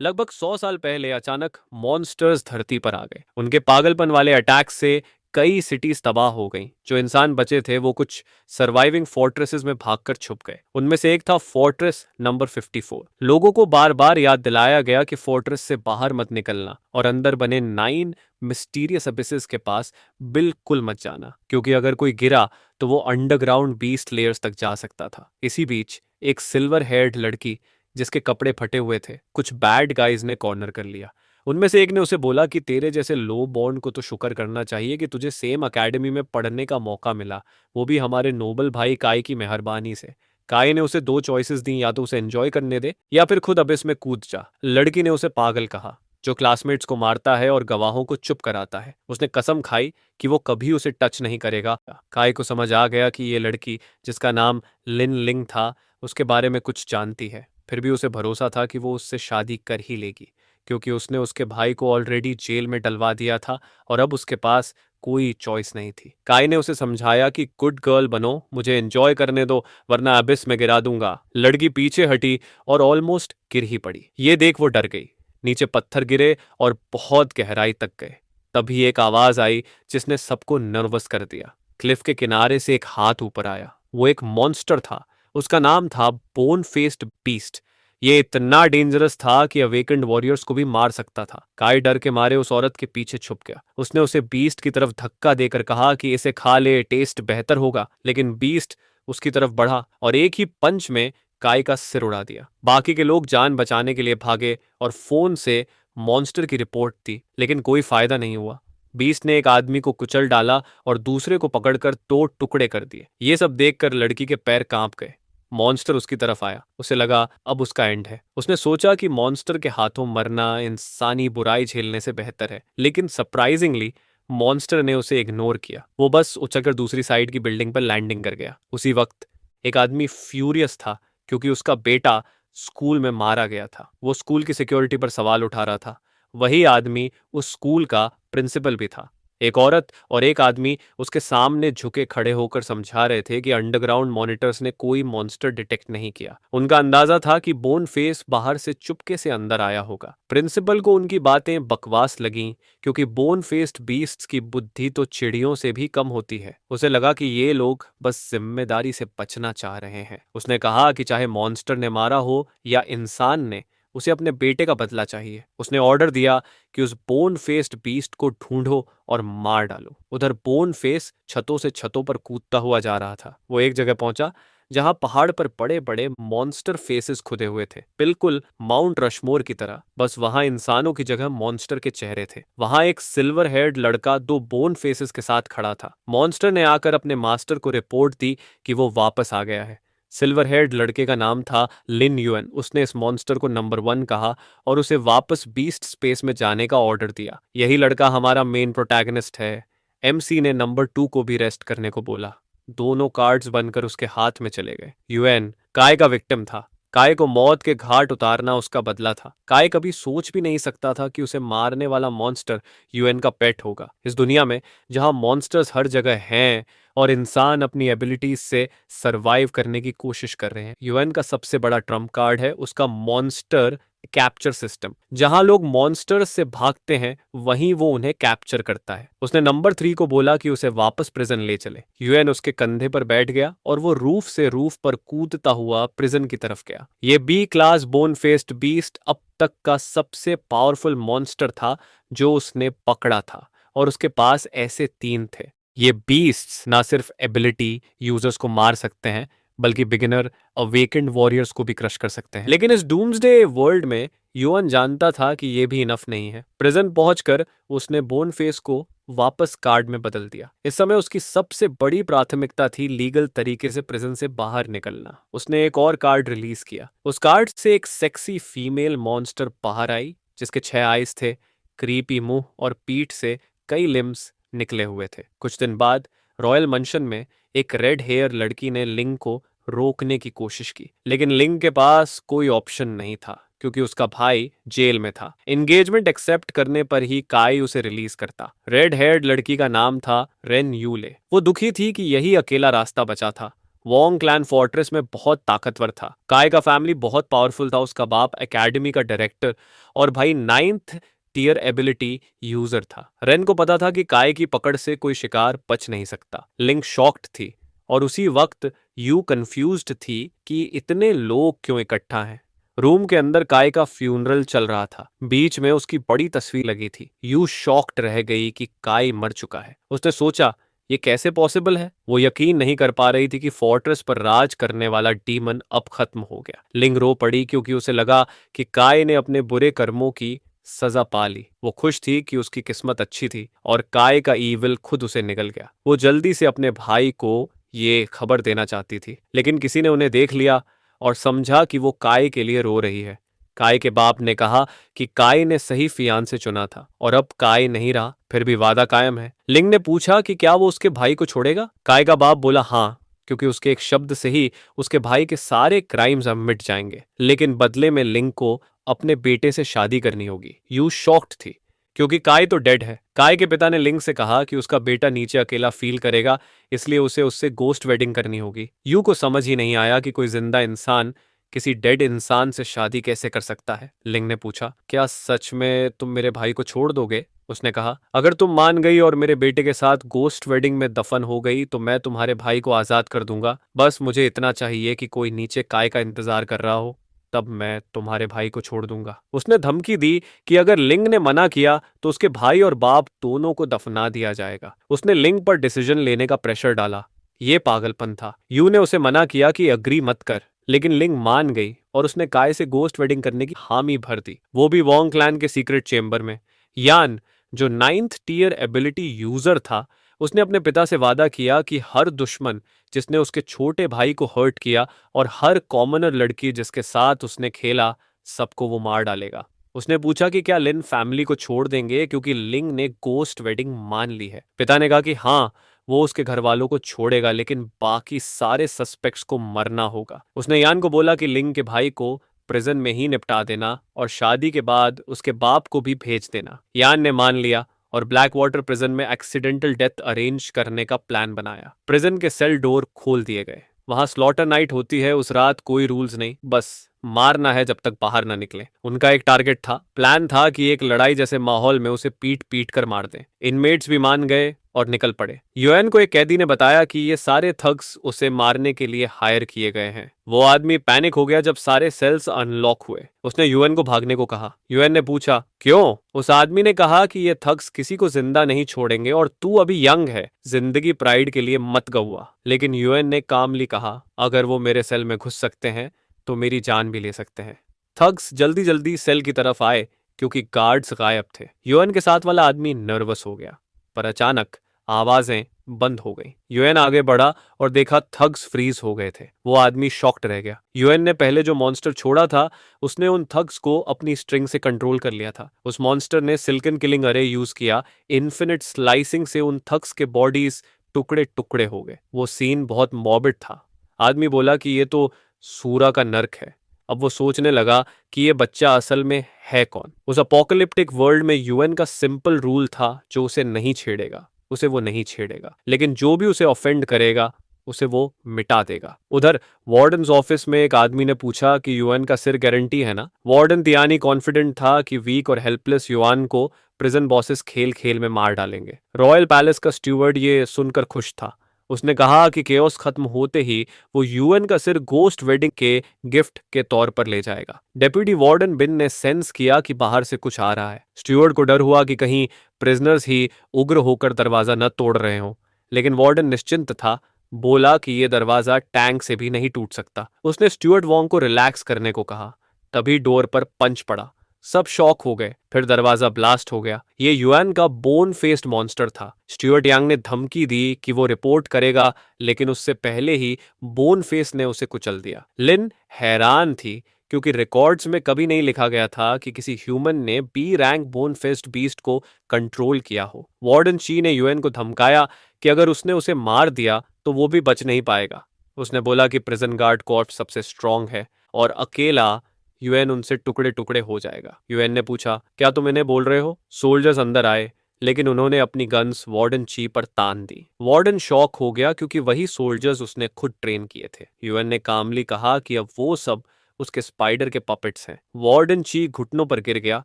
लगभग 100 साल पहले अचानक मॉन्स्टर्स धरती पर आ गए। उनके पागलपन वाले अटैक से कई सिटीज तबाह हो गईं। जो इंसान बचे थे वो कुछ सर्वाइविंग फोर्ट्रेसेस में भागकर छुप गए। उनमें से एक था फोर्ट्रेस नंबर 54। लोगों को बार बार याद दिलाया गया कि फोर्ट्रेस से बाहर मत निकलना और अंदर बने 9 मिस्टीरियस अबिसेस के पास बिल्कुल मत जाना, क्योंकि अगर कोई गिरा तो वो अंडरग्राउंड बीस्ट लेयर्स तक जा सकता था। इसी बीच एक सिल्वर हेयर्ड लड़की जिसके कपड़े फटे हुए थे, कुछ बैड गाइज ने कॉर्नर कर लिया। उनमें से एक ने उसे बोला कि तेरे जैसे लो बॉर्न को तो शुक्र करना चाहिए कि तुझे सेम एकेडमी में पढ़ने का मौका मिला, वो भी हमारे नोबल भाई काय की मेहरबानी से। काय ने उसे 2 चॉइसेस दी, या तो उसे एंजॉय करने दे या फिर खुद अबिस में कूद जा। लड़की ने उसे पागल कहा, जो क्लासमेट्स को मारता है और गवाहों को चुप कराता है। उसने कसम खाई कि वो कभी उसे टच नहीं करेगा। काय को समझ आ गया कि ये लड़की, जिसका नाम लिन लिंग था, उसके बारे में कुछ जानती है। फिर भी उसे भरोसा था कि वो उससे शादी कर ही लेगी, क्योंकि उसने उसके भाई को ऑलरेडी जेल में डलवा दिया था और अब उसके पास कोई चॉइस नहीं थी। काय ने उसे समझाया कि गुड गर्ल बनो, मुझे एंजॉय करने दो, वरना अबिस में गिरा दूंगा। लड़की पीछे हटी और ऑलमोस्ट गिर ही पड़ी। ये देख वो डर गई। नीचे पत्थर गिरे और बहुत गहराई तक गए। तभी एक आवाज आई जिसने सबको नर्वस कर दिया। क्लिफ के किनारे से एक हाथ ऊपर आया। वो एक मॉन्स्टर था। उसका नाम था बोन फेस्ड बीस्ट। ये इतना डेंजरस था कि अवेकेंड वॉरियर्स को भी मार सकता था। काय डर के मारे उस औरत के पीछे छुप गया। उसने उसे बीस्ट की तरफ धक्का देकर कहा कि इसे खा ले, टेस्ट बेहतर होगा। लेकिन बीस्ट उसकी तरफ बढ़ा और एक ही पंच में काय का सिर उड़ा दिया। बाकी के लोग जान बचाने के लिए भागे और फोन से मॉन्स्टर की रिपोर्ट दी, लेकिन कोई फायदा नहीं हुआ। बीस्ट ने एक आदमी को कुचल डाला और दूसरे को पकड़कर 2 टुकड़े कर दिए। ये सब देखकर लड़की के पैर कांप गए। मॉन्स्टर उसकी तरफ आया। उसे लगा अब उसका एंड है। उसने सोचा कि मॉन्स्टर के हाथों मरना इंसानी बुराई झेलने से बेहतर है, लेकिन सरप्राइजिंगली मॉन्स्टर ने उसे इग्नोर किया। वो बस उछलकर दूसरी साइड की बिल्डिंग पर लैंडिंग कर गया। उसी वक्त एक आदमी फ्यूरियस था, क्योंकि उसका बेटा स्कूल में मारा गया था। वो स्कूल की सिक्योरिटी पर सवाल उठा रहा था। वही आदमी उस स्कूल का प्रिंसिपल भी था। एक औरत और एक आदमी उसके सामने झुके खड़े होकर समझा रहे थे कि अंडरग्राउंड मॉनिटर्स ने कोई मॉन्स्टर डिटेक्ट नहीं किया। उनका अंदाजा था कि बोन फेस बाहर से चुपके से अंदर आया होगा। प्रिंसिपल को उनकी बातें बकवास लगीं, क्योंकि बोन फेस्ड बीस्ट्स की बुद्धि तो चिड़ियों से भी कम होती है। उसे लगा कि ये लोग बस जिम्मेदारी से बचना चाह रहे हैं। उसने कहा कि चाहे मॉन्स्टर ने मारा हो या इंसान ने, उसे अपने बेटे का बदला चाहिए। उसने ऑर्डर दिया कि उस बोन फेस्ड बीस्ट को ढूंढो और मार डालो। उधर बोन फेस छतों से छतों पर कूदता हुआ जा रहा था। वो एक जगह पहुंचा जहां पहाड़ पर बड़े बड़े मॉन्स्टर फेसेस खुदे हुए थे, बिल्कुल माउंट रशमोर की तरह। बस वहां इंसानों की जगह मॉन्स्टर के चेहरे थे। वहां एक सिल्वर हेयर्ड लड़का 2 बोन फेसेस के साथ खड़ा था। मॉन्स्टर ने आकर अपने मास्टर को रिपोर्ट दी कि वो वापस आ गया है। सिल्वर हेयर्ड लड़के का नाम था लिन यूएन। उसने इस मॉन्स्टर को नंबर 1 कहा और उसे वापस बीस्ट स्पेस में जाने का ऑर्डर दिया। यही लड़का हमारा मेन प्रोटैगनिस्ट है। एमसी ने नंबर 2 को भी रेस्ट करने को बोला। दोनों कार्ड्स बनकर उसके हाथ में चले गए। यूएन काय का विक्टिम था। काय को मौत के घाट उतारना उसका बदला था। काय कभी सोच भी नहीं सकता था कि उसे मारने वाला मॉन्स्टर यूएन का पेट होगा। इस दुनिया में जहां मॉन्स्टर्स हर जगह हैं और इंसान अपनी एबिलिटीज से सरवाइव करने की कोशिश कर रहे हैं, यूएन का सबसे बड़ा ट्रम्प कार्ड है उसका मॉन्स्टर कैप्चर सिस्टम। जहां लोग मॉन्स्टर्स से भागते हैं, वहीं वो उन्हें कैप्चर करता है। उसने नंबर 3 को बोला कि उसे वापस प्रिजन ले चले। यूएन उसके कंधे पर बैठ गया और वो रूफ से रूफ पर कूदता हुआ प्रिजन की तरफ गया। ये B class bone faced beast अब तक का सबसे पावरफुल मॉन्स्टर था जो उसने पकड़ा था, और उसके पास ऐसे 3 थे। ये बीस्ट्स ना सिर्फ एबिलिटी यूजर्स को मार सकते हैं, बल्कि बिगिनर अवेकेंड वॉरियर्स को भी क्रश कर सकते हैं। लेकिन इस डूम्सडे वर्ल्ड में युअन जानता था कि ये भी इनफ नहीं है। प्रिजन पहुंचकर उसने बोन फेस को वापस कार्ड में बदल दिया। इस समय उसकी सबसे बड़ी प्राथमिकता थी लीगल तरीके से प्रिजन से बाहर निकलना। उसने एक और कार्ड रिलीज किया। उस कार्ड से एक सेक्सी फीमेल मॉन्स्टर बाहर आई, जिसके 6 आइज थे, क्रीपी मुंह और पीठ से कई लिम्स निकले हुए थे। कुछ दिन बाद रॉयल मंशन में एक रेड हेयर लड़की ने लिंग को रोकने की कोशिश की, लेकिन लिंग के पास कोई ऑप्शन नहीं था, क्योंकि उसका भाई जेल में था। एंगेजमेंट एक्सेप्ट करने पर ही काई उसे रिलीज करता। रेड हेयर्ड लड़की का नाम था रेन यूले। वो दुखी थी कि यही अकेला रास्ता बचा था। वोंग क्लैन फोर्ट्रेस में बहुत ताकतवर था। काय का फैमिली बहुत पावरफुल था, उसका बाप एकेडमी का डायरेक्टर और भाई 9th टियर एबिलिटी यूजर था। रेन को पता था कि काय की पकड़ से कोई शिकार बच नहीं सकता। लिंक शॉक्ड थी और उसी वक्त यू कंफ्यूज्ड थी कि इतने लोग क्यों इकट्ठा हैं। रूम के अंदर काय का फ्यूनरल चल रहा था। बीच में उसकी बड़ी तस्वीर लगी थी। यू शॉक्ड रह गई कि काय मर चुका है। उसने सोचा ये कैसे पॉसिबल है। वो यकीन नहीं कर पा रही थी कि फोर्ट्रेस पर राज करने वाला डीमन अब खत्म हो गया। लिंग रो पड़ी क्योंकि उसे लगा कि काय ने अपने बुरे कर्मों की सजा पा ली। वो खुश थी कि उसकी किस्मत अच्छी थी और काय का ईविल खुद उसे निगल गया। वो जल्दी से अपने भाई को ये खबर देना चाहती थी, लेकिन किसी ने उन्हें देख लिया और समझा कि वो काय के लिए रो रही है। काय के बाप ने कहा कि काय ने सही फियांसे चुना था और अब काय नहीं रहा, फिर भी वादा कायम है। लिंग ने पूछा कि क्या वो उसके भाई को छोड़ेगा। काय का बाप बोला हाँ, क्योंकि उसके एक शब्द से ही उसके भाई के सारे क्राइम्स अब मिट जाएंगे, लेकिन बदले में लिंग को अपने बेटे से शादी करनी होगी। यू शॉक्ड थी क्योंकि काय तो डेड है। काय के पिता ने लिंग से कहा कि उसका बेटा नीचे अकेला फील करेगा, इसलिए उसे उससे गोस्ट वेडिंग करनी होगी। यू को समझ ही नहीं आया कि कोई जिंदा इंसान किसी डेड इंसान से शादी कैसे कर सकता है। लिंग ने पूछा क्या सच में तुम मेरे भाई को छोड़ दोगे। उसने कहा अगर तुम मान गई और मेरे बेटे के साथ गोस्ट वेडिंग में दफन हो गई तो मैं तुम्हारे भाई को आजाद कर दूंगा। बस मुझे इतना चाहिए कि कोई नीचे काय का इंतजार कर रहा हो, तब मैं तुम्हारे भाई को छोड़ दूंगा। उसने धमकी दी कि अगर लिंग ने मना किया तो उसके भाई और बाप दोनों को दफना दिया जाएगा। उसने लिंग पर डिसीजन लेने का प्रेशर डाला। ये पागलपन था। यू ने उसे मना किया कि अग्री मत कर, लेकिन लिंग मान गई और उसने काय से गोस्ट वेडिंग करने की हामी भर दी, वो भी वोंग क्लैन के सीक्रेट चेंबर में। यान, जो 9th टियर एबिलिटी यूजर था, उसने अपने पिता से वादा किया कि हर दुश्मन जिसने उसके छोटे भाई को हर्ट किया और हर कॉमनर लड़की जिसके साथ उसने खेला, सबको वो मार डालेगा। उसने पूछा कि क्या लिन फैमिली को छोड़ देंगे क्योंकि लिंग ने गोस्ट वेडिंग मान ली है। पिता ने कहा कि हाँ, वो उसके घर वालों को छोड़ेगा, लेकिन बाकी सारे सस्पेक्ट्स को मरना होगा। उसने यान को बोला कि लिंग के भाई को प्रिजन में ही निपटा देना और शादी के बाद उसके बाप को भी भेज देना। यान ने मान लिया और ब्लैक वाटर प्रिजन में एक्सीडेंटल डेथ अरेंज करने का प्लान बनाया। प्रिजन के सेल डोर खोल दिए गए। वहां स्लॉटर नाइट होती है। उस रात कोई रूल्स नहीं, बस मारना है जब तक बाहर ना निकले। उनका एक टारगेट था। प्लान था कि एक लड़ाई जैसे माहौल में उसे पीट पीट कर मार दें। इनमेट्स भी मान गए और निकल पड़े। यूएन को एक कैदी ने बताया कि ये सारे थग्स उसे मारने के लिए हायर किए गए हैं। वो आदमी पैनिक हो गया जब सारे सेल्स अनलॉक हुए। उसने यूएन को भागने को कहा। यूएन ने पूछा क्यों। उस आदमी ने कहा कि ये थग्स किसी को जिंदा नहीं छोड़ेंगे और तू अभी यंग है, जिंदगी प्राइड के लिए मत गवा। लेकिन यूएन ने कामली कहा अगर वो मेरे सेल में घुस सकते हैं तो मेरी जान भी ले सकते हैं। थग्स जल्दी जल्दी सेल की तरफ आए क्योंकि गार्ड्स गायब थे। यूएन के साथ वाला आदमी नर्वस हो गया, पर अचानक आवाजें बंद हो गई। यूएन आगे बढ़ा और देखा थग्स फ्रीज हो गए थे। वो आदमी शॉक्ड रह गया। यूएन ने पहले जो मॉन्स्टर छोड़ा था, उसने उन थग्स को अपनी स्ट्रिंग से कंट्रोल कर लिया था। उस मॉन्स्टर ने सिल्कन किलिंग अरे यूज किया। इन्फिनिट स्लाइसिंग से उन थग्स के बॉडीज टुकड़े टुकड़े हो गए। वो सीन बहुत मॉर्बिड था। आदमी बोला कि ये तो सूरा का नर्क है। अब वो सोचने लगा कि ये बच्चा असल में है कौन। उस अपोकलिप्टिक वर्ल्ड में यूएन का सिंपल रूल था, जो उसे नहीं छेड़ेगा उसे वो नहीं छेड़ेगा, लेकिन जो भी उसे ऑफेंड करेगा उसे वो मिटा देगा। उधर वार्डन ऑफिस में एक आदमी ने पूछा कि यूएन का सिर गारंटी है ना। वार्डन तियानी कॉन्फिडेंट था कि वीक और हेल्पलेस युआन को प्रिजन बॉसेस खेल खेल में मार डालेंगे। रॉयल पैलेस का स्टूवर्ड ये सुनकर खुश था। उसने कहा कि केओस खत्म होते ही वो यूएन का सिर गोस्ट वेडिंग के गिफ्ट के तौर पर ले जाएगा। डेप्यूटी वार्डन बिन ने सेंस किया कि बाहर से कुछ आ रहा है। स्टूवर्ड को डर हुआ कि कहीं प्रिजनर्स ही उग्र होकर दरवाजा न तोड़ रहे हों, लेकिन वार्डन निश्चिंत था। बोला कि यह दरवाजा टैंक से भी नहीं टूट सकता। उसने स्टूअर्ट वॉन्ग को रिलैक्स करने को कहा। तभी डोर पर पंच पड़ा। सब शॉक हो गए। फिर दरवाजा ब्लास्ट हो गया। ये युआन का बोन फेस्ड मॉन्स्टर था। स्टूअर्ट यांग ने धमकी दी कि वो रिपोर्ट करेगा, लेकिन उससे पहले ही बोन फेस ने उसे कुचल दिया। लिन हैरान थी क्योंकि रिकॉर्ड्स में कभी नहीं लिखा गया था कि किसी ह्यूमन ने B rank bone faced beast को कंट्रोल किया हो। वार्डन ची ने यूएन को धमकाया कि अगर उसने उसे मार दिया तो वो भी बच नहीं पाएगा। उसने बोला कि प्रिजन गार्ड कॉर्प्स सबसे स्ट्रांग है और अकेला यूएन उनसे टुकड़े टुकड़े हो जाएगा। यूएन ने पूछा क्या तुम इन्हें बोल रहे हो। सोल्जर्स अंदर आए, लेकिन उन्होंने अपनी गन्स वार्डन ची पर तान दी। वार्डन शॉक हो गया क्योंकि वही सोल्जर्स उसने खुद ट्रेन किए थे। यूएन ने कामली कहा कि अब वो सब उसके स्पाइडर के पपेट्स हैं। वार्डन ची घुटनों पर गिर गया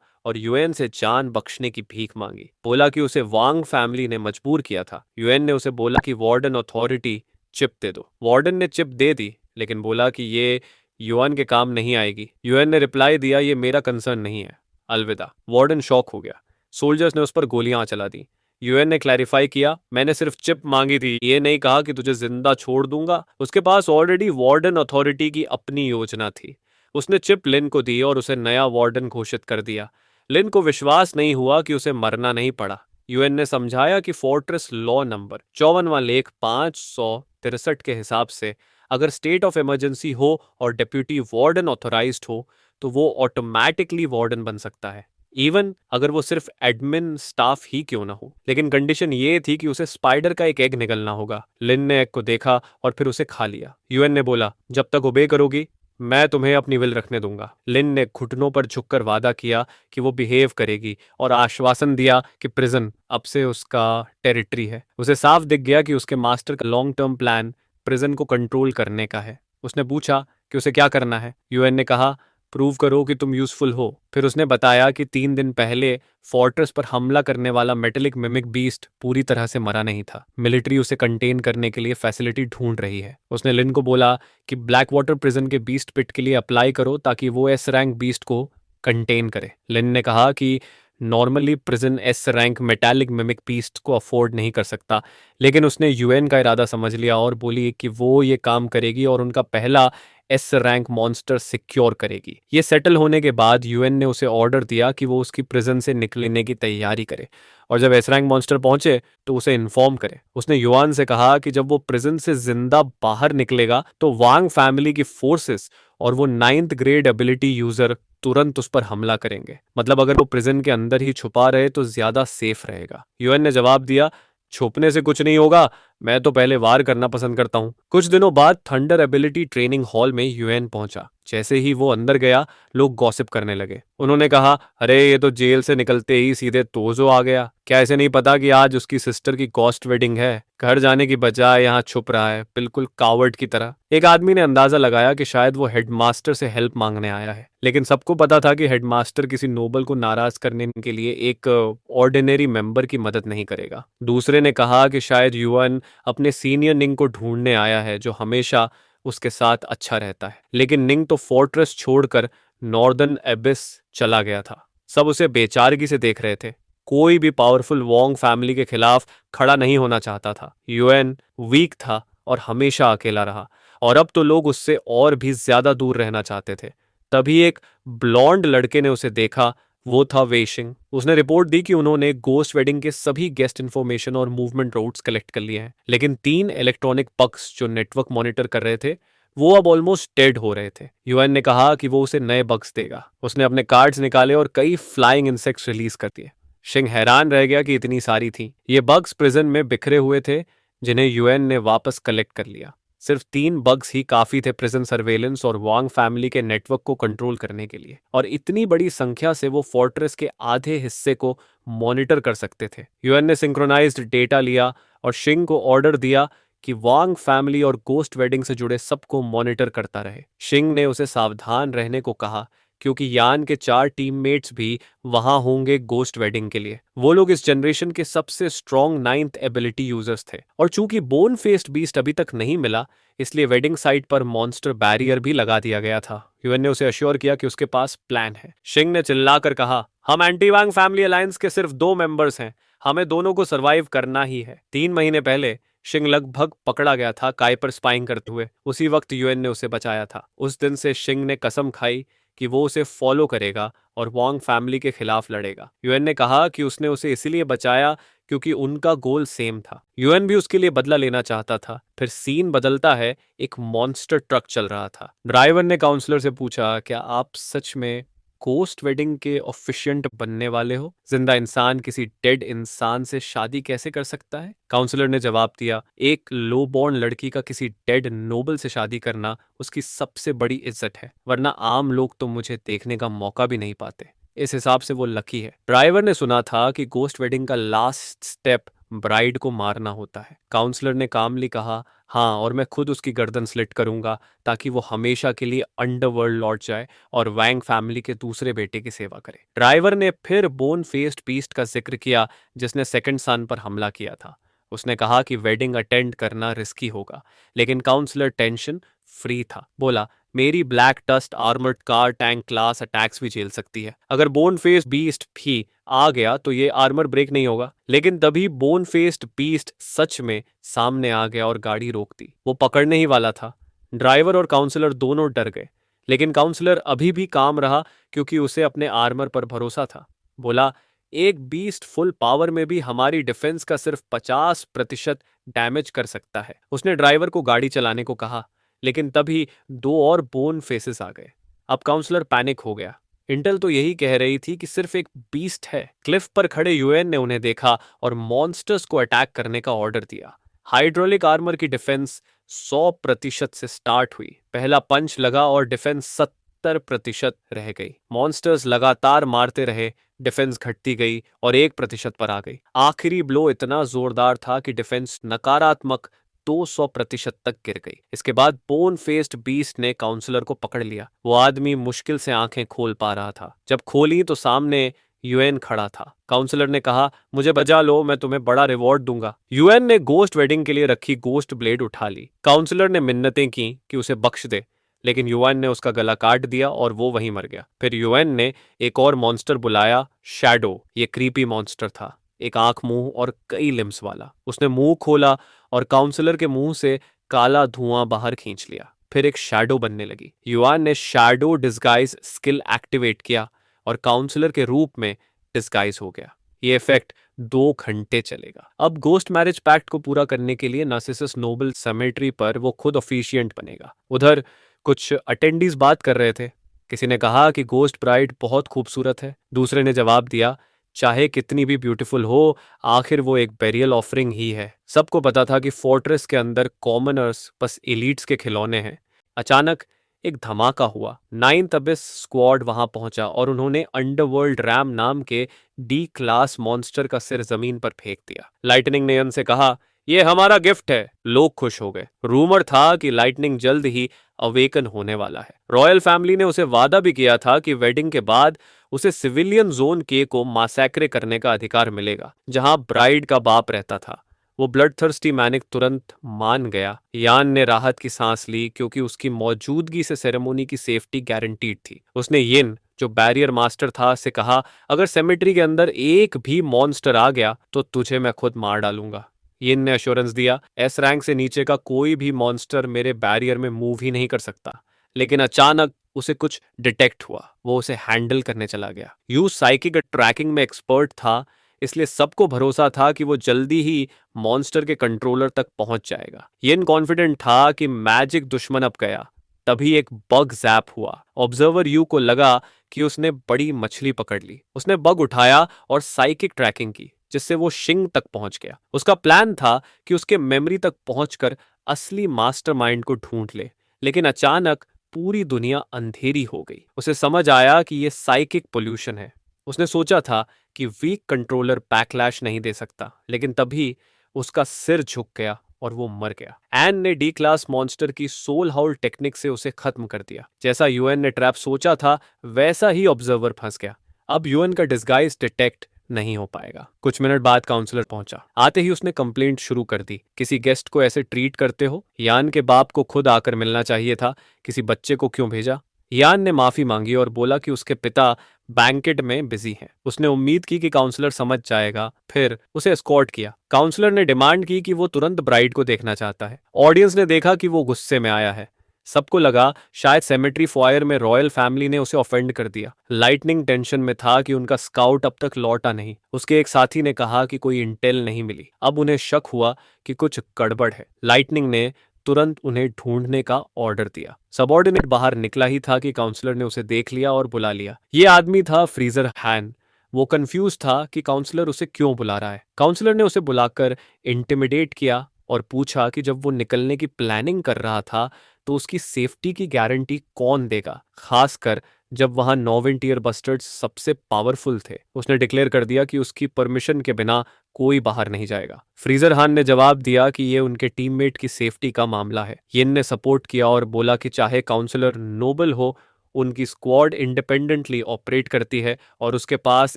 और यूएन से जान बख्शने की भीख मांगी। बोला कि उसे वांग फैमिली ने मजबूर किया था। यूएन ने उसे बोला कि वार्डन अथॉरिटी चिप दे दो। वार्डन ने चिप दे दी, लेकिन बोला कि ये युआन के काम नहीं आएगी। यूएन ने रिप्लाई दिया, ये मेरा कंसर्न नहीं है, अलविदा। वार्डन शॉक हो गया। सोल्जर्स ने उस पर गोलियां चला दी। यूएन ने क्लैरिफाई किया, मैंने सिर्फ चिप मांगी थी, ये नहीं कहा कि तुझे जिंदा छोड़ दूंगा। उसके पास ऑलरेडी वार्डन अथॉरिटी की अपनी योजना थी। उसने चिप लिन को दी और उसे नया वार्डन घोषित कर दिया। लिन को विश्वास नहीं हुआ कि उसे मरना नहीं पड़ा। यूएन ने समझाया कि फोर्ट्रेस लॉ नंबर 54वां लेख 563 के हिसाब से अगर स्टेट ऑफ इमरजेंसी हो और डेप्यूटी वार्डन ऑथोराइज्ड हो तो वो ऑटोमेटिकली वार्डन बन सकता है, इवन अगर वो सिर्फ एडमिन स्टाफ ही क्यों ना हो। लेकिन कंडीशन ये थी कि उसे स्पाइडर का एक एग निकलना होगा। लिन ने एग को देखा और फिर उसे खा लिया। यूएन ने बोला, जब तक ओबे करोगी मैं तुम्हें अपनी विल रखने दूंगा। लिन ने घुटनों पर झुककर वादा किया कि वो बिहेव करेगी और आश्वासन दिया कि प्रिजन अब से उसका टेरिटरी है। उसे साफ दिख गया कि उसके मास्टर का लॉन्ग टर्म प्लान प्रिजन को कंट्रोल करने का है। उसने पूछा कि उसे क्या करना है। यूएन ने कहा, प्रूव करो कि तुम यूजफुल हो। फिर उसने बताया कि 3 दिन पहले फोर्ट्रेस पर हमला करने वाला मेटेलिक मिमिक बीस्ट पूरी तरह से मरा नहीं था। मिलिट्री उसे कंटेन करने के लिए फैसिलिटी ढूंढ रही है। उसने लिन को बोला कि ब्लैक वाटर प्रिजन के बीस्ट पिट के लिए अप्लाई करो ताकि वो एस रैंक बीस्ट को कंटेन करे। लिन ने कहा कि normally prison S rank metallic mimic beast को अफोर्ड नहीं कर सकता, लेकिन उसने यूएन का इरादा समझ लिया और बोली कि वो ये काम करेगी और उनका पहला एस रैंक मॉन्स्टर सिक्योर करेगी। ये सेटल होने के बाद यूएन ने उसे ऑर्डर दिया कि वो उसकी प्रिजन से निकलने की तैयारी करे और जब एस रैंक मॉन्स्टर पहुंचे तो उसे इन्फॉर्म करे। उसने युआन से कहा कि जब वो प्रिजन से जिंदा बाहर निकलेगा तो वांग फैमिली की फोर्सेस और वो 9th ग्रेड एबिलिटी यूजर तुरंत उस पर हमला करेंगे। मतलब अगर वो प्रिजन के अंदर ही छुपा रहे तो ज्यादा सेफ रहेगा। यूएन ने जवाब दिया, छुपने से कुछ नहीं होगा, मैं तो पहले वार करना पसंद करता हूँ। कुछ दिनों बाद थंडर एबिलिटी ट्रेनिंग हॉल में यूएन पहुंचा। जैसे ही वो अंदर गया, लोग गॉसिप करने लगे। उन्होंने कहा, अरे ये तो जेल से निकलते ही सीधे तोजो आ गया। क्या इसे नहीं पता कि आज उसकी सिस्टर की कॉस्ट वेडिंग है? घर जाने की बजाय यहाँ छुप रहा है, बिल्कुल कावर्ड की तरह। एक आदमी ने अंदाजा लगाया कि शायद वो हेडमास्टर से हेल्प मांगने आया है, लेकिन सबको पता था कि हेडमास्टर किसी नोबल को नाराज करने के लिए एक ऑर्डिनरी मेंबर की मदद नहीं करेगा। दूसरे ने कहा कि शायद युआन अपने सीनियर निंग को ढूंढने आया है जो हमेशा उसके साथ अच्छा रहता है। लेकिन निंग तो फोर्ट्रेस छोड़कर नॉर्दर्न एबिस चला गया था। सब उसे बेचारगी से देख रहे थे। कोई भी पावरफुल वोंग फैमिली के खिलाफ खड़ा नहीं होना चाहता था। यूएन वीक था और हमेशा अकेला रहा, और अब तो लोग उससे और भी ज्यादा दूर रहना चाहते थे। तभी एक ब्लॉन्ड लड़के ने उसे देखा। वो था वेशिंग। उसने रिपोर्ट दी कि उन्होंने गोस्ट वेडिंग के सभी गेस्ट इन्फॉर्मेशन और मूवमेंट रूट्स कलेक्ट कर लिए हैं, लेकिन 3 इलेक्ट्रॉनिक पक्स जो नेटवर्क मॉनिटर कर रहे थे वो अब ऑलमोस्ट डेड हो रहे थे। यूएन ने कहा कि वो उसे नए बग्स देगा। उसने अपने कार्ड्स निकाले और कई फ्लाइंग इंसेक्ट्स रिलीज कर दिए। शिंग हैरान रह गया कि इतनी सारी थी। ये बग्स प्रिजन में बिखरे हुए थे जिन्हें यूएन ने वापस कलेक्ट कर लिया। सिर्फ 3 बग्स ही काफी थे प्रिजन सर्वेलेंस और वांग फैमिली के नेटवर्क को कंट्रोल करने के लिए, और इतनी बड़ी संख्या से वो फोर्ट्रेस के आधे हिस्से को मॉनिटर कर सकते थे। यूएन ने सिंक्रोनाइज्ड डेटा लिया और शिंग को ऑर्डर दिया कि वांग फैमिली और गोस्ट वेडिंग से जुड़े सबको मॉनिटर करता रहे। शिंग ने उसे सावधान रहने को कहा क्योंकि यान के 4 टीममेट्स भी वहां होंगे गोस्ट वेडिंग के लिए। वो लोग इस जनरेशन के सबसे स्ट्रॉन्ग 9th एबिलिटी यूजर्स थे, और चूंकि बोन फेस्ड बीस्ट अभी तक नहीं मिला, इसलिए वेडिंग साइट पर मॉन्स्टर बैरियर भी लगा दिया गया था। यूएन ने उसे अश्योर किया कि उसके पास प्लान है। शिंग ने चिल्लाकर कहा, हम एंटी वांग फैमिली अलायंस के सिर्फ 2 मेंबर्स हैं, हमें दोनों को सरवाइव करना ही है। 3 महीने पहले शिंग लगभग पकड़ा गया था काय पर स्पाइंग करते हुए। उसी वक्त यूएन ने उसे बचाया था। उस दिन से शिंग ने कसम खाई कि वो उसे फॉलो करेगा और वांग फैमिली के खिलाफ लड़ेगा। यूएन ने कहा कि उसने उसे इसीलिए बचाया क्योंकि उनका गोल सेम था। यूएन भी उसके लिए बदला लेना चाहता था। फिर सीन बदलता है। एक मॉन्स्टर ट्रक चल रहा था। ड्राइवर ने काउंसलर से पूछा, क्या आप सच में गोस्ट वेडिंग के ऑफिशिएंट बनने वाले हो? जिंदा इंसान किसी डेड इंसान से शादी कैसे कर सकता है? काउंसलर ने जवाब दिया, एक लो बॉर्न लड़की का किसी डेड नोबल से शादी करना उसकी सबसे बड़ी इज्जत है, वरना आम लोग तो मुझे देखने का मौका भी नहीं पाते। इस हिसाब से वो लकी है। ड्राइवर ने सुना था कि गोस्ट वेडिंग का लास्ट स्टेप ब्राइड को मारना होता है। काउंसलर ने कामली कहा, हाँ, और मैं खुद उसकी गर्दन स्लिट करूंगा ताकि वो हमेशा के लिए अंडरवर्ल्ड लौट जाए और वैंग फैमिली के दूसरे बेटे की सेवा करे। ड्राइवर ने फिर बोन फेस्ड बीस्ट का जिक्र किया जिसने सेकंड सन पर हमला किया था। उसने कहा कि वेडिंग अटेंड करना रिस्की होगा, लेकिन काउंसलर टेंशन फ्री था। बोला, मेरी black dust armoured car tank class attacks भी झेल सकती है। अगर बोन फेस्ड बीस्ट भी आ गया तो ये आर्मर ब्रेक नहीं होगा। लेकिन तभी बोन फेस्ड बीस्ट सच में सामने आ गया और गाड़ी रोक दी। वो पकड़ने ही वाला था। ड्राइवर और काउंसलर दोनों डर गए, लेकिन काउंसलर अभी भी काम रहा क्योंकि उसे अपने आर्मर पर भरोसा था। बोला, एक बीस्ट फुल पावर में भी हमारी डिफेंस का सिर्फ 50% डैमेज कर सकता है। उसने ड्राइवर को गाड़ी चलाने को कहा, लेकिन तभी दो और बोन फेसेस आ गए। अब काउंसलर पैनिक हो गया। इंटेल तो यही कह रही थी कि सिर्फ एक बीस्ट है। क्लिफ पर खड़े यूएन ने उन्हें देखा और मॉन्स्टर्स को अटैक करने का ऑर्डर दिया। हाइड्रोलिक आर्मर की डिफेंस 100% से स्टार्ट हुई। पहला पंच लगा और डिफेंस 70% रह गई। मॉन्स्टर्स लगातार मारते रहे, डिफेंस घटती गई और 1% पर आ गई। आखिरी ब्लो इतना जोरदार था कि डिफेंस नकारात्मक 200% तक गिर गई। इसके बाद बोन फेस्ड बीस्ट ने काउंसलर को पकड़ लिया। वो आदमी मुश्किल से आंखें खोल पा रहा था। जब खोली तो सामने यूएन खड़ा था। काउंसलर ने कहा, मुझे बचा लो, मैं तुम्हें बड़ा रिवॉर्ड दूंगा। यूएन ने गोस्ट वेडिंग के लिए रखी गोस्ट ब्लेड उठा ली। काउंसलर ने मिन्नतें की कि उसे बख्श दे, लेकिन यूएन ने उसका गला काट दिया और वो वहीं मर गया। फिर यूएन ने एक और मॉन्स्टर बुलाया, शैडो। ये क्रीपी मॉन्स्टर था, एक आंख, मुंह और कई लिम्स वाला। उसने मुंह खोला और काउंसलर के मुंह से काला धुआं बाहर खींच लिया। फिर एक शैडो बनने लगी। युआन ने शैडो डिस्गाइज स्किल एक्टिवेट किया और काउंसलर के रूप में डिस्गाइज हो गया। ये इफेक्ट 2 घंटे चलेगा। अब गोस्ट मैरिज पैक्ट को पूरा करने के लिए नार्सिसस नोबल सेमेट्री पर वो खुद ऑफिशिएंट बनेगा। उधर कुछ अटेंडीज बात कर रहे थे। किसी ने कहा कि गोस्ट ब्राइड बहुत खूबसूरत है। दूसरे ने जवाब दिया, चाहे कितनी भी ब्यूटीफुल हो, आखिर वो एक बेरियल ऑफरिंग ही है। सबको पता था कि फोर्ट्रेस के अंदर कॉमनर्स बस एलिट्स के खिलौने हैं। अचानक एक धमाका हुआ। 9th अबिस स्क्वाड वहां पहुंचा और उन्होंने अंडरवर्ल्ड रैम नाम के डी क्लास मॉन्स्टर का सिर जमीन पर फेंक दिया। लाइटनिंग ने उनसे कहा, ये हमारा गिफ्ट है। लोग खुश हो गए। रूमर था कि लाइटनिंग जल्द ही अवेकन होने वाला है। रॉयल फैमिली ने उसे वादा भी किया था कि वेडिंग के बाद उसे सिविलियन जोन के को मासैक्रे करने का अधिकार मिलेगा, जहां ब्राइड का बाप रहता था। वो ब्लडथर्स्टी मैनिक तुरंत मान गया। यान ने राहत की सांस ली क्योंकि उसकी मौजूदगी से सेरेमोनी की सेफ्टी गारंटीड थी। उसने यिन, जो बैरियर मास्टर था, से कहा, अगर सेमेट्री के अंदर एक भी मॉन्स्टर आ गया तो तुझे मैं खुद मार डालूंगा। यिन ने अश्योरेंस दिया, एस रैंक से नीचे का कोई भी मॉन्स्टर मेरे बैरियर में मूव ही नहीं कर सकता। लेकिन अचानक उसे कुछ डिटेक्ट हुआ। वो उसे हैंडल करने चला गया। यू साइकिक ट्रैकिंग में एक्सपर्ट था, इसलिए सबको भरोसा था कि वो जल्दी ही मॉन्स्टर के कंट्रोलर तक पहुंच जाएगा। येन कॉन्फिडेंट था कि मैजिक दुश्मन अब गया। तभी एक बग जैप हुआ। ऑब्जर्वर यू को लगा कि उसने बड़ी मछली पकड़ ली। उसने बग उठाया और साइकिक ट्रैकिंग की, जिससे वो शिंग तक पहुंच गया। उसका प्लान था कि उसके मेमोरी तक पहुंचकर असली मास्टरमाइंड को ढूंढ ले। लेकिन अचानक पूरी दुनिया अंधेरी हो गई। उसे समझ आया कि ये साइकिक पोल्यूशन है। उसने सोचा था कि वीक कंट्रोलर बैकलैश नहीं दे सकता, लेकिन तभी उसका सिर झुक गया और वो मर गया। एन ने डी क्लास मॉन्स्टर की सोल हाउल टेक्निक से उसे खत्म कर दिया। जैसा यूएन ने ट्रैप सोचा था, वैसा ही ऑब्जर्वर फंस गया। अब यूएन का डिस्गाइज डिटेक्ट नहीं हो पाएगा। कुछ मिनट बाद काउंसलर पहुंचा। आते ही उसने कंप्लेंट शुरू कर दी, किसी गेस्ट को ऐसे ट्रीट करते हो? यान के बाप को खुद आकर मिलना चाहिए था, किसी बच्चे को क्यों भेजा? यान ने माफी मांगी और बोला कि उसके पिता बैंकेट में बिजी हैं। उसने उम्मीद की कि काउंसलर समझ जाएगा। फिर उसे एस्कॉर्ट किया। काउंसलर ने डिमांड की कि वो तुरंत ब्राइड को देखना चाहता है। ऑडियंस ने देखा कि वो गुस्से में आया है। सबको लगा शायद सेमेट्री फॉयर में रॉयल फैमिली ने उसे ऑफेंड कर दिया। लाइटनिंग टेंशन में था कि उनका स्काउट अब तक लौटा नहीं। उसके एक साथी ने कहा कि कोई इंटेल नहीं मिली। अब उन्हें शक हुआ कि कुछ गड़बड़ है। लाइटनिंग ने तुरंत उन्हें ढूंढने का ऑर्डर दिया। सबऑर्डिनेट बाहर निकला ही था कि काउंसलर ने उसे देख लिया और बुला लिया। ये आदमी था फ्रीजर हैन। वो कंफ्यूज था कि काउंसलर उसे क्यों बुला रहा है। काउंसलर ने उसे बुलाकर इंटिमिडेट किया और पूछा कि जब वो निकलने की प्लानिंग कर रहा था तो उसकी सेफ्टी की गारंटी कौन देगा, खासकर जब वहां नॉवेंटियर बस्टर्ड्स सबसे पावरफुल थे। उसने डिक्लेयर कर दिया कि उसकी परमिशन के बिना कोई बाहर नहीं जाएगा। फ्रीजर हान ने जवाब दिया कि ये उनके टीममेट की सेफ्टी का मामला है। येन ने सपोर्ट किया और बोला कि चाहे काउंसलर नोबल हो, उनकी स्क्वाड इंडिपेंडेंटली ऑपरेट करती है और उसके पास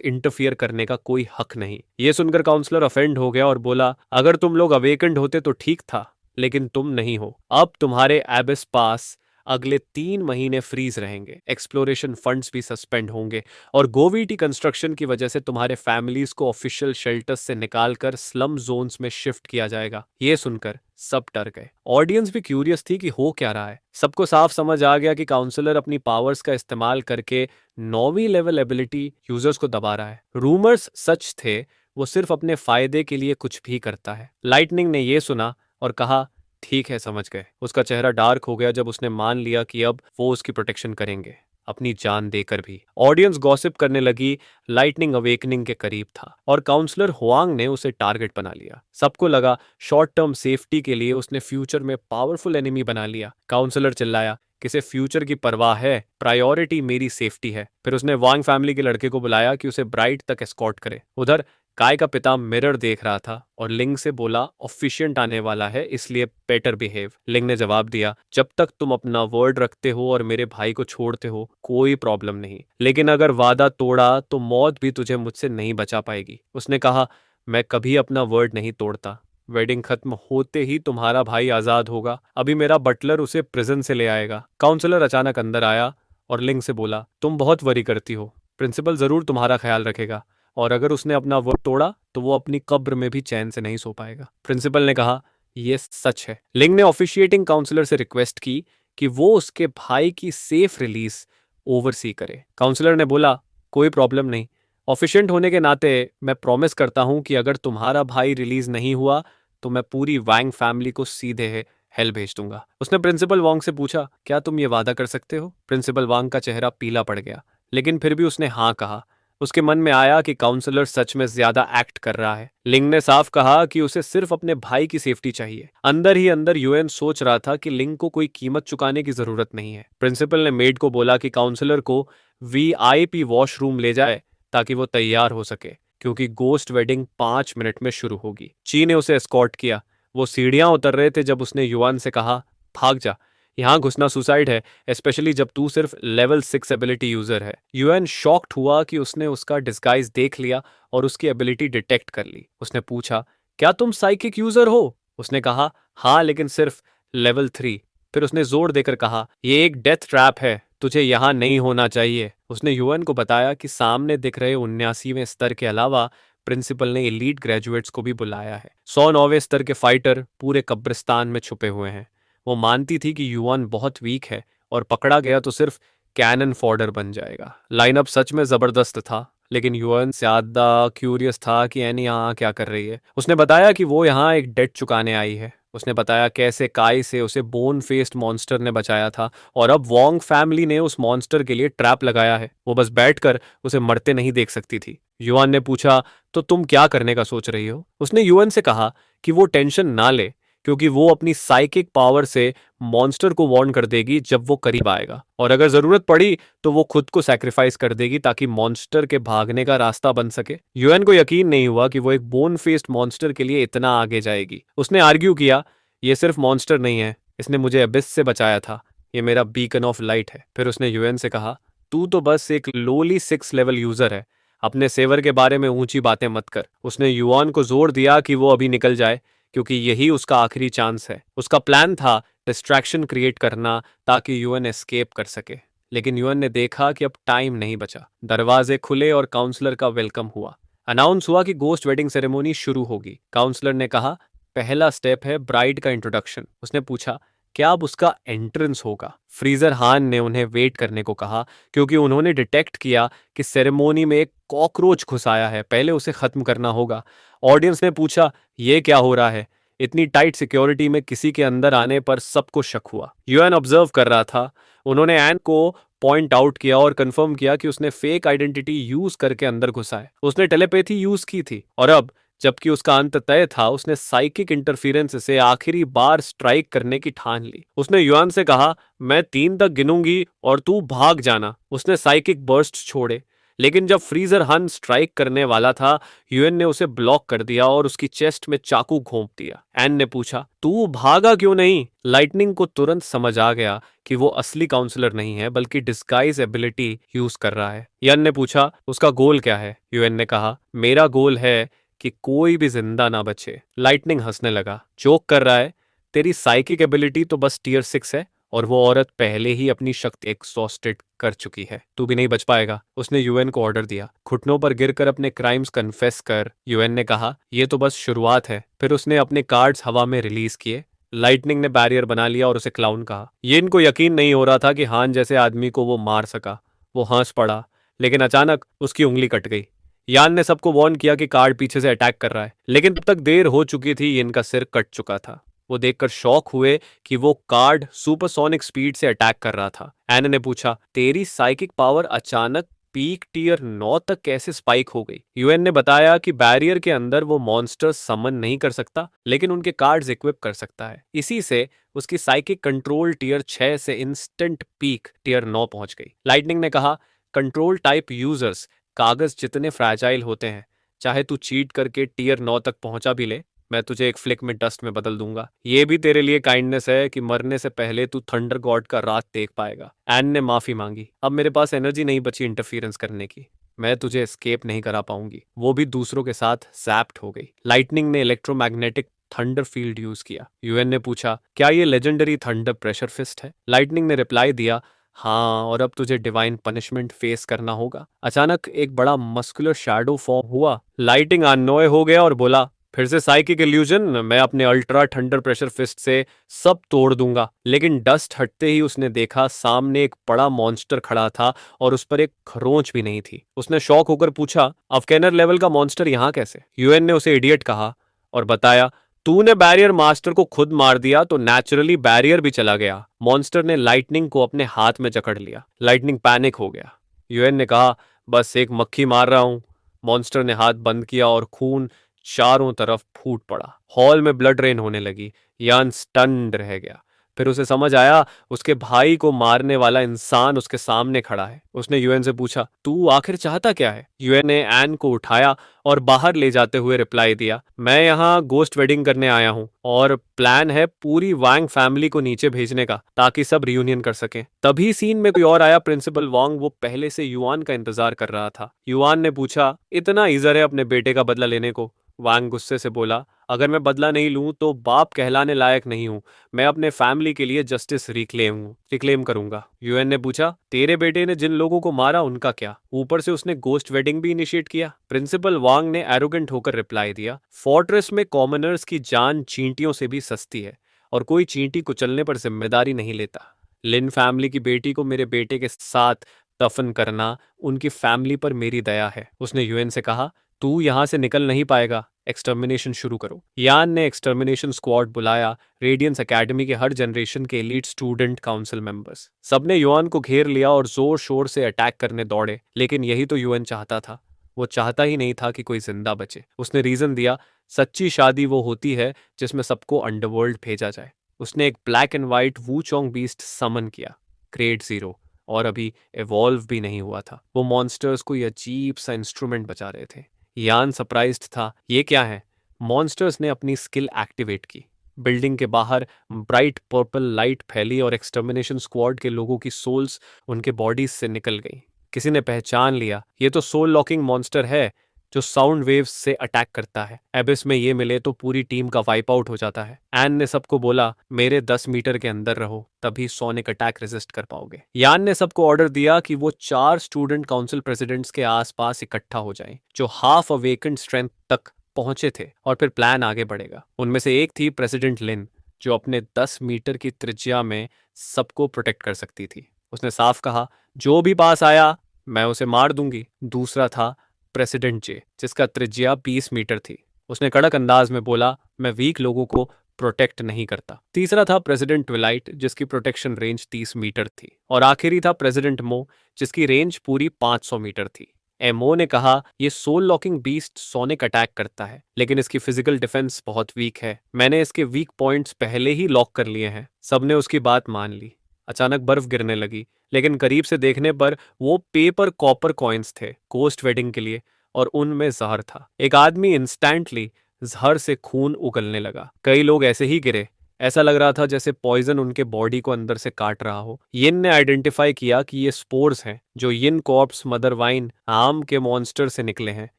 इंटरफियर करने का कोई हक नहीं। ये सुनकर काउंसलर अफेंड हो गया और बोला, अगर तुम लोग अवेकेंड होते तो ठीक था, लेकिन तुम नहीं हो। अब तुम्हारे एबिस पास अगले 3 महीने फ्रीज रहेंगे, एक्सप्लोरेशन फंड्स भी सस्पेंड होंगे और गोवीटी कंस्ट्रक्शन की वजह से तुम्हारे फैमिलीज को ऑफिशियल शेल्टर्स से निकालकर स्लम जोन्स में शिफ्ट किया जाएगा। ये सुनकर सब डर गए। ऑडियंस भी क्यूरियस थी कि हो क्या रहा है। सबको साफ समझ आ गया कि काउंसलर अपनी पावर्स का इस्तेमाल करके 9वीं लेवल एबिलिटी यूजर्स को दबा रहा है। रूमर्स सच थे, वो सिर्फ अपने फायदे के लिए कुछ भी करता है। लाइटनिंग ने यह सुना और कहा, ठीक है, समझ गए। उसका चेहरा डार्क हो गया जब उसने मान लिया कि अब वो उसकी प्रोटेक्शन करेंगे, अपनी जान देकर भी। ऑडियंस गॉसिप करने लगी। लाइटनिंग अवेकनिंग के करीब था और काउंसलर हुआंग ने उसे टारगेट बना लिया। सबको लगा शॉर्ट टर्म सेफ्टी के लिए उसने फ्यूचर में पावरफुल एनिमी बना लिया। काउंसलर चिल्लाया, किसे फ्यूचर की परवाह है, प्रायोरिटी मेरी सेफ्टी है। फिर उसने वांग फैमिली के लड़के को बुलाया कि उसे ब्राइट तक एस्कॉर्ट करे। उधर काय का पिता मिरर देख रहा था और लिंग से बोला, ऑफिशिएंट आने वाला है, इसलिए बेटर बिहेव। लिंग ने जवाब दिया, जब तक तुम अपना वर्ड रखते हो और मेरे भाई को छोड़ते हो कोई प्रॉब्लम नहीं, लेकिन अगर वादा तोड़ा तो मौत भी तुझे मुझसे नहीं बचा पाएगी। उसने कहा, मैं कभी अपना वर्ड नहीं तोड़ता। वेडिंग खत्म होते ही तुम्हारा भाई आजाद होगा। अभी मेरा बटलर उसे प्रिजन से ले आएगा। काउंसलर अचानक अंदर आया और लिंग से बोला, तुम बहुत वरी करती हो, प्रिंसिपल जरूर तुम्हारा ख्याल रखेगा और अगर उसने अपना वर्ड तोड़ा तो वो अपनी कब्र में भी चैन से नहीं सो पाएगा। प्रिंसिपल ने कहा, यह सच है। लिंग ने ऑफिशिएटिंग काउंसलर से रिक्वेस्ट की कि वो उसके भाई की सेफ रिलीज ओवरसी करे। काउंसलर ने बोला, कोई प्रॉब्लम नहीं, ऑफिशिएंट होने के नाते मैं प्रॉमिस करता हूं कि अगर तुम्हारा भाई रिलीज नहीं हुआ तो मैं पूरी वैंग फैमिली को सीधे हेल भेज दूंगा। उसने प्रिंसिपल वांग से पूछा, क्या तुम ये वादा कर सकते हो? प्रिंसिपल वांग का चेहरा पीला पड़ गया, लेकिन फिर भी उसने हाँ कहा। उसके मन में आया कि काउंसलर सच में ज्यादा एक्ट कर रहा है। लिंग ने साफ कहा कि उसे सिर्फ अपने भाई की सेफ्टी चाहिए। अंदर ही अंदर यूएन सोच रहा था कि लिंग को कोई कीमत चुकाने की जरूरत नहीं है। प्रिंसिपल ने मेड को बोला कि काउंसलर को वीआईपी वॉशरूम ले जाए ताकि वो तैयार हो सके, क्योंकि गोस्ट वेडिंग 5 मिनट में शुरू होगी। ची ने उसे एस्कॉर्ट किया। वो सीढ़ियां उतर रहे थे जब उसने युआन से कहा, भाग जा, यहाँ घुसना सुसाइड है, स्पेशली जब तू सिर्फ लेवल 6 एबिलिटी यूजर है। यूएन शॉक्ड हुआ कि उसने उसका डिस्गाइज देख लिया और उसकी एबिलिटी डिटेक्ट कर ली। उसने पूछा, क्या तुम साइकिक यूजर हो? उसने कहा, हाँ, लेकिन सिर्फ लेवल 3। फिर उसने जोर देकर कहा, ये एक डेथ ट्रैप है, तुझे यहाँ नहीं होना चाहिए। उसने यूएन को बताया कि सामने दिख रहे 79वें स्तर के अलावा प्रिंसिपल ने एलीट ग्रेजुएट्स को भी बुलाया है। 109वें स्तर के फाइटर पूरे कब्रिस्तान में छुपे हुए हैं। वो मानती थी कि युआन बहुत वीक है और पकड़ा गया तो सिर्फ कैनन फॉडर बन जाएगा। लाइनअप सच में जबरदस्त था, लेकिन युआन ज्यादा क्यूरियस था कि एनी यहाँ क्या कर रही है। उसने बताया कि वो यहाँ एक डेट चुकाने आई है। उसने बताया कैसे काई से उसे बोन फेस्ड मॉन्स्टर ने बचाया था और अब वोंग फैमिली ने उस मॉन्स्टर के लिए ट्रैप लगाया है। वो बस बैठकर उसे मरते नहीं देख सकती थी। युआन ने पूछा, तो तुम क्या करने का सोच रही हो? उसने युआन से कहा कि वो टेंशन ना ले, क्योंकि वो अपनी साइकिक पावर से मॉन्स्टर को वार्न कर देगी जब वो करीब आएगा, और अगर जरूरत पड़ी तो वो खुद को सैक्रिफाइस कर देगी ताकि मॉन्स्टर के भागने का रास्ता बन सके। यूएन को यकीन नहीं हुआ कि वो एक बोन फेस्ड मॉन्स्टर के लिए इतना आगे जाएगी। उसने आर्ग्यू किया, ये सिर्फ मॉन्स्टर नहीं है, इसने मुझे अबिस से बचाया था, ये मेरा बीकन ऑफ लाइट है। फिर उसने यूएन से कहा, तू तो बस एक लोली 6 लेवल यूजर है, अपने सेवर के बारे में ऊंची बातें मत कर। उसने युआन को जोर दिया कि वो अभी निकल जाए, क्योंकि यही उसका आखिरी चांस है। उसका प्लान था डिस्ट्रैक्शन क्रिएट करना ताकि यूएन एस्केप कर सके, लेकिन यूएन ने देखा कि अब टाइम नहीं बचा। दरवाजे खुले और काउंसलर का वेलकम हुआ। अनाउंस हुआ कि गोस्ट वेडिंग सेरेमोनी शुरू होगी। काउंसलर ने कहा, पहला स्टेप है ब्राइड का इंट्रोडक्शन। उसने पूछा, क्या अब उसका एंट्रेंस होगा? फ्रीजर हान ने उन्हें वेट करने को कहा, क्योंकि उन्होंने डिटेक्ट किया कि सेरेमोनी में एक कॉकरोच घुस आया है, पहले उसे खत्म करना होगा। ऑडियंस ने पूछा, ये क्या हो रहा है? इतनी टाइट सिक्योरिटी में किसी के अंदर आने पर सबको शक हुआ। यूएन ऑब्जर्व कर रहा था। उन्होंने एन को पॉइंट आउट किया और कंफर्म किया कि उसने फेक आइडेंटिटी यूज करके अंदर घुसा है। उसने टेलीपैथी यूज की थी और अब जबकि उसका अंत तय था, उसने साइकिक इंटरफेरेंस से आखिरी बार स्ट्राइक करने की ठान ली। उसने युआन से कहा, मैं 3 तक गिनूंगी और तू भाग जाना। उसने साइकिक बर्स्ट छोड़े, लेकिन जब फ्रीजर हन स्ट्राइक करने वाला था, यूएन ने उसे ब्लॉक कर दिया और उसकी चेस्ट में चाकू घोंप दिया। एन ने पूछा, तू भागा क्यों नहीं? लाइटनिंग को तुरंत समझ आ गया कि वो असली काउंसलर नहीं है, बल्कि डिस्गाइज एबिलिटी यूज कर रहा है। यन ने पूछा, उसका गोल क्या है? यूएन ने कहा, मेरा गोल है कि कोई भी जिंदा ना बचे। लाइटनिंग हंसने लगा, जोक कर रहा है, तेरी साइकिक एबिलिटी तो बस टियर 6 है और वो औरत पहले ही अपनी शक्ति एग्जॉस्टेड कर चुकी है, तू भी नहीं बच पाएगा। उसने यूएन को ऑर्डर दिया, घुटनों पर गिरकर अपने क्राइम्स कन्फेस कर। यूएन ने कहा, यह तो बस शुरुआत है। फिर उसने अपने कार्ड्स हवा में रिलीज किए। लाइटनिंग ने बैरियर बना लिया और उसे क्लाउन कहा। ये इनको यकीन नहीं हो रहा था कि हान जैसे आदमी को वो मार सका। वो हंस पड़ा, लेकिन अचानक उसकी उंगली कट गई। यान ने सबको वार्न किया कि कार्ड पीछे से अटैक कर रहा है, लेकिन तब तक देर हो चुकी थी, इनका सिर कट चुका था। वो देखकर शॉक हुए कि वो कार्ड सुपरसोनिक स्पीड से अटैक कर रहा था। एन ने पूछा, तेरी साइकिक पावर अचानक पीक टियर 9 तक कैसे स्पाइक हो गई? यूएन ने बताया कि बैरियर के अंदर वो मॉन्स्टर समन नहीं कर सकता, लेकिन उनके कार्ड्स इक्विप कर सकता है। इसी से उसकी साइकिक कंट्रोल टियर 6 से इंस्टेंट पीक टियर 9 पहुंच गई। लाइटनिंग ने कहा, कंट्रोल टाइप यूजर्स कागज जितने फ्रैजाइल होते हैं, चाहे तू चीट करके टियर 9 तक पहुंचा भी ले, मैं तुझे एक फ्लिक में डस्ट में बदल दूंगा। ये भी तेरे लिए काइंडनेस है कि मरने से पहले तू थंडर गॉड का रात देख पाएगा। एन ने माफी मांगी, अब मेरे पास एनर्जी नहीं बची इंटरफियरेंस करने की, मैं तुझे एस्केप नहीं करा पाऊंगी। वो भी दूसरों के साथ जैप्ट हो गई। लाइटनिंग ने इलेक्ट्रोमैग्नेटिक थंडर फील्ड यूज किया। यूएन ने पूछा, क्या ये लेजेंडरी थंडर प्रेशर फिस्ट है? लाइटनिंग ने रिप्लाई दिया, हाँ, और अब तुझे डिवाइन पनिशमेंट फेस करना होगा। अचानक एक बड़ा मस्कुलर शैडो फॉर्म हुआ। लाइटिंग अननोय हो गया और बोला, फिर से साइकिक इल्यूजन, मैं अपने अल्ट्रा थंडर प्रेशर फिस्ट से सब तोड़ दूंगा। लेकिन डस्ट हटते ही उसने देखा सामने एक बड़ा मॉन्स्टर खड़ा था और उस पर एक खरोंच भी नहीं थी। उसने शॉक होकर पूछा, अफकेनर लेवल का मॉन्स्टर यहाँ कैसे? यूएन ने उसे इडियट कहा और बताया, तूने बैरियर मास्टर को खुद मार दिया तो नेचुरली बैरियर भी चला गया। मॉन्स्टर ने लाइटनिंग को अपने हाथ में जकड़ लिया। लाइटनिंग पैनिक हो गया। यूएन ने कहा, बस एक मक्खी मार रहा हूं। मॉन्स्टर ने हाथ बंद किया और खून चारों तरफ फूट पड़ा। हॉल में ब्लड रेन होने लगी। यान स्टन्ड रह गया। फिर उसे समझ आया, उसके भाई को मारने वाला इंसान उसके सामने खड़ा है। उसने यूएन से पूछा, तू आखिर चाहता क्या है? यूएन ने एन को उठाया और बाहर ले जाते हुए रिप्लाई दिया, मैं यहाँ गोस्ट वेडिंग करने आया हूँ और प्लान है पूरी वांग फैमिली को नीचे भेजने का, ताकि सब रियूनियन कर सकें। तभी सीन में कोई और आया। प्रिंसिपल वांग, वो पहले से युआन का इंतजार कर रहा था। युआन ने पूछा, इतना ईजर है अपने बेटे का बदला लेने को? वांग गुस्से से बोला, अगर मैं बदला नहीं लूं तो बाप कहलाने लायक नहीं हूं। मैं अपने फैमिली के लिए जस्टिस रिक्लेम करूंगा। यूएन ने पूछा, तेरे बेटे ने जिन लोगों को मारा उनका क्या? ऊपर से उसने गोस्ट वेडिंग भी इनिशिएट किया। प्रिंसिपल वांग ने एरोगेंट होकर रिप्लाई दिया, फोर्ट्रेस में कॉमनर्स की जान चींटियों से भी सस्ती है और कोई चींटी कुचलने पर जिम्मेदारी नहीं लेता। लिन फैमिली की बेटी को मेरे बेटे के साथ दफन करना, उनकी फैमिली पर मेरी दया है। उसने यूएन से कहा, तू यहां से निकल नहीं पाएगा, एक्सटर्मिनेशन शुरू करो। यान ने एक्सटर्मिनेशन स्क्वाड बुलाया। रेडियंस एकेडमी के हर जनरेशन के एलीट स्टूडेंट काउंसिल मेंबर्स, सबने युआन को घेर लिया और जोर शोर से अटैक करने दौड़े। लेकिन यही तो युआन चाहता था। वो चाहता ही नहीं था कि कोई जिंदा बचे। उसने रीजन दिया, सच्ची शादी वो होती है जिसमें सबको अंडरवर्ल्ड भेजा जाए। उसने एक ब्लैक एंड व्हाइट वूचोंग बीस्ट समन किया, ग्रेड 0, और अभी एवॉल्व भी नहीं हुआ था। वो मॉन्स्टर्स को ये अजीब सा इंस्ट्रूमेंट बचा रहे थे। यान सरप्राइज्ड था, ये क्या है? मॉन्स्टर्स ने अपनी स्किल एक्टिवेट की। बिल्डिंग के बाहर ब्राइट पर्पल लाइट फैली और एक्सटर्मिनेशन स्क्वाड के लोगों की सोल्स उनके बॉडीज से निकल गई। किसी ने पहचान लिया, ये तो सोल लॉकिंग मॉन्स्टर है जो साउंड वेव्स से अटैक करता है। एबिस में ये मिले तो पूरी टीम का वाइप आउट हो जाता है। एन ने सबको बोला, मेरे 10 मीटर के अंदर रहो, तभी सोनिक अटैक रेजिस्ट कर पाओगे। यान ने सबको ऑर्डर दिया कि वो 4 स्टूडेंट काउंसिल प्रेसिडेंट्स के आसपास इकट्ठा हो जाएं, जो हाफ अवेकेंड स्ट्रेंथ तक पहुंचे थे, और फिर प्लान आगे बढ़ेगा। उनमें से एक थी प्रेसिडेंट लिन, जो अपने 10 मीटर की त्रिज्या में सबको प्रोटेक्ट कर सकती थी। उसने साफ कहा, जो भी पास आया मैं उसे मार दूंगी। दूसरा था प्रेसिडेंट जे, जिसका त्रिज्या 20 मीटर थी। उसने कड़क अंदाज में बोला, मैं वीक लोगों को प्रोटेक्ट नहीं करता। तीसरा था प्रेसिडेंट ट्विलाइट, जिसकी प्रोटेक्शन रेंज 30 मीटर थी। और आखिरी था प्रेसिडेंट मो, जिसकी रेंज पूरी 500 मीटर थी। एमओ ने कहा, ये soul locking beast sonic attack करता है, लेकिन इसकी फिजिकल डिफेंस बहुत वीक है। मैंने इसके वीक पॉइंट्स पहले ही लॉक कर लिए हैं। सबने उसकी बात मान ली। अचानक बर्फ गिरने लगी, लेकिन करीब से देखने पर वो पेपर कॉपर कॉइन्स थे कोस्ट वेडिंग के लिए, और उनमें जहर था। एक आदमी इंस्टेंटली जहर से खून उगलने लगा। कई लोग ऐसे ही गिरे। ऐसा लग रहा था जैसे पॉइजन उनके बॉडी को अंदर से काट रहा हो। यिन ने आइडेंटिफाई किया कि ये स्पोर्स हैं जो यिन कॉर्प्स मदर वाइन आम के मॉन्स्टर से निकले हैं।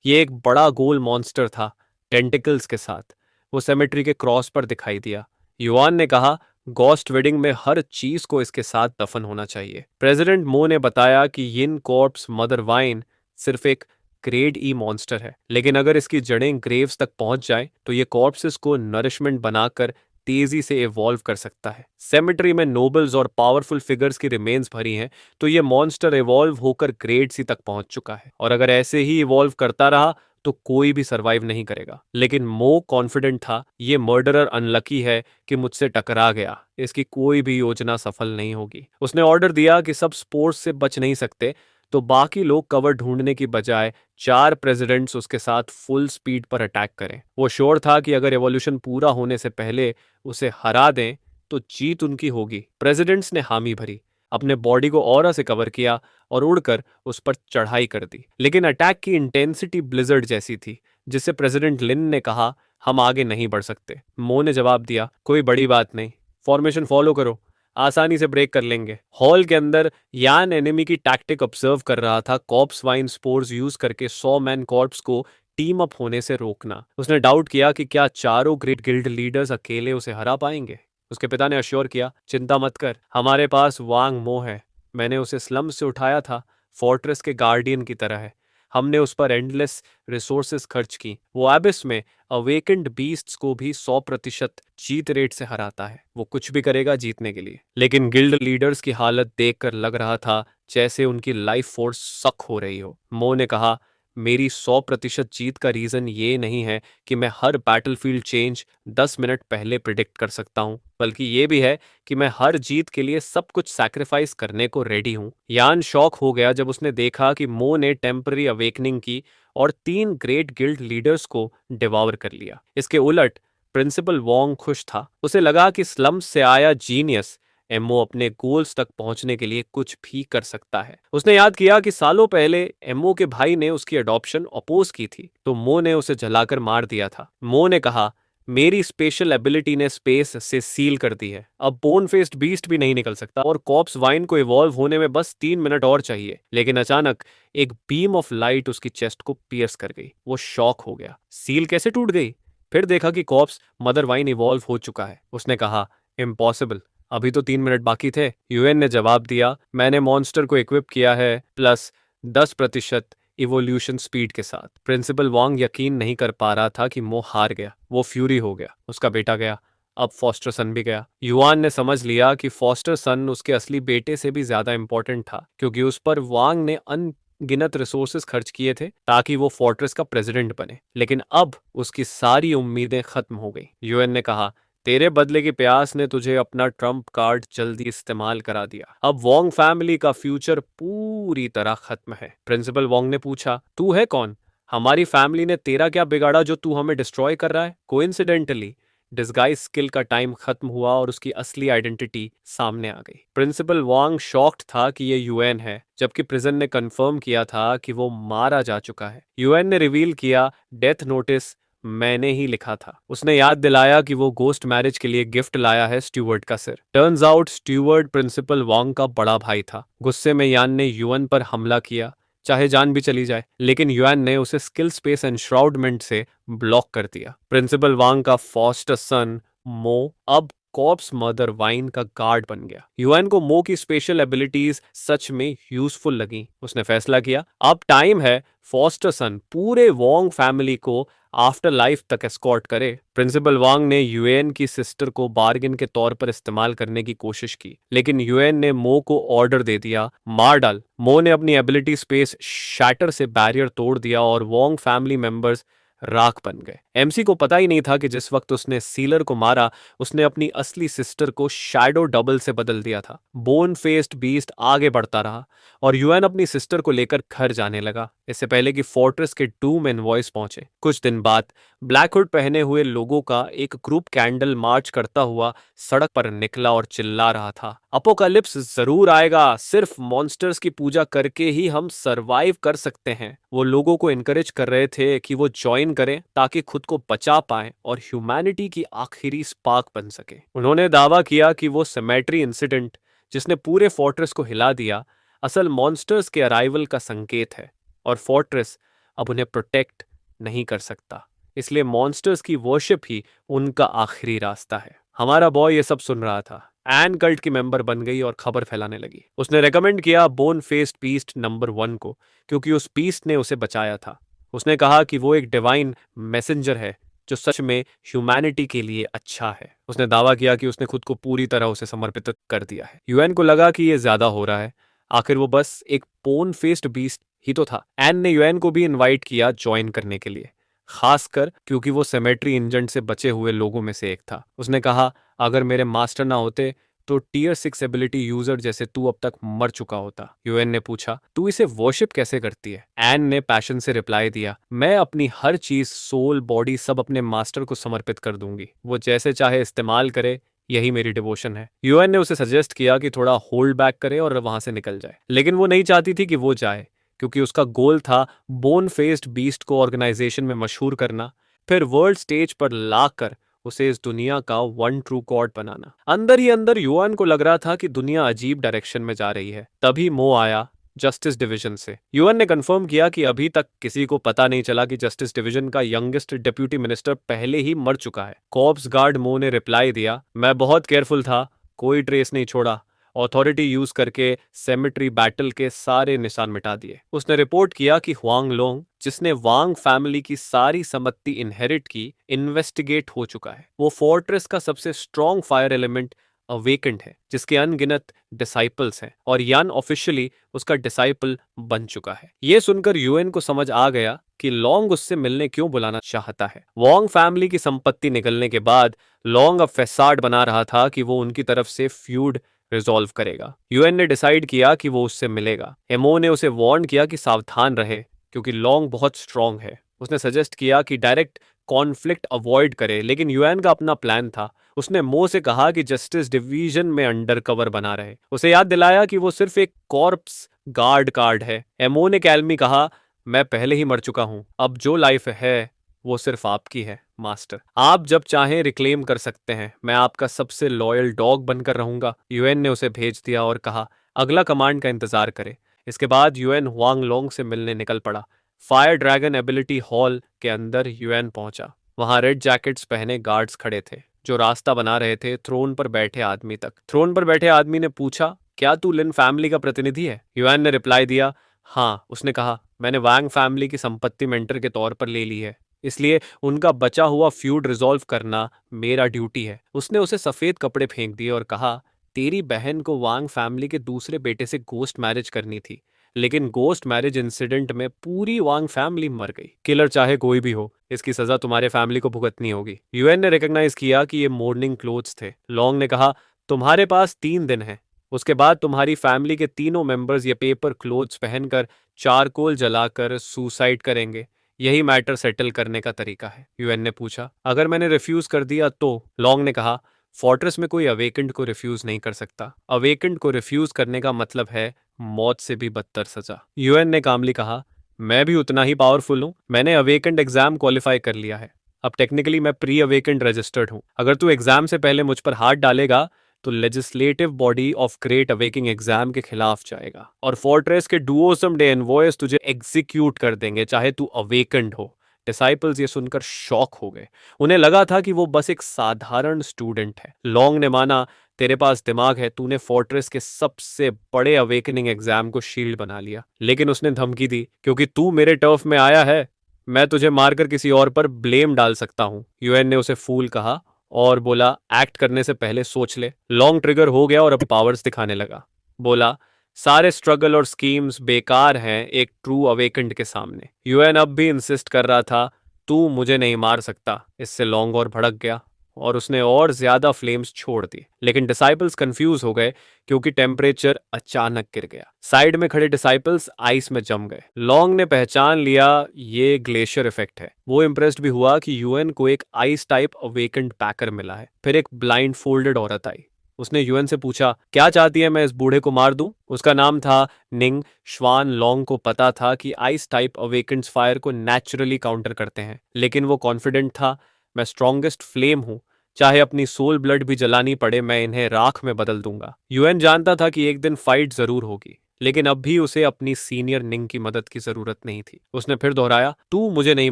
ये एक बड़ा गोल मॉन्स्टर था, टेंटिकल्स के साथ। वो सेमेट्री के क्रॉस पर दिखाई दिया। युआन ने कहा, गॉस्ट वेडिंग में हर चीज को इसके साथ दफन होना चाहिए। प्रेसिडेंट मो ने बताया कि यिन कॉर्प्स मदर वाइन सिर्फ एक ग्रेड ई मॉन्स्टर है, लेकिन अगर इसकी जड़ें ग्रेव्स तक पहुंच जाए तो ये कॉर्प्सेस को नरिशमेंट बनाकर तेजी से इवॉल्व कर सकता है। सेमेट्री में नोबल्स और पावरफुल फिगर्स की रिमेन्स भरी हैं, तो ये मॉन्स्टर इवॉल्व होकर ग्रेड सी तक पहुंच चुका है, और अगर ऐसे ही इवॉल्व करता रहा तो कोई भी सरवाइव नहीं करेगा। लेकिन मो कॉन्फिडेंट था, ये मर्डरर अनलकी है कि मुझसे टकरा गया, इसकी कोई भी योजना सफल नहीं होगी। उसने ऑर्डर दिया कि सब स्पोर्ट्स से बच नहीं सकते, तो बाकी लोग कवर ढूंढने की बजाय 4 प्रेसिडेंट्स उसके साथ फुल स्पीड पर अटैक करें। वो श्योर था कि अगर एवोल्यूशन पूरा होने से पहले उसे हरा दें तो जीत उनकी होगी। प्रेसिडेंट्स ने हामी भरी, अपने बॉडी को ऑरा से कवर किया और उड़कर उस पर चढ़ाई कर दी। लेकिन अटैक की इंटेंसिटी ब्लिजर्ड जैसी थी, जिससे प्रेसिडेंट लिन ने कहा, हम आगे नहीं बढ़ सकते। मो ने जवाब दिया, कोई बड़ी बात नहीं, फॉर्मेशन फॉलो करो, आसानी से ब्रेक कर लेंगे। हॉल के अंदर यान एनिमी की टैक्टिक ऑब्जर्व कर रहा था, कॉप्स वाइन स्पोर्स यूज करके 100 मैन कॉर्प्स को टीम अप होने से रोकना। उसने डाउट किया कि क्या चारों ग्रेट गिल्ड लीडर्स अकेले उसे हरा पाएंगे। उसके पिता ने अश्योर किया, चिंता मत कर, हमारे पास वांग मो है। मैंने उसे स्लम से उठाया था, फोर्ट्रेस के गार्डियन की तरह है। हमने उस पर एंडलेस रिसोर्सेस खर्च की। वो एबिस में अवेकेंड बीस्ट्स को भी 100% जीत रेट से हराता है। वो कुछ भी करेगा जीतने के लिए। लेकिन गिल्ड लीडर्स की हालत देखकर लग रहा था जैसे उनकी लाइफ फोर्स सक हो रही हो। मो ने कहा, मेरी 100% जीत का रीजन ये नहीं है कि मैं हर बैटलफील्ड चेंज 10 मिनट पहले प्रिडिक्ट कर सकता हूँ, बल्कि ये भी है कि मैं हर जीत के लिए सब कुछ सैक्रिफाइस करने को रेडी हूँ। यान शॉक हो गया जब उसने देखा कि मो ने टेम्पररी अवेकनिंग की और 3 ग्रेट गिल्ड लीडर्स को डिवॉर कर लिया। इसके उलट प्रिंसिपल वोंग खुश था। उसे लगा कि स्लम्स से आया जीनियस एमओ अपने गोल्स तक पहुंचने के लिए कुछ भी कर सकता है। उसने याद किया कि सालों पहले एमओ के भाई ने उसकी अडॉप्शन अपोज की थी, तो मो ने उसे जलाकर मार दिया था। मो ने कहा, मेरी स्पेशल एबिलिटी ने स्पेस से सील कर दी है, अब बोन फेस्ड बीस्ट भी नहीं निकल सकता, और कॉप्स वाइन को इवॉल्व होने में बस 3 मिनट और चाहिए। लेकिन अचानक एक बीम ऑफ लाइट उसकी चेस्ट को पियर्स कर गई। वो शॉक हो गया, सील कैसे टूट गई? फिर देखा कि कॉप्स मदर वाइन इवॉल्व हो चुका है। उसने कहा, इम्पॉसिबल, अभी तो 3 मिनट बाकी थे। यूएन ने जवाब दिया, मैंने मॉन्स्टर को इक्विप किया है प्लस 10% इवोल्यूशन स्पीड के साथ। प्रिंसिपल वांग यकीन नहीं कर पा रहा था कि मो हार गया। वो फ्यूरी हो गया। उसका बेटा गया, अब फॉस्टर सन भी गया। युआन ने समझ लिया कि फॉस्टर सन उसके असली बेटे से भी ज्यादा इंपॉर्टेंट था, क्योंकि उस पर वांग ने अनगिनत रिसोर्सेस खर्च किए थे ताकि वो फोर्ट्रेस का प्रेसिडेंट बने। लेकिन अब उसकी सारी उम्मीदें खत्म हो गई। यूएन ने कहा, तेरे बदले की प्यास ने तुझे अपना ट्रम्प कार्ड जल्दी इस्तेमाल करा दिया। अब वोंग फैमिली का फ्यूचर पूरी तरह खत्म है। प्रिंसिपल वोंग ने पूछा, तू है कौन? हमारी फैमिली ने तेरा क्या बिगाड़ा जो तू हमें डिस्ट्रॉय कर रहा है? कोइंसिडेंटली डिस्गाइज स्किल का टाइम खत्म हुआ और उसकी असली आइडेंटिटी सामने आ गई। प्रिंसिपल वांग शॉक्ड था कि ये यूएन है, जबकि प्रिजन ने कंफर्म किया था कि वो मारा जा चुका है। यूएन ने रिवील किया, डेथ नोटिस मैंने ही लिखा था। उसने याद दिलाया कि वो गोस्ट मैरिज के लिए गिफ्ट लाया है स्टीवर्ड का सिर। टर्न्स आउट स्टीवर्ड प्रिंसिपल वांग का बड़ा भाई था। गुस्से में यान ने युएन पर हमला किया, चाहे जान भी चली जाए, लेकिन युएन ने उसे स्किल स्पेस एनश्राउडमेंट से ब्लॉक कर दिया। प्रिंसिपल वांग का फॉस्टर सन मो अब कॉप्स मदर वाइन का गार्ड बन गया। युएन को मो की स्पेशल एबिलिटीज सच में यूजफुल लगी। उसने फैसला किया, अब टाइम है फॉस्टर सन पूरे वोंग फैमिली को आफ्टर लाइफ तक एस्कॉर्ट करे। प्रिंसिपल वांग ने यूएन की सिस्टर को बार्गेन के तौर पर इस्तेमाल करने की कोशिश की, लेकिन यूएन ने मो को ऑर्डर दे दिया, मार डाल। मो ने अपनी एबिलिटी स्पेस शैटर से बैरियर तोड़ दिया और वोंग फैमिली मेंबर्स राख बन गए। एमसी को पता ही नहीं था कि जिस वक्त उसने सीलर को मारा उसने अपनी असली सिस्टर को शैडो डबल से बदल दिया था। बोन फेस्ड बीस्ट आगे बढ़ता रहा और यूएन अपनी सिस्टर को लेकर घर जाने लगा, इससे पहले कि फोर्ट्रेस के डूम एनवॉयस पहुंचे। कुछ दिन बाद ब्लैक हुड पहने हुए लोगों का एक ग्रुप कैंडल मार्च करता हुआ सड़क पर निकला और चिल्ला रहा था, अपोकलिप्स जरूर आएगा, सिर्फ मॉन्स्टर्स की पूजा करके ही हम सरवाइव कर सकते हैं। वो लोगों को इनकरेज कर रहे थे कि वो ज्वाइन करें ताकि खुद को बचा पाएं और ह्यूमैनिटी की आखिरी स्पार्क बन सके। उन्होंने दावा किया कि वो सेमेट्री इंसिडेंट जिसने पूरे फोर्ट्रेस को हिला दिया असल मॉन्स्टर्स के अराइवल का संकेत है और फोर्ट्रेस अब उन्हें प्रोटेक्ट नहीं कर सकता, इसलिए मॉन्स्टर्स की वर्शिप ही उनका आखिरी रास्ता है। हमारा बॉय ये सब सुन रहा था। एन कल्ट की मेंबर बन गई और खबर फैलाने लगी। उसने रेकमेंड किया बोन फेस्ड बीस्ट नंबर 1 को, क्योंकि उस बीस्ट ने उसे बचाया था। उसने कहा कि वो एक डिवाइन मैसेंजर है जो सच में ह्यूमैनिटी के लिए अच्छा है। उसने दावा किया कि उसने खुद को पूरी तरह उसे समर्पित कर दिया है। यूएन को लगा कि ये ज्यादा हो रहा है, आखिर वो बस एक बोन फेस्ड बीस्ट ही तो था। एन ने यूएन को भी इनवाइट किया ज्वाइन करने के लिए, खासकर क्योंकि वो सेमेट्री इंजन से बचे हुए लोगों में से एक था। उसने कहा, अगर मेरे मास्टर ना होते तो टीयर 6 एबिलिटी यूजर जैसे तू अब तक मर चुका होता। यूएन ने पूछा, तू इसे वर्शिप कैसे करती है? एन ने पैशन से रिप्लाई दिया, मैं अपनी हर चीज, सोल, बॉडी सब अपने मास्टर को समर्पित कर दूंगी। वो जैसे चाहे इस्तेमाल करे, यही मेरी डिवोशन है। यूएन ने उसे सजेस्ट किया कि थोड़ा होल्ड बैक करे और वहां से निकल जाए, लेकिन वो नहीं चाहती थी कि वो जाए, क्योंकि उसका गोल था बोन फेस्ड बीस्ट को ऑर्गेनाइजेशन में मशहूर करना, फिर वर्ल्ड स्टेज पर लाकर उसे इस दुनिया का वन ट्रू गॉड बनाना। अंदर ही अंदर युआन को लग रहा था कि दुनिया अजीब डायरेक्शन में जा रही है। तभी मो आया जस्टिस डिवीजन से। यूएन ने कंफर्म किया कि अभी तक किसी को पता नहीं चला कि जस्टिस डिवीजन का यंगेस्ट डिप्यूटी मिनिस्टर पहले ही मर चुका है। कॉर्प्स गार्ड मो ने रिप्लाई दिया, मैं बहुत केयरफुल था, कोई ट्रेस नहीं छोड़ा, अथॉरिटी यूज करके सेमेट्री बैटल के सारे निशान मिटा दिए। उसने रिपोर्ट किया कि हुआंग लोंग, जिसने वांग फैमिली की सारी संपत्ति इनहेरिट की, इन्वेस्टिगेट हो चुका है। वो फोर्ट्रेस का सबसे स्ट्रॉन्ग फायर एलिमेंट अवेकेंड है, जिसके अनगिनत डिसाइपल्स हैं और यान ऑफिशियली उसका डिसाइपल बन चुका है। ये सुनकर यूएन को समझ आ गया कि लॉन्ग उससे मिलने क्यों बुलाना चाहता है। वांग फैमिली की संपत्ति निकलने के बाद लॉन्ग अब फैसाड बना रहा था कि वो उनकी तरफ से फ्यूड रिजॉल्व करेगा। यूएन ने डिसाइड किया कि वो उससे मिलेगा। एमओ ने उसे वार्न किया कि सावधान रहे, क्योंकि लॉन्ग बहुत स्ट्रांग है। उसने सजेस्ट किया कि डायरेक्ट कॉन्फ्लिक्ट अवॉइड करे, लेकिन यूएन का अपना प्लान था। उसने मो से कहा कि जस्टिस डिवीजन में अंडर कवर बना रहे। उसे याद दिलाया कि वो सिर्फ एक कॉर्प्स गार्ड कार्ड है। एमओ ने कैलमी कहा, मैं पहले ही मर चुका हूं, अब जो लाइफ है वो सिर्फ आपकी है मास्टर, आप जब चाहें रिक्लेम कर सकते हैं, मैं आपका सबसे लॉयल डॉग बनकर रहूंगा। यूएन ने उसे भेज दिया और कहा अगला कमांड का इंतजार करे। इसके बाद यूएन हुआंग लोंग से मिलने निकल पड़ा। फायर ड्रैगन एबिलिटी हॉल के अंदर यूएन पहुंचा। वहां रेड जैकेट्स पहने गार्ड्स खड़े थे जो रास्ता बना रहे थे थ्रोन पर बैठे आदमी तक। थ्रोन पर बैठे आदमी ने पूछा, क्या तू लिन फैमिली का प्रतिनिधि है? यूएन ने रिप्लाई दिया, हाँ। उसने कहा, मैंने वांग फैमिली की संपत्ति मेंटर के तौर पर ले ली है, इसलिए उनका बचा हुआ फ्यूड रिजॉल्व करना मेरा ड्यूटी है। उसने उसे सफेद कपड़े फेंक दिए और कहा, तेरी बहन को वांग फैमिली के दूसरे बेटे से गोस्ट मैरिज करनी थी, लेकिन गोस्ट मैरिज इंसिडेंट में पूरी वांग फैमिली मर गई। किलर चाहे कोई भी हो, इसकी सजा तुम्हारे फैमिली को भुगतनी होगी। यूएन ने रिकॉग्नाइज किया कि ये मोर्निंग क्लोथ्स थे। लॉन्ग ने कहा, तुम्हारे पास 3 दिन है, उसके बाद तुम्हारी फैमिली के तीनों मेंबर्स ये पेपर क्लोथ्स पहनकर चारकोल जलाकर सुसाइड करेंगे। यही मैटर सेटल करने का तरीका है। यूएन ने पूछा, अगर मैंने रिफ्यूज कर दिया तो? लॉन्ग ने कहा, फोर्ट्रेस में कोई अवेकेंड को रिफ्यूज नहीं कर सकता। अवेकेंड को रिफ्यूज करने का मतलब है मौत से भी बदतर सजा। यूएन ने कामली कहा, मैं भी उतना ही पावरफुल हूं, मैंने अवेकेंड एग्जाम क्वालिफाई कर लिया है। अब टेक्निकली मैं प्री अवेकेंड रजिस्टर्ड हूं। अगर तू एग्जाम से पहले मुझ पर हाथ डालेगा तो legislative body of great awaking exam के खिलाफ जाएगा और फोर्ट्रेस के डुओसम डे एनवॉयस तुझे एग्जीक्यूट कर देंगे, चाहे तू अवेकेंड हो। डिसाइपल्स ये सुनकर शॉक हो गए। उन्हें लगा था कि वो बस एक साधारण स्टूडेंट है। लॉन्ग ने माना, तेरे पास दिमाग है, तूने फोर्ट्रेस के सबसे बड़े अवेकनिंग एग्जाम को शील्ड बना लिया। लेकिन उसने धमकी दी, क्योंकि तू मेरे टर्फ में आया है, मैं तुझे मारकर किसी और पर ब्लेम डाल सकता हूं। यूएन ने उसे फूल कहा और बोला, एक्ट करने से पहले सोच ले। लॉन्ग ट्रिगर हो गया और अब पावर्स दिखाने लगा। बोला, सारे स्ट्रगल और स्कीम्स बेकार हैं एक ट्रू अवेकेंड के सामने। यूएन अब भी इंसिस्ट कर रहा था, तू मुझे नहीं मार सकता। इससे लॉन्ग और भड़क गया और उसने और ज्यादा फ्लेम्स छोड़ दी। लेकिन डिसाइपल्स कंफ्यूज हो गए क्योंकि टेम्परेचर अचानक गिर गया। साइड में खड़े डिसाइपल्स आइस में जम गए। लॉन्ग ने पहचान लिया ये ग्लेशियर इफेक्ट है। वो इम्प्रेस्ड भी हुआ कि यूएन को एक आइस टाइप अवेकेंड पैकर मिला है। फिर एक ब्लाइंड फोल्डेड औरत आई। उसने यूएन से पूछा, क्या चाहती है मैं इस बूढ़े को मार दूं? उसका नाम था निंग श्वान। लॉन्ग को पता था कि आइस टाइप अवेकेंड्स फायर को नेचुरली काउंटर करते हैं, लेकिन वो कॉन्फिडेंट था, मैं स्ट्रॉन्गेस्ट फ्लेम हूं, चाहे अपनी सोल ब्लड भी जलानी पड़े, मैं इन्हें राख में बदल दूंगा। यूएन जानता था कि एक दिन फाइट जरूर होगी, लेकिन अब भी उसे अपनी सीनियर निंग की मदद की जरूरत नहीं थी। उसने फिर दोहराया, तू मुझे नहीं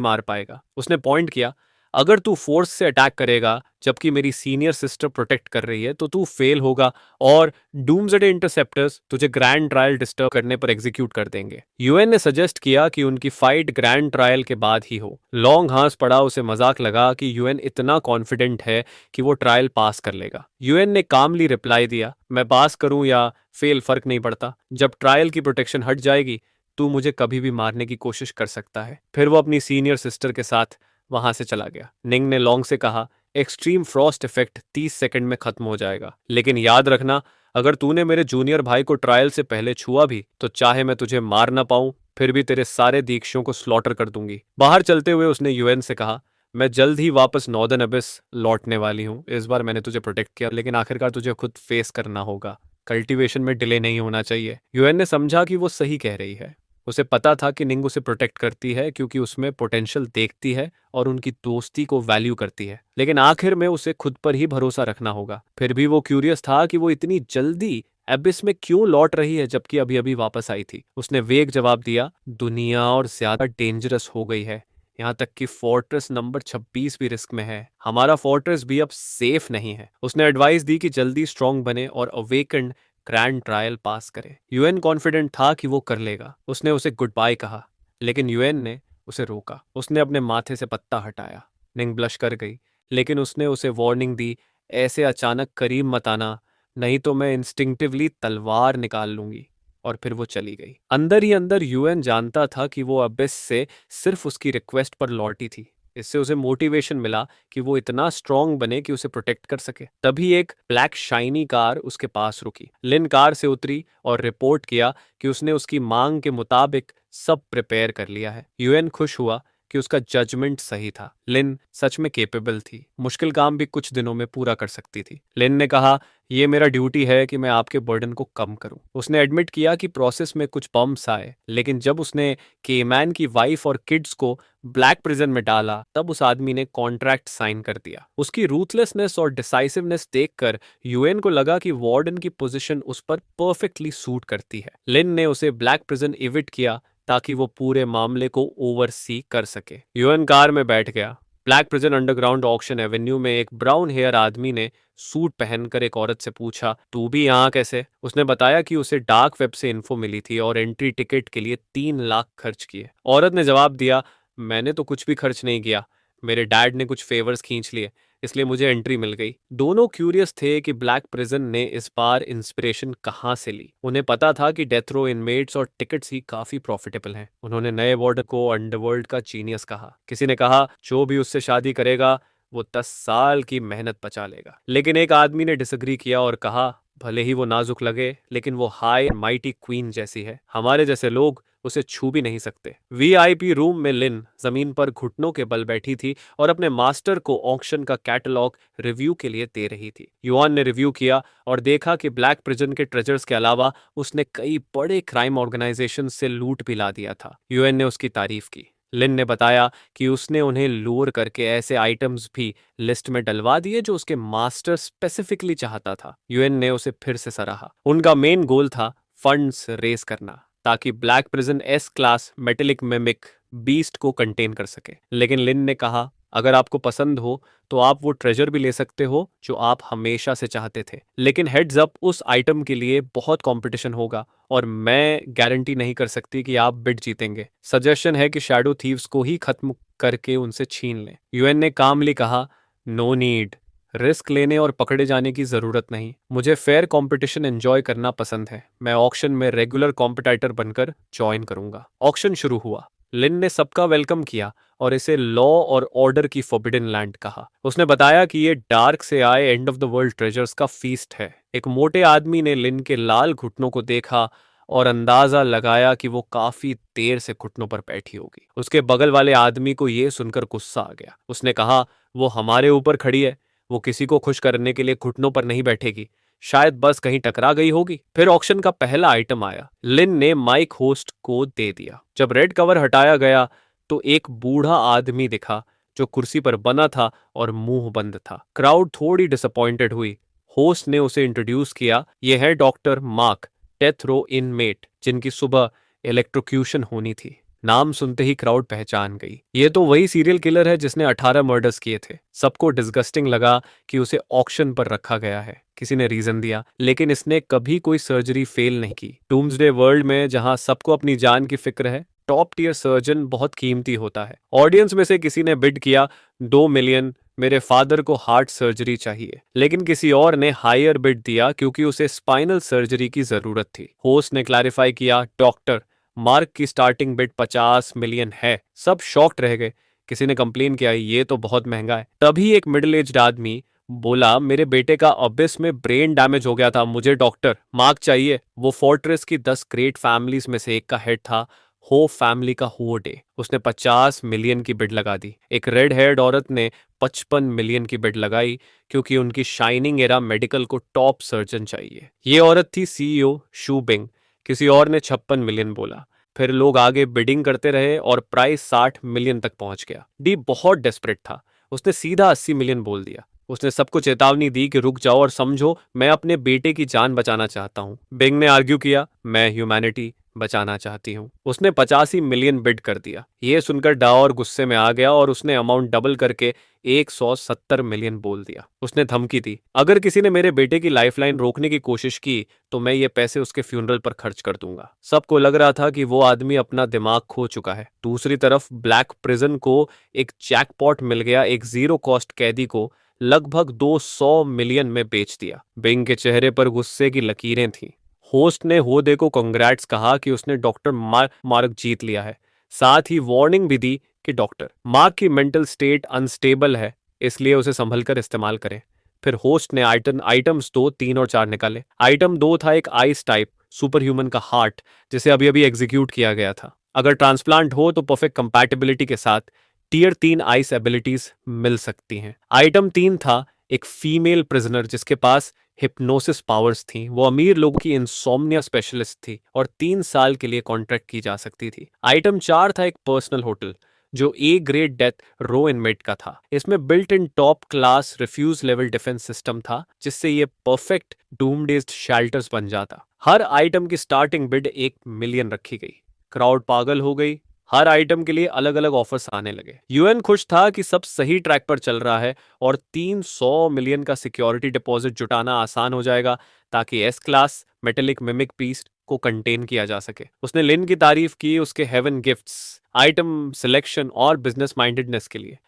मार पाएगा। उसने पॉइंट किया, अगर तू फोर्स से अटैक करेगा जबकि मेरी सीनियर सिस्टर प्रोटेक्ट कर रही है तो तू फेल होगा और डूम्सडे इंटरसेप्टर्स तुझे ग्रैंड ट्रायल डिस्टर्ब करने पर एग्जीक्यूट कर देंगे। यूएन ने सजेस्ट किया कि उनकी फाइट ग्रैंड ट्रायल के बाद ही हो। लॉन्ग हंस पड़ा। उसे मजाक लगा कि यूएन इतना कॉन्फिडेंट है कि वो ट्रायल पास कर लेगा। यूएन ने कामली रिप्लाई दिया, मैं पास करूं या फेल फर्क नहीं पड़ता। जब ट्रायल की प्रोटेक्शन हट जाएगी तू मुझे कभी भी मारने की कोशिश कर सकता है। फिर वो अपनी सीनियर सिस्टर के साथ वहां से चला गया। निंग ने लॉन्ग से कहा, एक्सट्रीम फ्रॉस्ट इफेक्ट 30 सेकंड में खत्म हो जाएगा, लेकिन याद रखना, अगर तूने मेरे जूनियर भाई को ट्रायल से पहले छुआ भी तो चाहे मैं तुझे मार ना पाऊं फिर भी तेरे सारे दीक्षों को स्लॉटर कर दूंगी। बाहर चलते हुए उसने यूएन से कहा, मैं जल्द ही वापस नॉर्दर्न अबिस लौटने वाली हूँ। इस बार मैंने तुझे प्रोटेक्ट किया, लेकिन आखिरकार तुझे खुद फेस करना होगा। कल्टीवेशन में डिले नहीं होना चाहिए। यूएन ने समझा कि वो सही कह रही है। उसे पता था कि निंग उसे प्रोटेक्ट करती है क्योंकि उसमें पोटेंशियल देखती है और उनकी दोस्ती को वैल्यू करती है, लेकिन आखिर में उसे खुद पर ही भरोसा रखना होगा। फिर भी वो क्यूरियस था कि वो इतनी जल्दी एबिस में क्यों लौट रही है जबकि अभी अभी वापस आई थी। उसने वेग जवाब दिया, दुनिया और ज्यादा डेंजरस हो गई है, यहाँ तक कि फोर्ट्रेस नंबर 26 भी रिस्क में है। हमारा फोर्ट्रेस भी अब सेफ नहीं है। उसने एडवाइस दी कि जल्दी स्ट्रांग बने और अवेकन ग्रैंड ट्रायल पास करे। यूएन कॉन्फिडेंट था कि वो कर लेगा। उसने उसे गुड बाय कहा, लेकिन यूएन ने उसे रोका। उसने अपने माथे से पत्ता हटाया। निंग ब्लश कर गई, लेकिन उसने उसे वार्निंग दी, ऐसे अचानक करीब मत आना, नहीं तो मैं इंस्टिंक्टिवली तलवार निकाल लूंगी। और फिर वो चली गई। अंदर ही अंदर यूएन जानता था कि वो अबिस से सिर्फ उसकी रिक्वेस्ट पर लौटी थी। इससे उसे मोटिवेशन मिला कि वो इतना स्ट्रांग बने कि उसे प्रोटेक्ट कर सके। तभी एक ब्लैक शाइनी कार उसके पास रुकी। लिन कार से उतरी और रिपोर्ट किया कि उसने उसकी मांग के मुताबिक सब प्रिपेयर कर लिया है। यूएन खुश हुआ कि उसका जजमेंट सही था। लिन सच में केपेबल थी, मुश्किल काम भी कुछ दिनों में पूरा कर सकती थी। लिन ने कहा, ये मेरा ड्यूटी है कि मैं आपके बर्डन को कम करूं। उसने एडमिट किया कि प्रोसेस में कुछ बम्स आए, लेकिन जब उसने केमैन की वाइफ और किड्स को ब्लैक प्रिजन में डाला तब उस आदमी ने कॉन्ट्रैक्ट साइन कर दिया। उसकी रूथलेसनेस और डिसाइसिवनेस देखकर यूएन को लगा कि वार्डन की पोजीशन उस पर परफेक्टली सूट करती है। लिन ने उसे ब्लैक प्रिजन इविट किया ताकि वो पूरे मामले को ओवरसी कर सके। यूएन कार में बैठ गया। Black prison underground auction Avenue में एक ब्राउन हेयर आदमी ने सूट पहनकर एक औरत से पूछा, तू भी यहाँ कैसे? उसने बताया कि उसे डार्क वेब से इन्फो मिली थी और एंट्री टिकट के लिए 3 लाख खर्च किए। औरत ने जवाब दिया, मैंने तो कुछ भी खर्च नहीं किया, मेरे डैड ने कुछ फेवर्स खींच लिए, इसलिए मुझे एंट्री मिल गई। दोनों क्यूरियस थे कि ब्लैक प्रिजन ने इस बार इंस्पिरेशन कहाँ से ली। उन्हें पता था कि डेथ रो इनमेट्स और टिकट्स ही काफी प्रॉफिटेबल हैं। उन्होंने नए वार्डन को अंडरवर्ल्ड का जीनियस कहा। किसी ने कहा, जो भी उससे शादी करेगा वो 10 साल की मेहनत बचा लेगा। लेकिन एक आदमी ने डिसएग्री किया और कहा, भले ही वो नाजुक लगे लेकिन वो हाई माइटी क्वीन जैसी है, हमारे जैसे लोग उसे छू भी नहीं सकते। वीआईपी रूम में लिन जमीन पर घुटनों के बल बैठी थी और अपने मास्टर को ऑक्शन का कैटलॉग रिव्यू के लिए दे रही थी। युआन ने रिव्यू किया और देखा कि ब्लैक प्रिजन के ट्रेजर्स के अलावा उसने कई बड़े क्राइम ऑर्गेनाइजेशन से लूट भी ला दिया था। यूएन ने उसकी तारीफ की। लिन ने बताया कि उसने उन्हें लूर करके ऐसे आइटम्स भी लिस्ट में डलवा दिए जो उसके मास्टर स्पेसिफिकली चाहता था। यूएन ने उसे फिर से सराहा। उनका मेन गोल था फंड्स रेस करना ताकि black prison S class metallic mimic beast को कंटेन कर सके। लेकिन लिन ने कहा, अगर आपको पसंद हो तो आप वो ट्रेजर भी ले सकते हो जो आप हमेशा से चाहते थे, लेकिन हेड्स अप, उस आइटम के लिए बहुत कंपटीशन होगा और मैं गारंटी नहीं कर सकती कि आप बिड जीतेंगे। सजेशन है कि शैडो थीव्स को ही खत्म करके उनसे छीन लें। यूएन ने कामली कहा, नो नीड, रिस्क लेने और पकड़े जाने की जरूरत नहीं। मुझे फेयर कंपटीशन एंजॉय करना पसंद है। मैं ऑक्शन में रेगुलर कॉम्पिटिटर बनकर ज्वाइन करूंगा। ऑक्शन शुरू हुआ। लिन ने सबका वेलकम किया और इसे लॉ और ऑर्डर की फॉरबिडन लैंड कहा। उसने बताया कि ये डार्क से आए end of the world treasures का फीस्ट है। एक मोटे आदमी ने लिन के लाल घुटनों को देखा और अंदाजा लगाया कि वो काफी देर से घुटनों पर बैठी होगी। उसके बगल वाले आदमी को यह सुनकर गुस्सा आ गया। उसने कहा, वो हमारे ऊपर खड़ी है, वो किसी को खुश करने के लिए घुटनों पर नहीं बैठेगी, शायद बस कहीं टकरा गई होगी। फिर ऑक्शन का पहला आइटम आया। लिन ने माइक होस्ट को दे दिया। जब रेड कवर हटाया गया तो एक बूढ़ा आदमी दिखा जो कुर्सी पर बना था और मुंह बंद था। क्राउड थोड़ी डिसअपॉइंटेड हुई। होस्ट ने उसे इंट्रोड्यूस किया, ये है doctor Mark, death row inmate, जिनकी सुबह इलेक्ट्रोक्यूशन होनी थी। नाम सुनते ही क्राउड पहचान गई। ये तो वही सीरियल किलर है जिसने 18 मर्डर्स किए थे। सबको डिस्गस्टिंग लगा कि उसे ऑक्शन पर रखा गया है। किसी ने रीजन दिया, लेकिन इसने कभी कोई सर्जरी फेल नहीं की। डूम्सडे वर्ल्ड में जहां सबको अपनी जान की फिक्र है, टॉप टियर सर्जन बहुत कीमती होता है। ऑडियंस में से किसी ने बिड किया 2 मिलियन, मेरे फादर को हार्ट सर्जरी चाहिए। लेकिन किसी और ने हायर बिड दिया क्योंकि उसे स्पाइनल सर्जरी की जरूरत थी। होस्ट ने क्लैरिफाई किया, डॉक्टर मार्क की स्टार्टिंग बिड 50 मिलियन है। सब शॉक्ड रह गए। किसी ने कंप्लेन किया, ये तो बहुत महंगा है। तभी एक मिडिल एज्ड आदमी बोला, मेरे बेटे का अबिस में ब्रेन डैमेज हो गया था, मुझे डॉक्टर मार्क चाहिए। वो फोर्ट्रेस की 10 ग्रेट फैमिलीज में से एक का हेड था, हो फैमिली का हो डे। उसने 50 मिलियन की बिड लगा दी। एक रेड हेयर्ड औरत ने 55 मिलियन की बिड लगाई क्योंकि उनकी शाइनिंग एरा मेडिकल को टॉप सर्जन चाहिए। ये औरत थी सीईओ शू बिंग। किसी और ने 56 मिलियन बोला। फिर लोग आगे बिडिंग करते रहे और प्राइस 60 मिलियन तक पहुंच गया। डी बहुत डेस्परेट था। उसने सीधा 80 मिलियन बोल दिया। उसने सबको चेतावनी दी कि रुक जाओ और समझो, मैं अपने बेटे की जान बचाना चाहता हूँ। बिंग ने आर्ग्यू किया, मैं ह्यूमैनिटी बचाना चाहती हूँ। उसने 85 मिलियन बिड कर दिया। ये सुनकर डावर गुस्से में आ गया और उसने अमाउंट डबल करके 170 मिलियन बोल दिया। उसने धमकी दी, अगर किसी ने मेरे बेटे की लाइफलाइन रोकने की कोशिश की तो मैं ये पैसे उसके फ्यूनरल पर खर्च कर दूंगा। सबको लग रहा था कि वो आदमी अपना दिमाग खो चुका है। दूसरी तरफ ब्लैक प्रिजन को एक जैकपॉट मिल गया। एक जीरो कॉस्ट कैदी को लगभग 200 मिलियन में बेच दिया। बिंग के चेहरे पर गुस्से की लकीरें थीं। होस्ट ने होदे को कांग्रेट्स कहा कि उसने डॉक्टर मार्क जीत लिया है। साथ ही वार्निंग भी दी कि डॉक्टर मार्क की मेंटल स्टेट अनस्टेबल है, इसलिए उसे संभल कर इस्तेमाल करें। फिर होस्ट ने आइटम्स 2, 3 और 4 निकाले। आइटम 2 था एक आइस टाइप सुपर ह्यूमन का हार्ट, जिसे अभी अभी एग्जीक्यूट किया गया था। अगर ट्रांसप्लांट हो तो परफेक्ट कंपैटिबिलिटी के साथ टीयर 3 आइस एबिलिटीज मिल सकती हैं। आइटम 3 था एक फीमेल प्रिजनर जिसके पास हिप्नोसिस पावर्स थी। वो अमीर लोगों की इंसोम्निया स्पेशलिस्ट थी और 3 साल के लिए कॉन्ट्रैक्ट की जा सकती थी। आइटम 4 था एक पर्सनल होटल जो A grade death row inmate का था। इसमें built in top class refuge level defence system था, जिससे ये परफेक्ट डूमडेज्ड शेल्टर्स बन जाता। हर आइटम की स्टार्टिंग बिड 1 मिलियन रखी गई। क्राउड पागल हो गई। हर आइटम के लिए अलग अलग ऑफर्स आने लगे। यूएन खुश था कि सब सही ट्रैक पर चल रहा है और 300 मिलियन का सिक्योरिटी डिपॉजिट जुटाना आसान हो जाएगा ताकि S class metallic mimic piece को कंटेन किया जा सके। उसने लिन की तारीफ की उसके हेवन गिफ्ट्स, आइटम सिलेक्शन और बिजनेस माइंडेडनेस के लिए।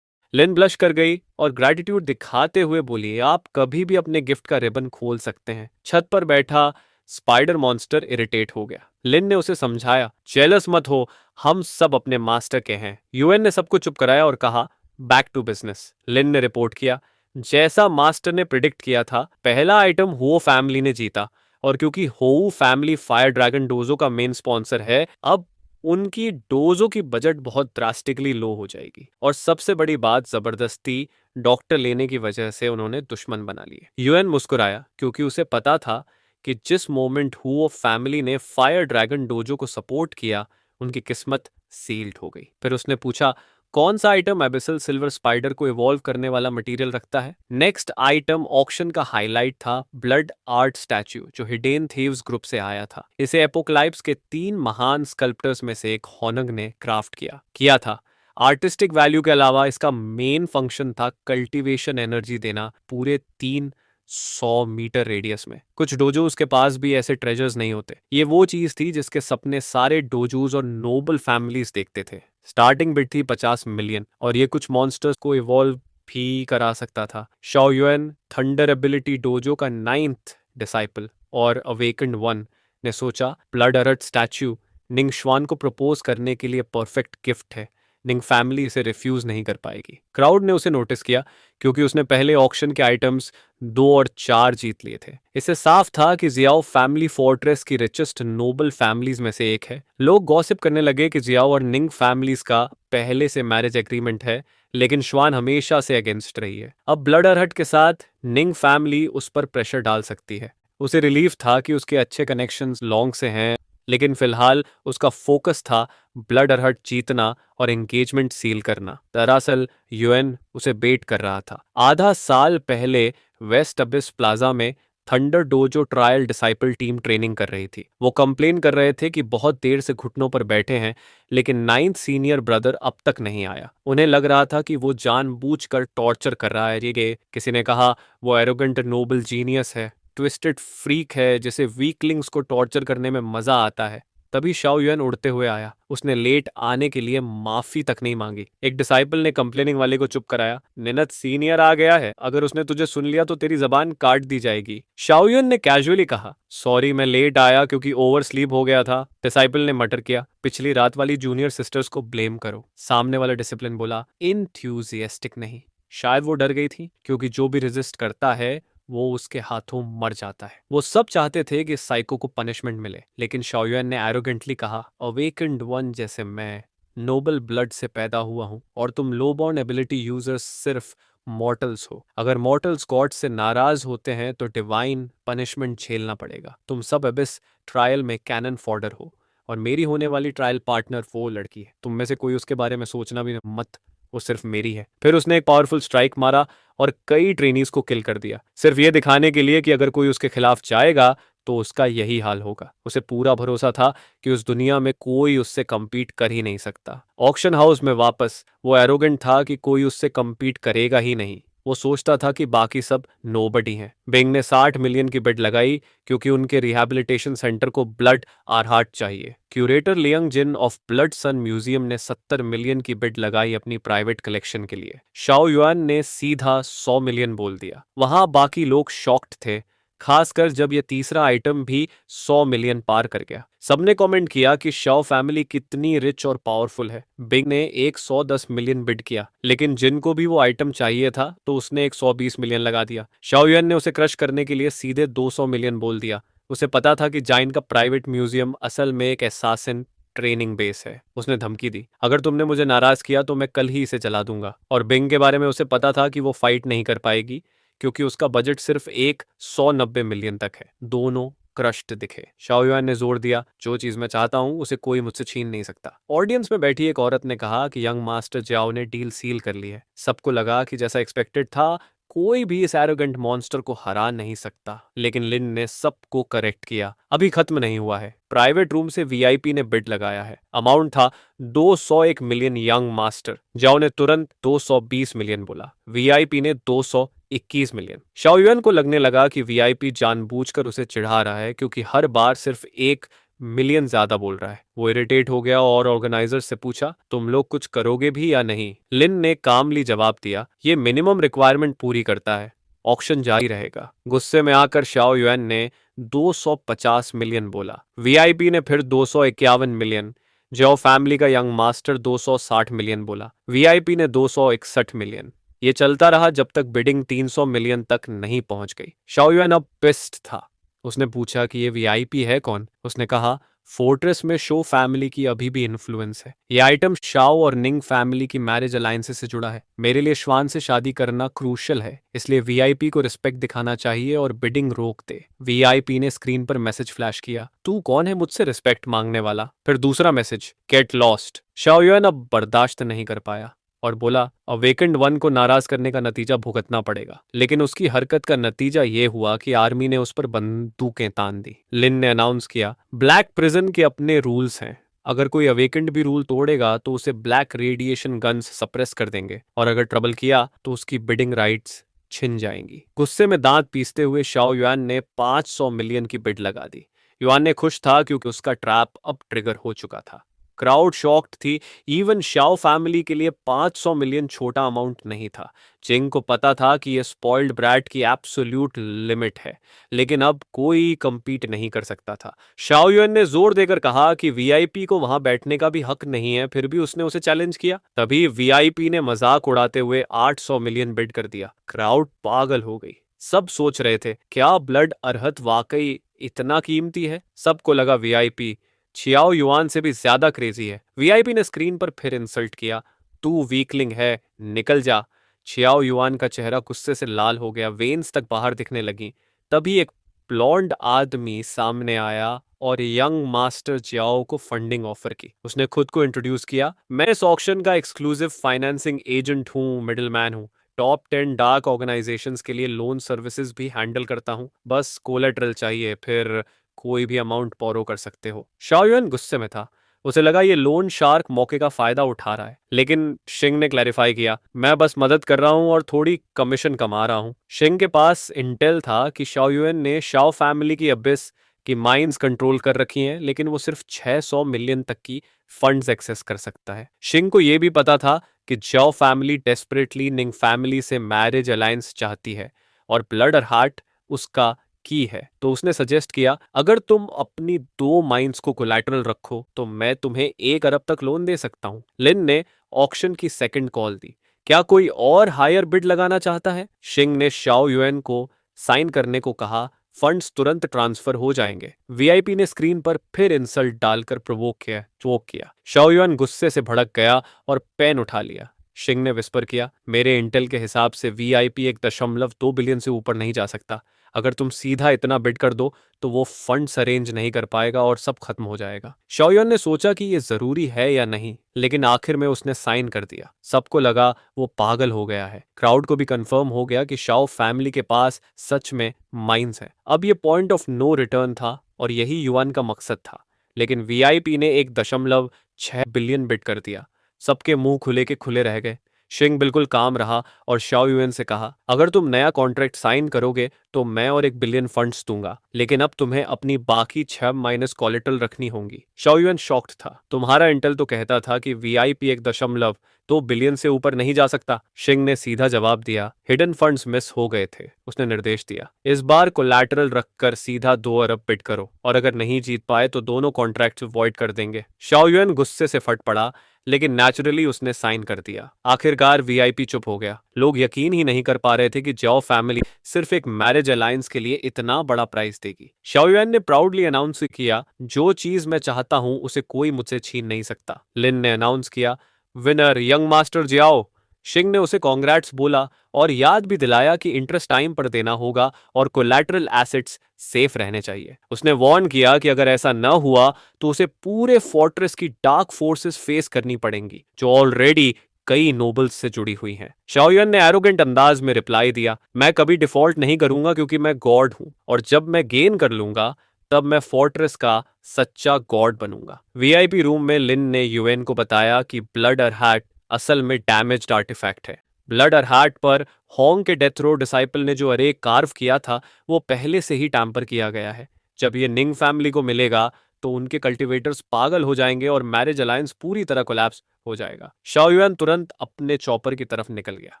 लिन ब्लश कर गई और ग्रैटिट्यूड दिखाते हुए बोली, आप कभी भी अपने गिफ्ट का रिबन खोल सकते हैं। छत पर बैठा स्पाइडर मॉन्स्टर इरिटेट हो गया। लिन ने उसे समझाया, जेलस मत हो, हम सब अपने मास्टर के हैं। यूएन ने सबको चुप कराया और कहा, बैक टू बिजनेस। लिन ने रिपोर्ट किया, जैसा मास्टर ने प्रिडिक्ट किया था, पहला आइटम हो फैमिली ने जीता। और क्योंकि हो फैमिली फायर ड्रैगन डोजो का मेन स्पॉन्सर है, अब उनकी डोजो की बजट बहुत ड्रास्टिकली लो हो जाएगी। और सबसे बड़ी बात, जबरदस्ती डॉक्टर लेने की वजह से उन्होंने दुश्मन बना लिए। यूएन मुस्कुराया क्योंकि उसे पता था कि जिस मोमेंट हुओ फैमिली ने फायर ड्रैगन डोजो को सपोर्ट किया, उनकी किस्मत सील्ड हो गई। फिर उसने पूछा, कौन सा आइटम एबिसल सिल्वर स्पाइडर को इवॉल्व करने वाला मटेरियल रखता है? नेक्स्ट आइटम ऑक्शन का हाईलाइट था ब्लड आर्ट स्टैच्यू, जो हिडेन थीव्स ग्रुप से आया था। इसे एपोक्लाइप्स के 3 महान स्कल्प्टर्स में से एक होनंग ने क्राफ्ट किया था। आर्टिस्टिक वैल्यू के अलावा इसका मेन फंक्शन था कल्टीवेशन एनर्जी देना पूरे 300 मीटर रेडियस में। कुछ डोजोज के पास भी ऐसे ट्रेजर्स नहीं होते। ये वो चीज थी जिसके सपने सारे डोजोज और नोबल फैमिलीज देखते थे। स्टार्टिंग बिड थी 50 मिलियन और ये कुछ मॉन्स्टर्स को इवॉल्व भी करा सकता था। Shao Yuen, thunder ability dojo का 9th डिसाइपल और अवेकन्ड वन, ने सोचा ब्लड अर्थ स्टैच्यू निंग श्वान को प्रपोज करने के लिए परफेक्ट गिफ्ट है। निंग फैमिली इसे रिफ्यूज नहीं कर पाएगी। क्राउड ने उसे नोटिस किया क्योंकि उसने पहले ऑक्शन के आइटम्स 2 और 4 जीत लिए थे। इससे साफ था कि जियाओ फैमिली फोर्ट्रेस की रिचेस्ट नोबल फैमिलीज में से एक है। लोग गॉसिप करने लगे कि जियाओ और निंग फैमिलीज का पहले से मैरिज एग्रीमेंट है, लेकिन श्वान हमेशा से अगेंस्ट रही है। अब ब्लड अरहट के साथ निंग फैमिली उस पर प्रेशर डाल सकती है। उसे रिलीफ था कि उसके अच्छे कनेक्शंस लॉन्ग से हैं, लेकिन फिलहाल उसका फोकस था ब्लड अरहट जीतना और एंगेजमेंट सील करना। दरअसल यूएन उसे बेट कर रहा था। आधा साल पहले वेस्ट अबिस प्लाजा में thunder dojo trial disciple team training कर रही थी। वो कंप्लेन कर रहे थे कि बहुत देर से घुटनों पर बैठे हैं, लेकिन नाइन्थ सीनियर ब्रदर अब तक नहीं आया। उन्हें लग रहा था कि वो जानबूझकर टॉर्चर कर रहा है। ये किसी ने कहा वो एरोगेंट नोबल जीनियस है, ट्विस्टेड फ्रीक है जिसे वीकलिंग्स को टॉर्चर करने में मजा आता है। तभी शाओ युएन उड़ते हुए आया। उसने लेट आने के लिए माफी तक नहीं मांगी। एक डिसाइपल ने कंप्लेनिंग वाले को चुप कराया। निनत सीनियर आ गया है, अगर उसने तुझे सुन लिया तो तेरी जबान काट दी जाएगी। शाओ युएन ने कैजुअली कहा, सॉरी मैं लेट आया क्योंकि ओवर स्लीप हो गया था। डिसाइपल ने मटर किया, पिछली रात वाली जूनियर सिस्टर्स को ब्लेम करो। सामने वाला डिसिप्लिन बोला, इंथ्यूजियास्टिक नहीं। शायद वो डर गई थी क्योंकि जो भी रेजिस्ट करता है वो उसके हाथों मर जाता है। वो सब चाहते थे कि साइको को पनिशमेंट मिले, लेकिन शाओयुएन ने एरोगेंटली कहा, अवेकेंड वन जैसे मैं नोबल ब्लड से पैदा हुआ हूं और तुम लो बॉर्न एबिलिटी यूजर्स सिर्फ मॉर्टल्स हो। अगर मॉर्टल्स गॉड से नाराज होते हैं तो डिवाइन पनिशमेंट झेलना पड़ेगा। तुम सब अबिस ट्रायल में कैनन फॉडर हो और मेरी होने वाली ट्रायल पार्टनर वो लड़की है। तुम में से कोई उसके बारे में सोचना भी मत, वो सिर्फ मेरी है। फिर उसने एक पावरफुल स्ट्राइक मारा और कई ट्रेनीज को किल कर दिया, सिर्फ ये दिखाने के लिए कि अगर कोई उसके खिलाफ जाएगा तो उसका यही हाल होगा। उसे पूरा भरोसा था कि उस दुनिया में कोई उससे कम्पीट कर ही नहीं सकता। ऑक्शन हाउस में वापस वो एरोगेंट था कि कोई उससे कम्पीट करेगा ही नहीं। वो सोचता था कि बाकी सब नोबडी हैं। बिंग ने 60 मिलियन की बिड लगाई क्योंकि उनके रिहैबिलिटेशन सेंटर को ब्लड आर हार्ट चाहिए। Curator Liang Jin of Blood Sun Museum ने 70 मिलियन की बिड लगाई अपनी प्राइवेट कलेक्शन के लिए। शाओ युआन ने सीधा 100 मिलियन बोल दिया। वहां बाकी लोग शॉक्ड थे, खासकर जब यह तीसरा आइटम भी 100 मिलियन पार कर गया। सबने कमेंट किया कि शाओ फैमिली कितनी रिच और पावरफुल है। बिग ने एक 110 मिलियन बिड किया, लेकिन जिनको भी वो आइटम चाहिए था तो उसने एक 120 मिलियन लगा दिया। शाओ युएन ने उसे क्रश करने के लिए सीधे 200 मिलियन बोल दिया। उसे पता था कि जाइन का प्राइवेट म्यूजियम असल में एक एसासिन ट्रेनिंग बेस है। उसने धमकी दी, अगर तुमने मुझे नाराज किया तो मैं कल ही इसे जला दूंगा। और बिंग के बारे में उसे पता था कि वो फाइट नहीं कर पाएगी क्योंकि उसका बजट सिर्फ एक 190 मिलियन तक है। दोनों क्रश्ड दिखे। शाओ युआन ने जोर दिया, जो चीज मैं चाहता हूं उसे कोई मुझसे छीन नहीं सकता। ऑडियंस में बैठी एक औरत ने कहा कि यंग मास्टर जाओ ने डील सील कर ली है। सबको लगा कि जैसा एक्सपेक्टेड था, कोई भी इस एरोगेंट मॉन्स्टर को हरा नहीं सकता, लेकिन लिन ने सबको करेक्ट किया। अभी खत्म नहीं हुआ है। प्राइवेट रूम से वीआईपी ने बिड लगाया है। अमाउंट था 201 मिलियन। यंग मास्टर जाओ ने तुरंत 220 मिलियन बोला। वीआईपी ने 221 मिलियन। शाओ युएन को लगने लगा कि वीआईपी जानबूझकर उसे चिढ़ा रहा है क्योंकि हर बार सिर्फ 1 मिलियन ज्यादा बोल रहा है। वो इरिटेट हो गया और ऑर्गेनाइजर से पूछा, तुम लोग कुछ करोगे भी या नहीं? लिन ने कामली जवाब दिया, ये मिनिमम रिक्वायरमेंट पूरी करता है, ऑक्शन जारी रहेगा। गुस्से में आकर शाओ युएन ने 250 मिलियन बोला। वीआईपी ने फिर 251 मिलियन। जाओ फैमिली का यंग मास्टर 260 मिलियन बोला। वीआईपी ने 261 मिलियन। ये चलता रहा जब तक बिडिंग 300 मिलियन तक नहीं पहुंच गई। शाओ युएन अब पिस्ड था। उसने पूछा कि ये वीआईपी है कौन? उसने कहा, फोर्ट्रेस में शो फैमिली की अभी भी इन्फ्लुएंस है। ये आइटम शाओ और निंग फैमिली की मैरिज अलायंसेस से जुड़ा है। मेरे लिए श्वान से शादी करना क्रूशल है, इसलिए वीआईपी को रिस्पेक्ट दिखाना चाहिए और बिडिंग रोक दे। वीआईपी ने स्क्रीन पर मैसेज फ्लैश किया, तू कौन है मुझसे रिस्पेक्ट मांगने वाला? फिर दूसरा message, get lost. Shao Yuen अब बर्दाश्त नहीं कर पाया और बोला, अवेकेंड वन को नाराज करने का नतीजा भुगतना पड़ेगा। लेकिन उसकी हरकत का नतीजा ये हुआ कि आर्मी ने उस पर बंदूकें तान दी। लिन ने अनाउंस किया, ब्लैक प्रिजन के अपने रूल्स हैं। अगर कोई अवेकेंड भी रूल तोड़ेगा तो उसे ब्लैक रेडिएशन गन्स सप्रेस कर देंगे और अगर ट्रबल किया तो उसकी बिडिंग राइट्स छिन जाएंगी। गुस्से में दांत पीसते हुए शाओ युआन ने 500 मिलियन की बिड लगा दी। युआन ने खुश था क्योंकि उसका ट्रैप अब ट्रिगर हो चुका था। क्राउड शॉक्ड थी। इवन शाओ फैमिली के लिए 500 मिलियन छोटा अमाउंट नहीं था। चिंग को पता था कि ये स्पॉइल्ड ब्रैट की एब्सोल्यूट लिमिट है, लेकिन अब कोई compete नहीं कर सकता था। शाओ युएन ने जोर देकर कहा कि वीआईपी को वहां बैठने का भी हक नहीं है, फिर भी उसने उसे चैलेंज किया। तभी वीआईपी ने मजाक उड़ाते हुए 800 मिलियन बिड कर दिया। क्राउड पागल हो गई। सब सोच रहे थे क्या ब्लड अर्हत वाकई इतना कीमती है। सबको लगा वीआईपी छियाओ युआन से भी ज्यादा क्रेजी है। वीआईपी ने स्क्रीन पर फिर इंसल्ट किया, तू वीकलिंग है, निकल जा। छियाओ युआन का चेहरा गुस्से से लाल हो गया, वेन्स तक बाहर दिखने लगी। तभी एक ब्लॉन्ड आदमी सामने आया और यंग मास्टर जियाओ को फंडिंग ऑफर की। उसने खुद को इंट्रोड्यूस किया, मैं इस ऑक्शन का एक्सक्लूसिव फाइनेंसिंग एजेंट हूँ, मिडिल मैन हूँ। टॉप 10 डार्क ऑर्गेनाइजेशंस के लिए लोन सर्विसेज भी हैंडल करता हूँ। बस कोलेटरल चाहिए, फिर कोई भी अमाउंट बोरो कर सकते हो। शाओयुन गुस्से में था। उसे लगा ये लोन शार्क मौके का फायदा उठा रहा है, लेकिन शिंग ने क्लैरिफाई किया, मैं बस मदद कर रहा हूँ और थोड़ी कमीशन कमा रहा हूँ। शिंग के पास इंटेल था कि शाओयुन ने शाओ फैमिली की अबिस की माइंस कंट्रोल कर रखी हैं, लेकिन वो सिर्फ 600 मिलियन तक की फंड्स एक्सेस कर सकता है। शिंग को यह भी पता था कि जाओ फैमिली डेस्परेटली निंग फैमिली से मैरिज अलायंस चाहती है और ब्लड और हार्ट उसका की है। तो उसने सजेस्ट किया, अगर तुम अपनी 2 माइंस को कोलैटरल रखो तो मैं तुम्हें 1 अरब तक लोन दे सकता हूं। लिन ने ऑक्शन की सेकंड कॉल दी, क्या कोई और हायर बिड लगाना चाहता है? शिंग ने शाओ युएन को साइन करने को कहा, फंड्स तुरंत ट्रांसफर हो जाएंगे। वीआईपी ने स्क्रीन पर फिर इंसल्ट डालकर चोक किया। शाओ युएन गुस्से से भड़क गया और पेन उठा लिया। शिंग ने विस्पर किया, मेरे इंटेल के हिसाब से वीआईपी 1.2 बिलियन से ऊपर नहीं जा सकता। अगर तुम सीधा इतना बिड कर दो तो वो फंड्स अरेंज नहीं कर पाएगा और सब खत्म हो जाएगा। शाओयुन ने सोचा कि ये जरूरी है या नहीं, लेकिन आखिर में उसने साइन कर दिया। सबको लगा वो पागल हो गया है। क्राउड को भी कंफर्म हो गया कि शाओ फैमिली के पास सच में माइंस है। अब ये पॉइंट ऑफ नो रिटर्न था और यही युआन का मकसद था। लेकिन वीआईपी ने 1.6 बिलियन बिड कर दिया। सबके मुंह खुले के खुले रह गए। शिंग बिल्कुल काम रहा और शाओ युएन से कहा, अगर तुम नया कॉन्ट्रैक्ट साइन करोगे तो मैं और 1 बिलियन फंड्स दूंगा, लेकिन अब तुम्हें अपनी बाकी 6 माइनस कोलेटरल रखनी होंगी। शाओ युएन शॉक्ड था। तुम्हारा इंटेल तो कहता था कि वीआईपी 1.2 बिलियन से ऊपर नहीं जा सकता। शिंग ने सीधा जवाब दिया, हिडन फंड्स मिस हो गए थे। उसने निर्देश दिया, इस बार कोलैटरल रखकर सीधा 2 अरब बिड करो और अगर नहीं जीत पाए तो दोनों कॉन्ट्रैक्ट वॉइड कर देंगे। शाओ युएन गुस्से से फट पड़ा, लेकिन नेचुरली उसने साइन कर दिया। आखिरकार वीआईपी चुप हो गया। लोग यकीन ही नहीं कर पा रहे थे कि जाओ फैमिली सिर्फ एक मैरिज अलायंस के लिए इतना बड़ा प्राइस देगी। शाओयुन ने प्राउडली अनाउंस किया, जो चीज मैं चाहता हूं उसे कोई मुझसे छीन नहीं सकता। लिन ने अनाउंस किया, विनर यंग मास्टर जियाओ। शिंग ने उसे कॉन्ग्रेट्स बोला और याद भी दिलाया कि इंटरेस्ट टाइम पर देना होगा और कोलैटरल एसेट्स सेफ रहने चाहिए। उसने वार्न किया कि अगर ऐसा न हुआ तो उसे पूरे फोर्ट्रेस की डार्क फोर्सेस फेस करनी पड़ेंगी, जो ऑलरेडी कई नोबल्स से जुड़ी हुई हैं। शाओयुन ने एरोगेंट अंदाज में रिप्लाई दिया, मैं कभी डिफॉल्ट नहीं करूंगा क्योंकि मैं गॉड हूं और जब मैं गेन कर लूंगा तब मैं फोर्ट्रेस का सच्चा गॉड बनूंगा। वीआईपी रूम में लिन ने यूएन को बताया कि ब्लड और हार्ट असल में डैमेज्ड आर्टिफैक्ट है। ब्लड और हार्ट पर होंग के डेथ रो डिसाइपल ने जो अरे कार्व किया था वो पहले से ही टैम्पर किया गया है। जब ये निंग फैमिली को मिलेगा तो उनके कल्टीवेटर्स पागल हो जाएंगे और मैरिज अलायंस पूरी तरह कोलैप्स हो जाएगा। शाओ युएन तुरंत अपने चॉपर की तरफ निकल गया।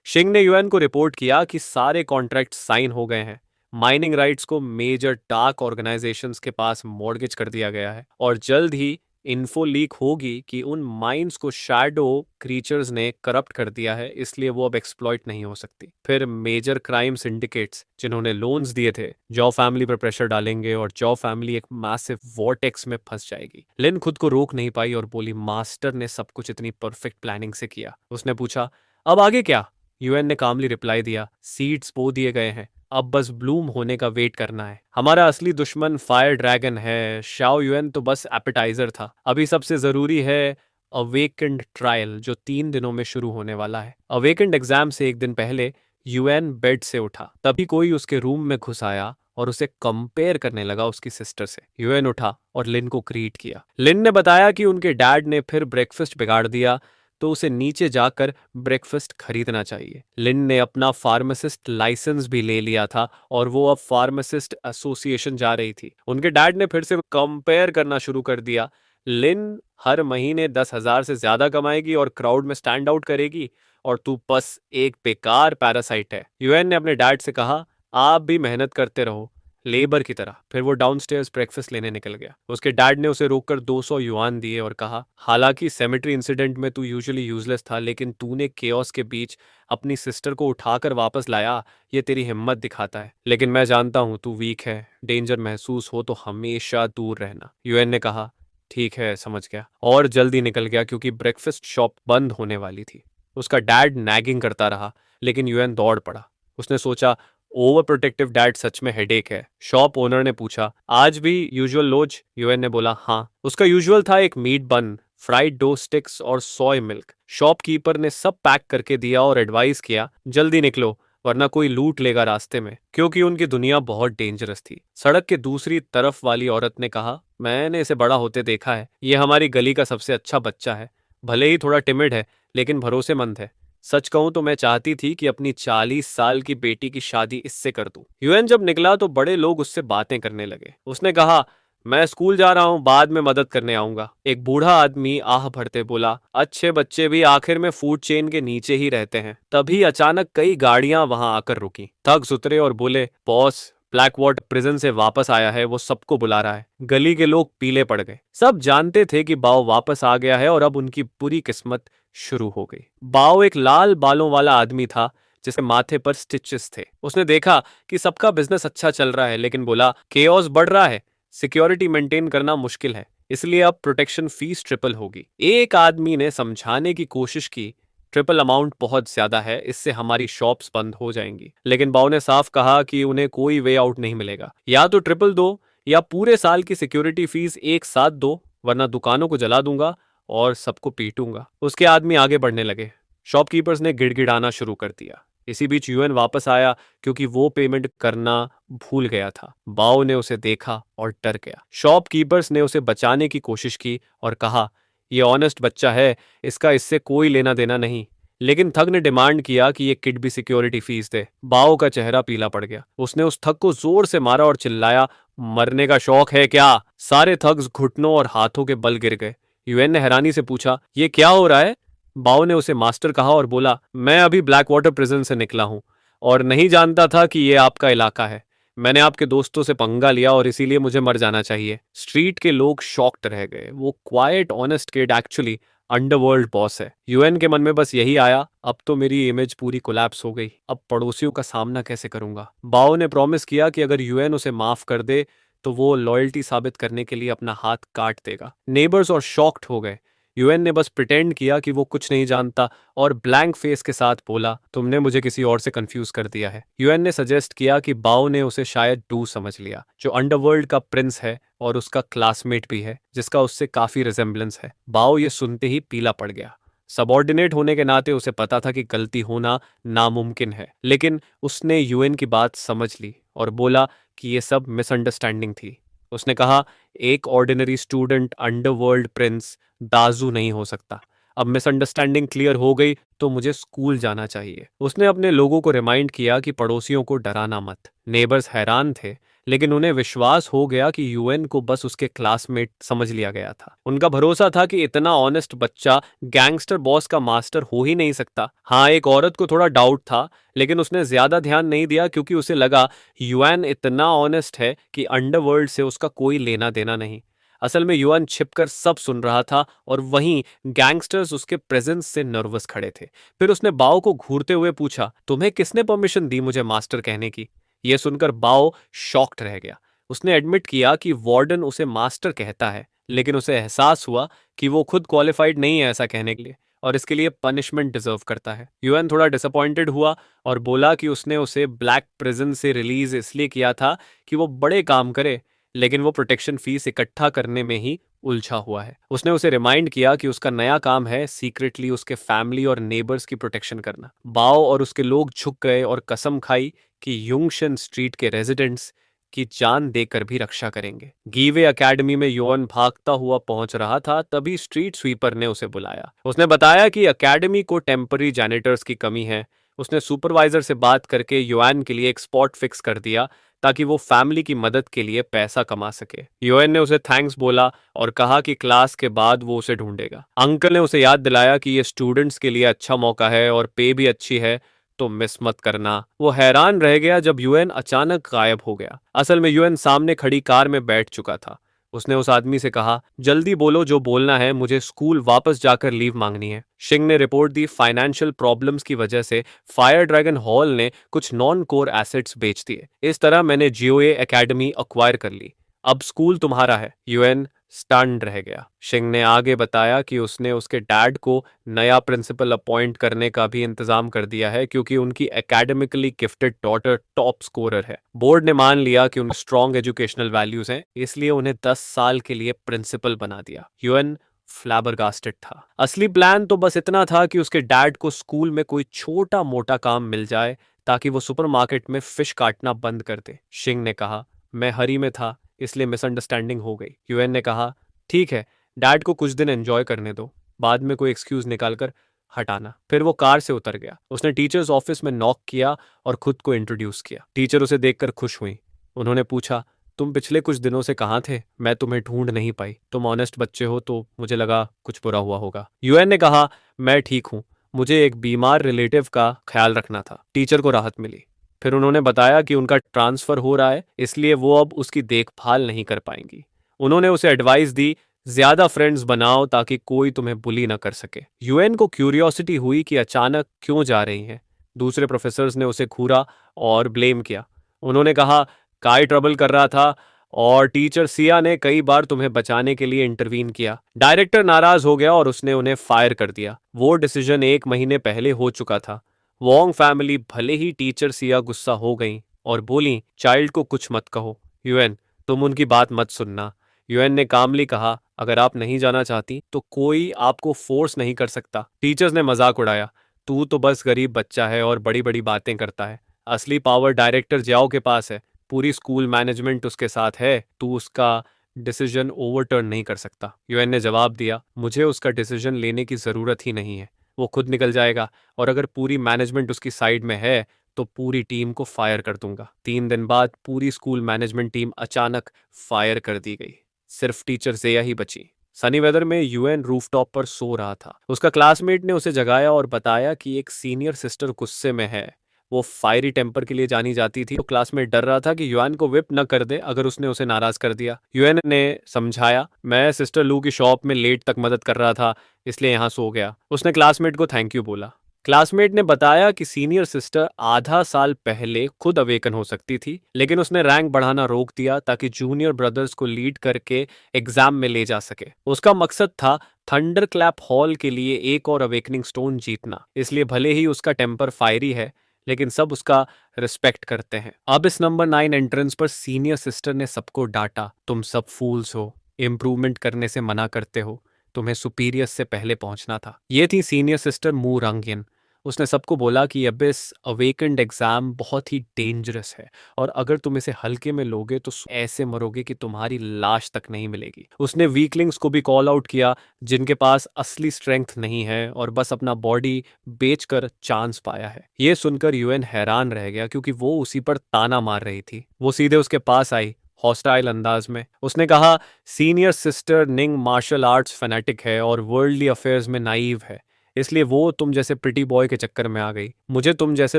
शिंग ने युएन को रिपोर्ट किया कि सारे कॉन्ट्रैक्ट साइन हो गए हैं। माइनिंग राइट्स को मेजर डार्क ऑर्गेनाइजेशंस के पास मॉर्गेज कर दिया गया है और जल्द ही इन्फो लीक होगी कि उन माइंस को शैडो क्रीचर्स ने करप्ट कर दिया है, इसलिए वो अब एक्सप्लॉइट नहीं हो सकती। फिर मेजर क्राइम सिंडिकेट्स जिन्होंने लोन्स दिए थे जॉ फैमिली पर प्रेशर डालेंगे और जॉ फैमिली एक मैसिव वॉर्टेक्स में फंस जाएगी। लिन खुद को रोक नहीं पाई और बोली, मास्टर ने सब कुछ इतनी परफेक्ट प्लानिंग से किया। उसने पूछा, अब आगे क्या? यूएन ने कामली रिप्लाई दिया, सीड्स बो दिए गए हैं, अब बस ब्लूम होने का वेट करना है। हमारा असली दुश्मन फायर ड्रैगन है। शाओ युएन तो बस एपेटाइजर था। अभी सबसे जरूरी है अवेकेंड ट्रायल, जो 3 दिनों में शुरू होने वाला है। अवेकेंड एग्जाम से 1 दिन पहले युएन बेड से उठा, तभी कोई उसके रूम में घुस आया और उसे कंपेयर करने लगा उसकी सिस्टर से। युएन उठा और लिन को ग्रीट किया। लिन ने बताया कि उनके डैड ने फिर ब्रेकफास्ट बिगाड़ दिया तो उसे नीचे जाकर ब्रेकफास्ट खरीदना चाहिए। लिन ने अपना फार्मासिस्ट लाइसेंस भी ले लिया था और वो अब फार्मासिस्ट एसोसिएशन जा रही थी। उनके डैड ने फिर से कंपेयर करना शुरू कर दिया। लिन हर महीने 10,000 से ज्यादा कमाएगी और क्राउड में स्टैंड आउट करेगी, और तू बस एक बेकार पैरासाइट है। यूएन ने अपने डैड से कहा, आप भी मेहनत करते रहो, लेबर की तरह। फिर वो डाउनस्टेयर्स ब्रेकफास्ट लेने निकल गया। उसके डैड ने उसे रोककर 200 युआन दिए और कहा, हालांकि सेमेट्री इंसिडेंट में तू यूजुअली यूजलेस था, लेकिन तूने केओस के बीच अपनी सिस्टर को उठाकर वापस लाया। ये तेरी हिम्मत दिखाता है, लेकिन मैं जानता हूँ तू वीक है। डेंजर महसूस हो तो हमेशा दूर रहना। यूएन ने कहा, ठीक है, समझ गया, और जल्दी निकल गया क्योंकि ब्रेकफास्ट शॉप बंद होने वाली थी। उसका डैड नैगिंग करता रहा, लेकिन यूएन दौड़ पड़ा। उसने सोचा, ओवर प्रोटेक्टिव डैड सच में हेडेक है। शॉप ओनर ने पूछा, आज भी यूजुअल लोज? यूएन ने बोला, हाँ। उसका यूजुअल था एक मीट बन, फ्राइड डो स्टिक्स और सोय मिल्क। शॉपकीपर ने सब पैक करके दिया और एडवाइस किया, जल्दी निकलो वरना कोई लूट लेगा रास्ते में, क्योंकि उनकी दुनिया बहुत डेंजरस थी। सड़क के दूसरी तरफ वाली औरत ने कहा, मैंने इसे बड़ा होते देखा है। ये हमारी गली का सबसे अच्छा बच्चा है। भले ही थोड़ा टिमिड है, लेकिन भरोसेमंद है। सच कहूं तो मैं चाहती थी कि अपनी 40 साल की बेटी की शादी इससे कर दूं। यूएन जब निकला तो बड़े लोग उससे बातें करने लगे। उसने कहा, मैं स्कूल जा रहा हूं, बाद में मदद करने आऊंगा। एक बूढ़ा आदमी आह भरते बोला, अच्छे बच्चे भी आखिर में फूड चेन के नीचे ही रहते हैं। तभी अचानक कई गाड़ियां वहां आकर रुकी। थग्स उतरे और बोले, बॉस, ब्लैक वाटर प्रिजन से वापस आया है, वो सबको बुला रहा है। गली के लोग पीले पड़ गए। सब जानते थे कि बाओ वापस आ गया है और अब उनकी बुरी किस्मत शुरू हो गई। बाओ एक लाल बालों वाला आदमी था जिसके माथे पर स्टिचेस थे। उसने देखा कि सबका बिजनेस अच्छा चल रहा है, लेकिन बोला, केओस बढ़ रहा है, सिक्योरिटी मेंटेन करना मुश्किल है, इसलिए अब प्रोटेक्शन फीस ट्रिपल होगी। एक आदमी ने समझाने की कोशिश की, ट्रिपल अमाउंट बहुत ज्यादा है, इससे हमारी शॉप्स बंद हो जाएंगी। लेकिन बाओ ने साफ कहा कि उन्हें कोई वे आउट नहीं मिलेगा। या तो ट्रिपल दो या पूरे साल की सिक्योरिटी फीस एक साथ दो, वरना दुकानों को जला दूंगा और सबको पीटूंगा। उसके आदमी आगे बढ़ने लगे। शॉपकीपर्स ने गिड़गिड़ाना शुरू कर दिया। इसी बीच यूएन वापस आया क्योंकि वो पेमेंट करना भूल गया था। बाओ ने उसे देखा और डर गया। शॉपकीपर्स ने उसे बचाने की कोशिश की और कहा, ये ऑनेस्ट बच्चा है, इसका इससे कोई लेना देना नहीं। लेकिन थग ने डिमांड किया कि ये किड भी सिक्योरिटी फीस दे। बाओ का चेहरा पीला पड़ गया। उसने उस थग को जोर से मारा और चिल्लाया, मरने का शौक है क्या? सारे थग्स घुटनों और हाथों के बल गिर गए। यूएन ने हैरानी से पूछा, ये क्या हो रहा है? बाओ ने उसे मास्टर कहा और बोला, मैं अभी ब्लैक वाटर प्रिजन से निकला हूं और नहीं जानता था कि ये आपका इलाका है। मैंने आपके दोस्तों से पंगा लिया और इसीलिए मुझे मर जाना चाहिए। स्ट्रीट के लोग शॉक्ड रह गए। वो quite honest kid actually underworld boss है। यूएन के मन में बस यही आया, अब तो मेरी इमेज पूरी कोलैप्स हो गई। अब पड़ोसियों का सामना कैसे करूंगा? बाओ ने प्रॉमिस किया कि अगर यूएन उसे माफ कर दे तो वो लॉयल्टी साबित करने के लिए अपना हाथ काट देगा। नेबर्स और शॉक्ड हो गए। यूएन ने बस प्रिटेंड किया कि वो कुछ नहीं जानता और ब्लैंक फेस के साथ बोला, तुमने मुझे किसी और से कंफ्यूज कर दिया है। यूएन ने सजेस्ट किया कि बाओ ने उसे शायद डू समझ लिया, जो अंडरवर्ल्ड का प्रिंस है और उसका क्लासमेट भी है, जिसका उससे काफी रिजेम्बलेंस है। बाओ ये सुनते ही पीला पड़ गया। सबॉर्डिनेट होने के नाते उसे पता था कि गलती होना नामुमकिन है, लेकिन उसने यूएन की बात समझ ली और बोला कि ये सब मिसअंडरस्टैंडिंग थी। उसने कहा, एक ऑर्डिनरी स्टूडेंट अंडरवर्ल्ड प्रिंस दाजू नहीं हो सकता। अब मिसअंडरस्टैंडिंग क्लियर हो गई तो मुझे स्कूल जाना चाहिए। उसने अपने लोगों को रिमाइंड किया कि पड़ोसियों को डराना मत। नेबर्स हैरान थे, लेकिन उन्हें विश्वास हो गया कि यूएन को बस उसके क्लासमेट समझ लिया गया था। उनका भरोसा था कि इतना ऑनेस्ट बच्चा गैंगस्टर बॉस का मास्टर हो ही नहीं सकता। हाँ, एक औरत को थोड़ा डाउट था, लेकिन उसने ज्यादा ध्यान नहीं दिया क्योंकि उसे लगा यूएन इतना ऑनेस्ट है कि अंडरवर्ल्ड से उसका कोई लेना देना नहीं। असल में युआन छिपकर सब सुन रहा था और वहीं गैंगस्टर्स उसके प्रेजेंस से नर्वस खड़े थे। फिर उसने बाओ को घूरते हुए पूछा, तुम्हें किसने परमिशन दी मुझे मास्टर कहने की? यह सुनकर बाओ शॉक्ड रह गया। उसने एडमिट किया कि वार्डन उसे मास्टर कहता है, लेकिन उसे एहसास हुआ कि वो खुद क्वालिफाइड नहीं है ऐसा कहने के लिए और इसके लिए पनिशमेंट डिजर्व करता है। यूएन थोड़ा डिसअपॉइंटेड हुआ और बोला कि उसने उसे ब्लैक प्रिजन से रिलीज इसलिए किया था कि वो बड़े काम करे, लेकिन वो प्रोटेक्शन फीस इकट्ठा करने में ही उलझा हुआ है। उसने उसे रिमाइंड किया कि उसका नया काम है सीक्रेटली उसके फैमिली और नेबर्स की प्रोटेक्शन करना। बाओ और उसके लोग झुक गए और कसम खाई कि युंगशन स्ट्रीट के रेजिडेंट्स की जान देकर भी रक्षा करेंगे। गीवे एकेडमी में योन भागता हुआ पहुंच रहा था, तभी स्ट्रीट स्वीपर ने उसे बुलाया। उसने बताया कि एकेडमी को टेम्पररी जैनिटर्स की कमी है। उसने सुपरवाइजर से बात करके युआन के लिए एक स्पॉट फिक्स कर दिया ताकि वो फैमिली की मदद के लिए पैसा कमा सके। यूएन ने उसे थैंक्स बोला और कहा कि क्लास के बाद वो उसे ढूंढेगा। अंकल ने उसे याद दिलाया कि ये स्टूडेंट्स के लिए अच्छा मौका है और पे भी अच्छी है, तो मिस मत करना। वो हैरान रह गया जब यूएन अचानक गायब हो गया। असल में यूएन सामने खड़ी कार में बैठ चुका था। उसने उस आदमी से कहा, जल्दी बोलो जो बोलना है, मुझे स्कूल वापस जाकर लीव मांगनी है। शिंग ने रिपोर्ट दी, फाइनेंशियल प्रॉब्लम्स की वजह से फायर ड्रैगन हॉल ने कुछ नॉन कोर एसेट्स बेच दिए। इस तरह मैंने जीओए एकेडमी अक्वायर कर ली। अब स्कूल तुम्हारा है। यूएन स्टन्ड रह गया। शिंग ने आगे बताया कि उसने उसके डैड को नया प्रिंसिपल अपॉइंट करने का भी इंतजाम कर दिया है, क्योंकि उनकी academically gifted daughter top scorer है। बोर्ड ने मान लिया कि उनके स्ट्रॉन्ग एजुकेशनल वैल्यूज हैं, इसलिए उन्हें 10 साल के लिए प्रिंसिपल बना दिया। यूएन फ्लैबरगास्टेड था। असली प्लान तो बस इतना था कि उसके डैड को स्कूल में कोई छोटा मोटा काम मिल जाए ताकि वो सुपरमार्केट में फिश काटना बंद कर दे। शिंग ने कहा, मैं हरी में था इसलिए मिसअंडरस्टैंडिंग हो गई। यूएन ने कहा, ठीक है, डैड को कुछ दिन एंजॉय करने दो, बाद में कोई एक्सक्यूज निकालकर हटाना। फिर वो कार से उतर गया। उसने टीचर्स ऑफिस में नॉक किया और खुद को इंट्रोड्यूस किया। टीचर उसे देखकर खुश हुई। उन्होंने पूछा, तुम पिछले कुछ दिनों से कहाँ थे? मैं तुम्हें ढूंढ नहीं पाई। तुम ऑनेस्ट बच्चे हो तो मुझे लगा कुछ बुरा हुआ होगा। यूएन ने कहा, मैं ठीक हूँ, मुझे एक बीमार रिलेटिव का ख्याल रखना था। टीचर को राहत मिली। फिर उन्होंने बताया कि उनका ट्रांसफर हो रहा है, इसलिए वो अब उसकी देखभाल नहीं कर पाएंगी। उन्होंने उसे एडवाइस दी, ज्यादा फ्रेंड्स बनाओ ताकि कोई तुम्हें बुली ना कर सके। यूएन को क्यूरियोसिटी हुई कि अचानक क्यों जा रही हैं। दूसरे प्रोफेसर्स ने उसे घूरा और ब्लेम किया। उन्होंने कहा, काय ट्रबल कर रहा था और टीचर सिया ने कई बार तुम्हें बचाने के लिए इंटरवीन किया। डायरेक्टर नाराज हो गया और उसने उन्हें फायर कर दिया। वो डिसीजन 1 महीने पहले हो चुका था। वोंग फैमिली भले ही टीचर सिया गुस्सा हो गई और बोली, चाइल्ड को कुछ मत कहो। यूएन, तुम उनकी बात मत सुनना। यूएन ने कामली कहा, अगर आप नहीं जाना चाहती तो कोई आपको फोर्स नहीं कर सकता। टीचर्स ने मजाक उड़ाया, तू तो बस गरीब बच्चा है और बड़ी बड़ी बातें करता है। असली पावर डायरेक्टर जियाओ के पास है। पूरी स्कूल मैनेजमेंट उसके साथ है। तू उसका डिसीजन ओवरटर्न नहीं कर सकता। यूएन ने जवाब दिया, मुझे उसका डिसीजन लेने की जरूरत ही नहीं है। वो खुद निकल जाएगा और अगर पूरी मैनेजमेंट उसकी साइड में है तो पूरी टीम को फायर कर दूंगा। 3 दिन बाद पूरी स्कूल मैनेजमेंट टीम अचानक फायर कर दी गई। सिर्फ टीचर जेया ही बची। सनी वेदर में यूएन रूफटॉप पर सो रहा था। उसका क्लासमेट ने उसे जगाया और बताया कि एक सीनियर सिस्टर गुस्से में है। वो फायरी टेम्पर के लिए जानी जाती थी, तो क्लासमेट डर रहा था कि युआन को विप न कर दे अगर उसने उसे नाराज कर दिया। युएन ने समझाया, मैं सिस्टर लू की शॉप में लेट तक मदद कर रहा था, इसलिए यहाँ सो गया। उसने क्लासमेट को थैंक यू बोला। क्लासमेट ने बताया कि सीनियर सिस्टर आधा साल पहले खुद अवेकन हो सकती थी, लेकिन उसने रैंक बढ़ाना रोक दिया ताकि जूनियर ब्रदर्स को लीड करके एग्जाम में ले जा सके। उसका मकसद था थंडर क्लैप हॉल के लिए एक और अवेकनिंग स्टोन जीतना। इसलिए भले ही उसका टेम्पर फायरी है, लेकिन सब उसका रिस्पेक्ट करते हैं। अब इस नंबर 9 एंट्रेंस पर सीनियर सिस्टर ने सबको डांटा, तुम सब फूल्स हो, इम्प्रूवमेंट करने से मना करते हो, तुम्हें सुपीरियर्स से पहले पहुंचना था। ये थी सीनियर सिस्टर मू रंगियन। उसने सबको बोला कि अबिस अवेकेंड एग्जाम बहुत ही डेंजरस है और अगर तुम इसे हल्के में लोगे तो ऐसे मरोगे कि तुम्हारी लाश तक नहीं मिलेगी। उसने वीकलिंग्स को भी कॉल आउट किया, जिनके पास असली स्ट्रेंथ नहीं है और बस अपना बॉडी बेचकर चांस पाया है। ये सुनकर यूएन हैरान रह गया, क्योंकि वो उसी पर ताना मार रही थी। वो सीधे उसके पास आई, हॉस्टाइल अंदाज में। उसने कहा, सीनियर सिस्टर निंग मार्शल आर्ट्स फैनेटिक है और वर्ल्डली अफेयर्स में नाइव है, इसलिए वो तुम जैसे प्रिटी बॉय के चक्कर में आ गई। मुझे तुम जैसे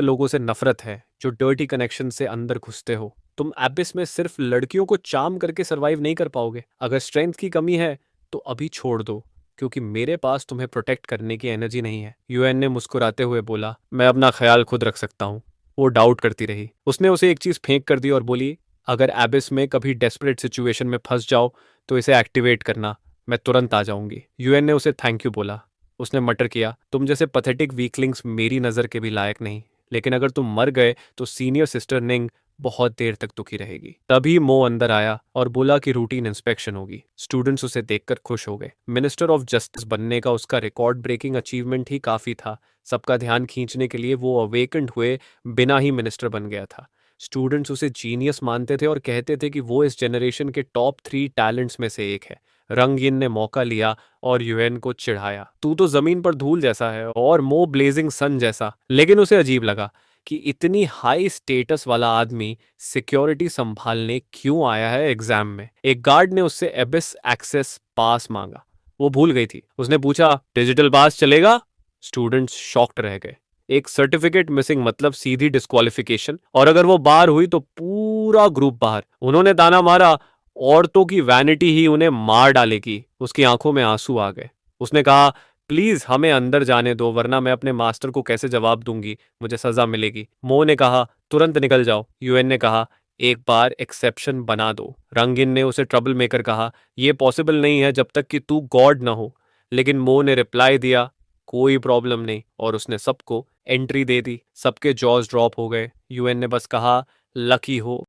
लोगों से नफरत है जो डर्टी कनेक्शन से अंदर घुसते हो। तुम एबिस में सिर्फ लड़कियों को चार्म करके सरवाइव नहीं कर पाओगे। अगर स्ट्रेंथ की कमी है तो अभी छोड़ दो, क्योंकि मेरे पास तुम्हें प्रोटेक्ट करने की एनर्जी नहीं है। यूएन ने मुस्कुराते हुए बोला, मैं अपना ख्याल खुद रख सकता हूँ। वो डाउट करती रही। उसने उसे एक चीज फेंक कर दी और बोली, अगर एबिस में कभी डेस्परेट सिचुएशन में फंस जाओ तो इसे एक्टिवेट करना, मैं तुरंत आ जाऊंगी। यूएन ने उसे थैंक यू बोला। उसने मटर किया, तुम जैसे पथेटिक वीकलिंग्स मेरी नज़र के भी लायक नहीं, लेकिन अगर तुम मर गए तो सीनियर सिस्टर निंग बहुत देर तक दुखी रहेगी। तभी मो अंदर आया और बोला कि रूटीन इंस्पेक्शन होगी। स्टूडेंट्स उसे देखकर खुश हो गए। मिनिस्टर ऑफ जस्टिस बनने का उसका रिकॉर्ड ब्रेकिंग अचीवमेंट ही काफ़ी था। सबका ध्यान खींचने के लिए वो अवेकेंड हुए बिना ही मिनिस्टर बन गया था। स्टूडेंट्स उसे जीनियस मानते थे और कहते थे कि वो इस जनरेशन के टॉप 3 टैलेंट्स में से एक है। रंगयिन ने मौका लिया और यूएन को चिढ़ाया, तू तो जमीन पर धूल जैसा है और मो ब्लेजिंग सन जैसा। लेकिन उसे अजीब लगा कि इतनी हाई स्टेटस वाला आदमी सिक्योरिटी संभालने क्यों आया है एग्जाम में। एक गार्ड ने उससे एबिस एक्सेस पास मांगा। वो भूल गई थी। उसने पूछा, डिजिटल पास चलेगा? स्टूडेंट्स शॉक्ड रह गए। एक सर्टिफिकेट मिसिंग मतलब सीधी डिस्क्वालिफिकेशन, और अगर वो बाहर हुई तो पूरा ग्रुप बाहर। उन्होंने ताना मारा, औरतों की वैनिटी ही उन्हें मार डालेगी। उसकी आंखों में आंसू आ गए। उसने कहा, प्लीज हमें अंदर जाने दो, वरना मैं अपने मास्टर को कैसे जवाब दूंगी, मुझे सजा मिलेगी। मो ने कहा, तुरंत निकल जाओ। यूएन ने कहा, एक बार एक्सेप्शन बना दो। रंगिन ने उसे ट्रबल मेकर कहा, यह पॉसिबल नहीं है जब तक कि तू गॉड ना हो। लेकिन मो ने रिप्लाई दिया, कोई प्रॉब्लम नहीं, और उसने सबको एंट्री दे दी। सबके जॉज ड्रॉप हो गए। यूएन ने बस कहा, लकी हो।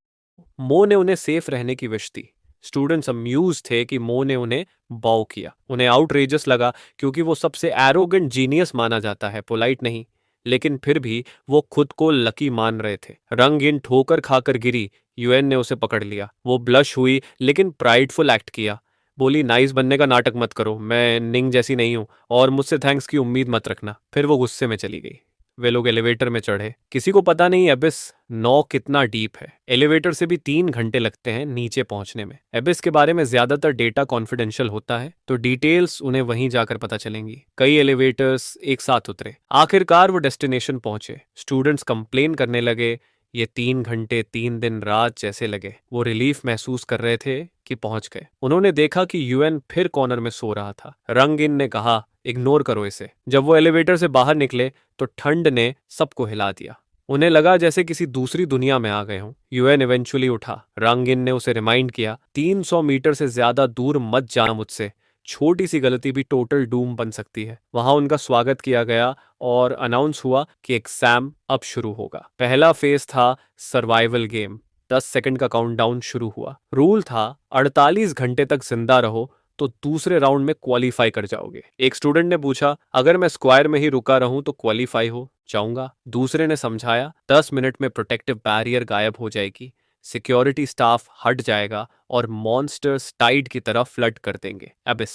मो ने उन्हें सेफ रहने की विश दी। स्टूडेंट्स अम्यूज थे कि मो ने उन्हें बाउ किया। उन्हें आउटरेजस लगा क्योंकि वो सबसे एरोगेंट जीनियस माना जाता है, पोलाइट नहीं। लेकिन फिर भी वो खुद को लकी मान रहे थे। रंगीन ठोकर खाकर गिरी। यूएन ने उसे पकड़ लिया। वो ब्लश हुई लेकिन प्राइडफुल एक्ट किया। बोली, नाइस बनने का नाटक मत करो, मैं निंग जैसी नहीं हूं, और मुझसे थैंक्स की उम्मीद मत रखना। फिर वो गुस्से में चली गई। वे लोग एलिवेटर में चढ़े। किसी को पता नहीं एबिस 9 कितना डीप है। एलिवेटर से भी 3 घंटे लगते हैं नीचे पहुंचने में। एबिस के बारे में ज्यादातर डेटा कॉन्फिडेंशियल होता है, तो डिटेल्स उन्हें वहीं जाकर पता चलेंगी। कई एलिवेटर्स एक साथ उतरे। आखिरकार वो डेस्टिनेशन पहुंचे। स्टूडेंट्स कंप्लेन करने लगे, ये 3 घंटे 3 दिन रात जैसे लगे। वो रिलीफ महसूस कर रहे थे कि पहुंच गए। उन्होंने देखा कि यूएन फिर कॉर्नर में सो रहा था। रंगिन ने कहा, इग्नोर करो इसे। जब वो एलिवेटर से बाहर निकले तो ठंड ने सबको हिला दिया। उन्हें लगा जैसे किसी दूसरी दुनिया में आ गए हों। यूएन इवेंचुअली उठा। रंगिन ने उसे रिमाइंड किया, 300 मीटर से ज्यादा दूर मत जाना मुझसे। छोटी सी गलती भी टोटल डूम बन सकती है। वहां उनका स्वागत किया गया और अनाउंस हुआ कि एग्जाम अब शुरू होगा। पहला फेज था सर्वाइवल गेम। 10 सेकंड का काउंटडाउन शुरू हुआ। रूल था 48 घंटे तक जिंदा रहो तो दूसरे राउंड में क्वालिफाई कर जाओगे। एक स्टूडेंट ने पूछा, अगर मैं स्क्वायर में ही रुका रहूं तो क्वालिफाई हो जाऊंगा? दूसरे ने समझाया, 10 मिनट में प्रोटेक्टिव बैरियर गायब हो जाएगी, सिक्योरिटी स्टाफ हट जाएगा और मॉन्स्टर्स टाइड की तरफ फ्लड कर देंगे। एबिस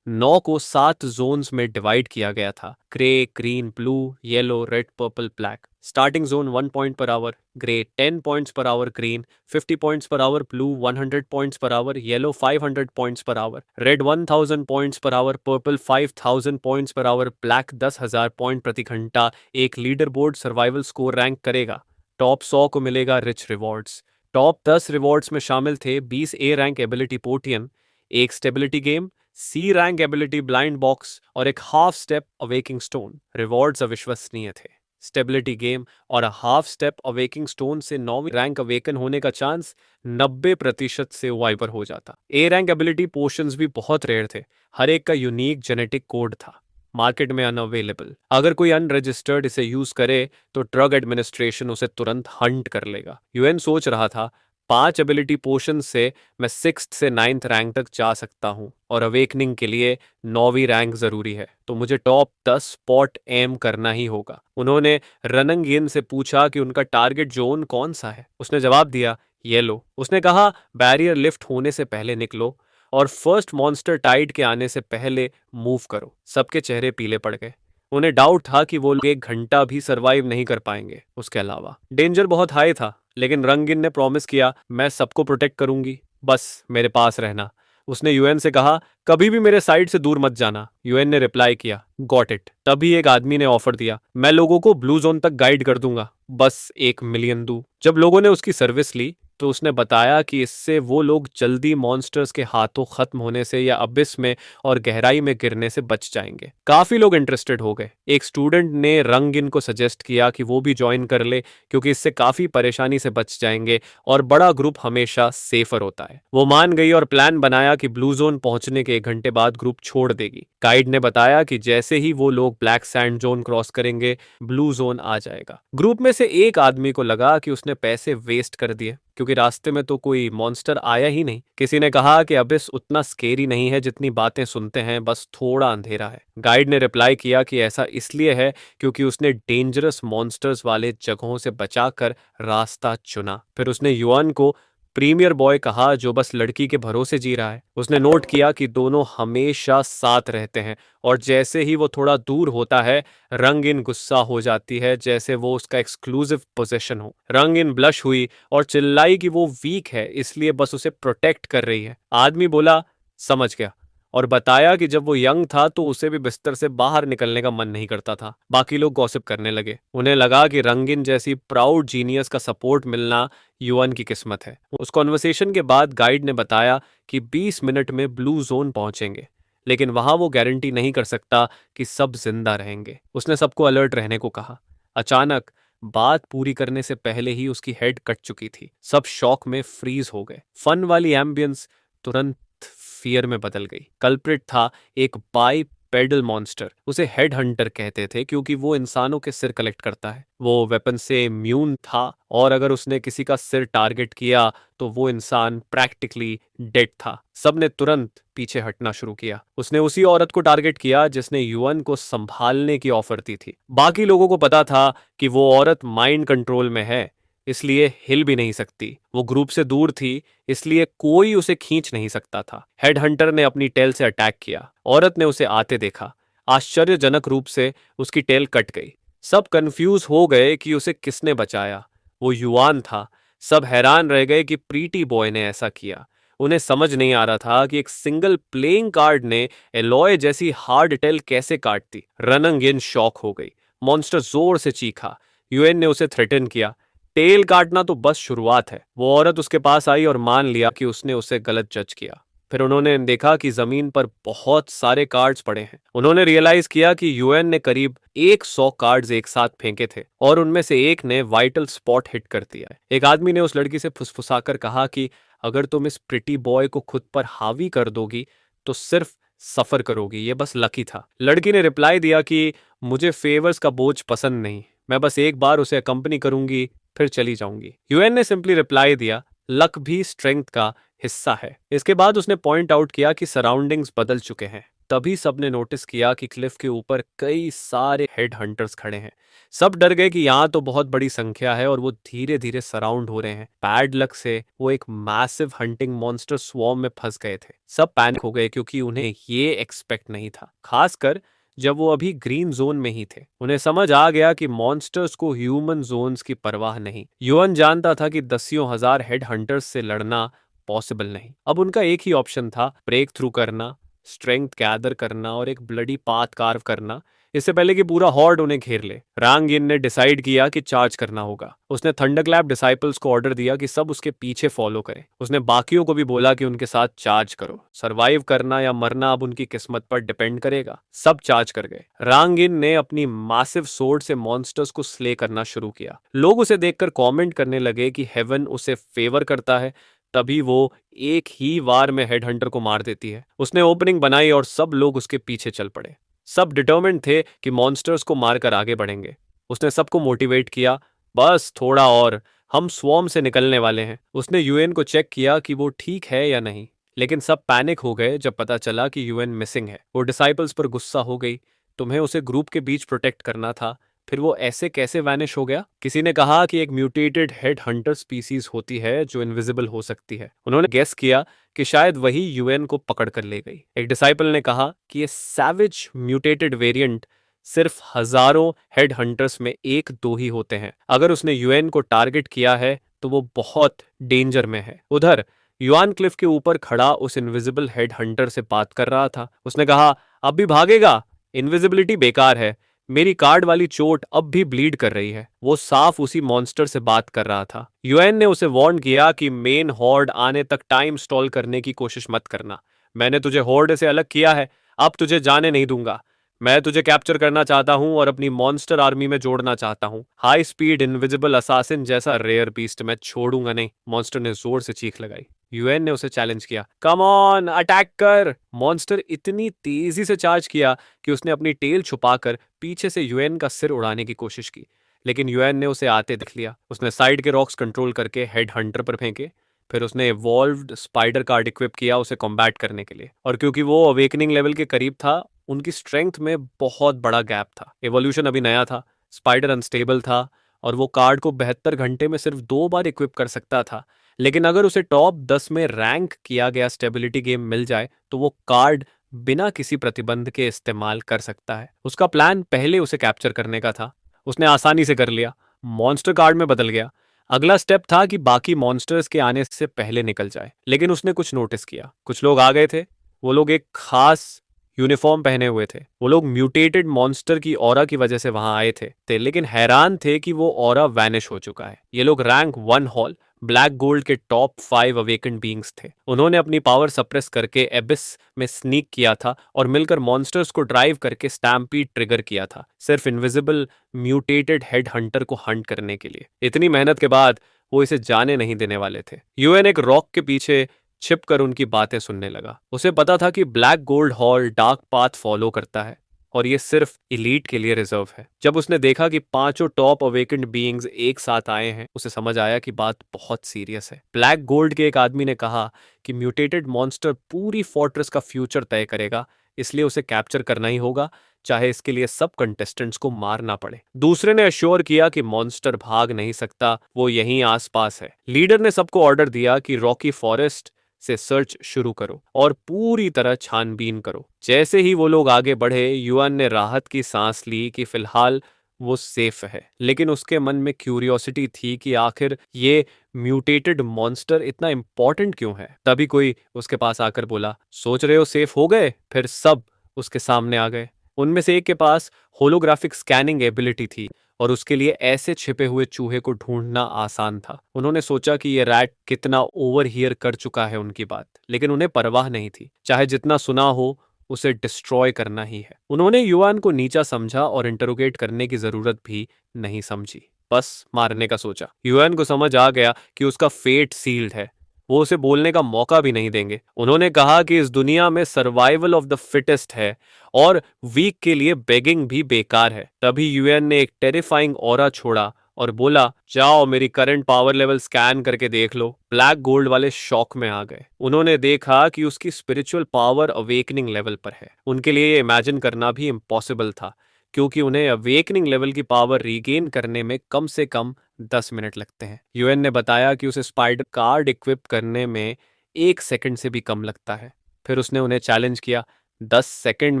9 को 7 जोन्स में डिवाइड किया गया था। Grey, green, blue, yellow, red, purple, black. Starting zone 1 point per hour, grey 10 points per hour, green 50 points per hour, blue 100 points per hour, yellow 500 points per hour, red 1000 points per hour, purple 5000 points per hour, black 10,000 point प्रति घंटा। एक leader board survival score rank करेगा। Top 100 को मिलेगा rich rewards. Top 10 rewards में शामिल थे 20 A rank ability पोर्टियन, एक स्टेबिलिटी गेम, सी रैंक एबिलिटी ब्लाइंड बॉक्स और एक half step awaking stone. Rewards अविश्वसनीय थे। स्टेबिलिटी गेम और हाफ स्टेप अवेकिंग स्टोन से 9वीं रैंक अवेकन होने का चांस 90% से वाइपर हो जाता। ए रैंक एबिलिटी पोशंस भी बहुत रेयर थे। हर एक का यूनिक जेनेटिक कोड था। मार्केट में अनअवेलेबल। अगर कोई अनरजिस्टर्ड इसे यूज करे तो ड्रग एडमिनिस्ट्रेशन उसे तुरंत हंट कर लेगा। यूएन सोच रहा था, 5 एबिलिटी पोशन से मैं 6th से 9th रैंक तक जा सकता हूँ, और अवेकनिंग के लिए 9वीं रैंक जरूरी है, तो मुझे टॉप 10 स्पॉट एम करना ही होगा। उन्होंने रनंगियन से पूछा कि उनका टारगेट जोन कौन सा है। उसने जवाब दिया, येलो। उसने कहा, बैरियर लिफ्ट होने से पहले निकलो और फर्स्ट मॉन्स्टर टाइड के आने से पहले मूव करो। सबके चेहरे पीले पड़ गए। उन्हें डाउट था कि वो लोग 1 घंटा भी सरवाइव नहीं कर पाएंगे। उसके अलावा डेंजर बहुत हाई था, लेकिन रंगिन ने प्रॉमिस किया, मैं सबको प्रोटेक्ट करूंगी, बस मेरे पास रहना। उसने यूएन से कहा, कभी भी मेरे साइड से दूर मत जाना। यूएन ने रिप्लाई किया, गॉट इट। तभी एक आदमी ने ऑफर दिया, मैं लोगों को ब्लू जोन तक गाइड कर दूंगा, बस 1 मिलियन दू। जब लोगों ने उसकी सर्विस ली तो उसने बताया कि इससे वो लोग जल्दी मॉन्स्टर्स के हाथों खत्म होने से या अबिस में और गहराई में गिरने से बच जाएंगे। काफी लोग इंटरेस्टेड हो गए। एक स्टूडेंट ने रंगिन को सजेस्ट किया कि वो भी ज्वाइन कर ले, क्योंकि इससे काफी परेशानी से बच जाएंगे और बड़ा ग्रुप हमेशा सेफर होता है। वो मान गई और प्लान बनाया कि ब्लू जोन पहुंचने के 1 घंटे बाद ग्रुप छोड़ देगी। गाइड ने बताया कि जैसे ही वो लोग ब्लैक सैंड जोन क्रॉस करेंगे, ब्लू जोन आ जाएगा। ग्रुप में से एक आदमी को लगा कि उसने पैसे वेस्ट कर दिए, क्योंकि रास्ते में तो कोई मॉन्स्टर आया ही नहीं। किसी ने कहा कि अबिस उतना स्केरी नहीं है जितनी बातें सुनते हैं, बस थोड़ा अंधेरा है। गाइड ने रिप्लाई किया कि ऐसा इसलिए है क्योंकि उसने डेंजरस मॉन्स्टर्स वाले जगहों से बचाकर रास्ता चुना। फिर उसने युआन को प्रीमियर बॉय कहा जो बस लड़की के भरोसे जी रहा है। उसने नोट किया कि दोनों हमेशा साथ रहते हैं और जैसे ही वो थोड़ा दूर होता है, रंगीन गुस्सा हो जाती है जैसे वो उसका एक्सक्लूसिव पोजेशन हो। रंगीन ब्लश हुई और चिल्लाई कि वो वीक है इसलिए बस उसे प्रोटेक्ट कर रही है। आदमी बोला, समझ गया, और बताया कि जब वो यंग था तो उसे भी बिस्तर से बाहर निकलने का मन नहीं करता था। बाकी लोग गॉसिप करने लगे। उन्हें लगा कि रंगीन जैसी प्राउड जीनियस का सपोर्ट मिलना युआन की किस्मत है। उस कॉन्वर्सेशन के बाद गाइड ने बताया कि 20 मिनट में ब्लू जोन पहुंचेंगे, लेकिन वहां वो गारंटी नहीं कर सकता कि सब जिंदा रहेंगे। उसने सबको अलर्ट रहने को कहा। अचानक बात पूरी करने से पहले ही उसकी हेड कट चुकी थी। सब शॉक में फ्रीज हो गए। फन वाली एम्बियंस तुरंत फियर में बदल गई। कल्प्रिट था एक बाई पेडल मॉन्स्टर। उसे हेड हंटर कहते थे क्योंकि वो इंसानों के सिर कलेक्ट करता है। वो वेपन से इम्यून था और अगर उसने किसी का सिर टारगेट किया तो वो इंसान प्रैक्टिकली डेड था। सबने तुरंत पीछे हटना शुरू किया। उसने उसी औरत को टारगेट किया जिसने युअन को संभालने की ऑफर दी थी। बाकी लोगों को पता था कि वो औरत माइंड कंट्रोल में है, इसलिए हिल भी नहीं सकती। वो ग्रुप से दूर थी, इसलिए कोई उसे खींच नहीं सकता था। हेड हंटर ने अपनी टेल से अटैक किया। औरत ने उसे आते देखा। आश्चर्यजनक रूप से उसकी टेल कट गई। सब कंफ्यूज हो गए कि उसे किसने बचाया। वो युआन था। सब हैरान रह गए कि प्रीटी बॉय ने ऐसा किया। उन्हें समझ नहीं आ रहा था कि एक सिंगल प्लेइंग कार्ड ने एलॉय जैसी हार्ड टेल कैसे काट दी। रनंगिन शॉक हो गई। मॉन्स्टर जोर से चीखा। यूएन ने उसे थ्रेटन किया। टेल काटना तो बस शुरुआत है। वो औरत उसके पास आई और मान लिया कि उसने उसे गलत जज किया। फिर उन्होंने देखा कि जमीन पर बहुत सारे कार्ड्स पड़े हैं। उन्होंने रियलाइज किया कि यूएन ने करीब 100 कार्ड्स एक साथ फेंके थे और उनमें से एक ने वाइटल स्पॉट हिट कर दिया है। एक आदमी ने उस लड़की से फुसफुसाकर कहा कि अगर तुम इस प्रिटी बॉय को खुद पर हावी कर दोगी तो सिर्फ सफर करोगी, ये बस लकी था। लड़की ने रिप्लाई दिया कि मुझे फेवर्स का बोझ पसंद नहीं, मैं बस एक बार उसे अकम्पनी करूंगी फिर चली जाऊंगी। यूएन ने सिंपली रिप्लाई दिया, लक भी स्ट्रेंथ का हिस्सा है। इसके बाद उसने पॉइंट आउट किया कि सराउंडिंग्स बदल चुके हैं। तभी सबने नोटिस किया कि क्लिफ के ऊपर कई सारे हेड हंटर्स खड़े हैं। सब डर गए कि यहाँ तो बहुत बड़ी संख्या है और वो धीरे धीरे सराउंड हो रहे हैं। बैड लक से वो एक मैसिव हंटिंग मॉन्स्टर स्वॉर्म में फंस गए थे। सब पैनिक हो गए क्योंकि उन्हें ये एक्सपेक्ट नहीं था, खासकर जब वो अभी ग्रीन जोन में ही थे। उन्हें समझ आ गया कि मॉन्स्टर्स को ह्यूमन जोन्स की परवाह नहीं। युअन जानता था कि दसियों हजार हेड हंटर्स से लड़ना पॉसिबल नहीं। अब उनका एक ही ऑप्शन था, ब्रेक थ्रू करना, स्ट्रेंथ गैदर करना और एक ब्लडी पाथ कार्व करना, इससे पहले कि पूरा हॉर्ड उन्हें घेर ले। रांगिन ने डिसाइड किया कि चार्ज करना होगा। उसने थंडरक्लैप डिसाइपल्स को ऑर्डर दिया कि सब उसके पीछे फॉलो करें। उसने बाकियों को भी बोला कि उनके साथ चार्ज करो। सर्वाइव करना या मरना अब उनकी किस्मत पर डिपेंड करेगा। सब चार्ज कर गए। रांगिन ने अपनी मासिव सोर्ड से मॉन्स्टर्स को स्ले करना शुरू किया। लोग उसे देखकर कमेंट करने लगे कि हेवन उसे फेवर करता है, तभी वो एक ही वार में हेड हंटर को मार देती है। उसने ओपनिंग बनाई और सब लोग उसके पीछे चल पड़े। सब डिटर्मिन्ड थे कि मॉन्स्टर्स को मारकर आगे बढ़ेंगे। उसने सबको मोटिवेट किया, बस थोड़ा और, हम स्वॉर्म से निकलने वाले हैं। उसने यूएन को चेक किया कि वो ठीक है या नहीं, लेकिन सब पैनिक हो गए जब पता चला कि यूएन मिसिंग है। वो डिसाइपल्स पर गुस्सा हो गई। तुम्हें उसे ग्रुप के बीच प्रोटेक्ट करना था, फिर वो ऐसे कैसे वैनिश हो गया? किसी ने कहा कि एक म्यूटेटेड हेड हंटर स्पीसीज होती है जो इनविजिबल हो सकती है। उन्होंने गेस किया कि शायद वही यूएन को पकड़ कर ले गई। एक डिसाइपल ने कहा कि ये सैविज म्यूटेटेड वेरिएंट सिर्फ हजारों हेड हंटर्स में एक दो ही होते हैं। अगर उसने यूएन को टारगेट किया है तो वो बहुत डेंजर में है। उधर युआन क्लिफ के ऊपर खड़ा उस इनविजिबल हेड हंटर से बात कर रहा था। उसने कहा, अब भी भागेगा? इनविजिबिलिटी बेकार है। मेरी कार्ड वाली चोट अब भी ब्लीड कर रही है। वो साफ उसी मॉन्स्टर से बात कर रहा था। यूएन ने उसे वार्न किया कि मेन हॉर्ड आने तक टाइम स्टॉल करने की कोशिश मत करना। मैंने तुझे हॉर्ड से अलग किया है, अब तुझे जाने नहीं दूंगा। मैं तुझे कैप्चर करना चाहता हूं और अपनी मॉन्स्टर आर्मी में जोड़ना चाहता हूं। हाई स्पीड इनविजिबल असासिन जैसा रेयर बीस्ट मैं छोड़ूंगा नहीं। मॉन्स्टर ने जोर से चीख लगाई। यूएन ने उसे चैलेंज किया, कम ऑन, अटैक कर। मॉन्स्टर इतनी तेजी से चार्ज किया कि उसने अपनी टेल छुपाकर पीछे से यूएन का सिर उड़ाने की कोशिश की, लेकिन यूएन ने उसे आते देख लिया। उसने साइड के रॉक्स कंट्रोल करके हेड हंटर पर फेंके। फिर उसने इवॉल्व्ड स्पाइडर कार्ड इक्विप किया उसे कॉम्बैट करने के लिए। और क्योंकि वो अवेकनिंग लेवल के करीब था, उनकी स्ट्रेंथ में बहुत बड़ा गैप था। एवोल्यूशन अभी नया था, स्पाइडर अनस्टेबल था और वो कार्ड को 72 घंटे में सिर्फ 2 बार इक्विप कर सकता था। लेकिन अगर उसे टॉप 10 में रैंक किया गया स्टेबिलिटी गेम मिल जाए तो वो कार्ड बिना किसी प्रतिबंध के इस्तेमाल कर सकता है। उसका प्लान पहले उसे कैप्चर करने का था, उसने आसानी से कर लिया, मॉन्स्टर कार्ड में बदल गया। अगला स्टेप था कि बाकी मॉन्स्टर्स के आने से पहले निकल जाए। लेकिन उसने कुछ नोटिस किया, कुछ लोग आ गए थे। वो लोग एक खास यूनिफॉर्म पहने हुए थे। वो लोग म्यूटेटेड मॉन्स्टर की ऑरा की वजह से वहां आए थे, लेकिन हैरान थे कि वो ऑरा वैनिश हो चुका है। ये लोग रैंक 1 हॉल ब्लैक गोल्ड के टॉप 5 अवेकन बीइंग्स थे। उन्होंने अपनी पावर सप्रेस करके एबिस में स्नीक किया था और मिलकर मॉन्स्टर्स को ड्राइव करके स्टैम्पीड ट्रिगर किया था, सिर्फ इनविजिबल म्यूटेटेड हेड हंटर को हंट करने के लिए। इतनी मेहनत के बाद वो इसे जाने नहीं देने वाले थे। यूएन एक रॉक के पीछे छिपकर उनकी बातें सुनने लगा। उसे पता था कि black gold hall dark path follow करता है और ये सिर्फ इलीट के लिए रिजर्व है। जब उसने देखा कि पांचों टॉप अवेकेंड बीइंग्स एक साथ आए हैं, उसे समझ आया कि बात बहुत सीरियस है। ब्लैक गोल्ड के एक आदमी ने कहा कि म्यूटेटेड मॉन्स्टर पूरी फोर्ट्रेस का फ्यूचर तय करेगा, इसलिए उसे कैप्चर करना ही होगा, चाहे इसके लिए सब कंटेस्टेंट्स को मारना पड़े। दूसरे ने अश्योर किया कि मॉन्स्टर भाग नहीं सकता, वो यहीं आसपास है। लीडर ने सबको ऑर्डर दिया कि रॉकी फॉरेस्ट से सर्च शुरू करो और पूरी तरह छानबीन करो। जैसे ही वो लोग आगे बढ़े, युआन ने राहत की सांस ली कि फिलहाल वो सेफ है। लेकिन उसके मन में क्यूरियोसिटी थी कि आखिर ये म्यूटेटेड मॉन्स्टर इतना इंपॉर्टेंट क्यों है। तभी कोई उसके पास आकर बोला, सोच रहे हो सेफ हो गए? फिर सब उसके सामने आ गए। उनमें से एक के पास होलोग्राफिक स्कैनिंग एबिलिटी थी और उसके लिए ऐसे छिपे हुए चूहे को ढूंढना आसान था। उन्होंने सोचा कि ये रैट कितना ओवरहियर कर चुका है उनकी बात, लेकिन उन्हें परवाह नहीं थी। चाहे जितना सुना हो, उसे डिस्ट्रॉय करना ही है। उन्होंने युआन को नीचा समझा और इंटरोगेट करने की जरूरत भी नहीं समझी, बस मारने का सोचा। युआन को समझ आ गया कि उसका फेट सील्ड है, वो उसे बोलने का मौका भी नहीं देंगे। उन्होंने कहा कि इस दुनिया में सर्वाइवल ऑफ द फिटेस्ट है और वीक के लिए बेगिंग भी बेकार है। तभी यूएन ने एक टेरिफाइंग ऑरा छोड़ा और बोला, जाओ मेरी करंट पावर लेवल स्कैन करके देख लो। ब्लैक गोल्ड वाले शॉक में आ गए। उन्होंने देखा कि उसकी स्पिरिचुअल पावर अवेकनिंग लेवल पर है। उनके लिए ये इमेजिन करना भी इम्पॉसिबल था, क्योंकि उन्हें अवेकनिंग लेवल की पावर रीगेन करने में कम से कम 10 मिनट लगते हैं। यूएन ने बताया कि उसे स्पाइडर कार्ड इक्विप करने में 1 सेकंड से भी कम लगता है। फिर उसने उन्हें चैलेंज किया, 10 सेकंड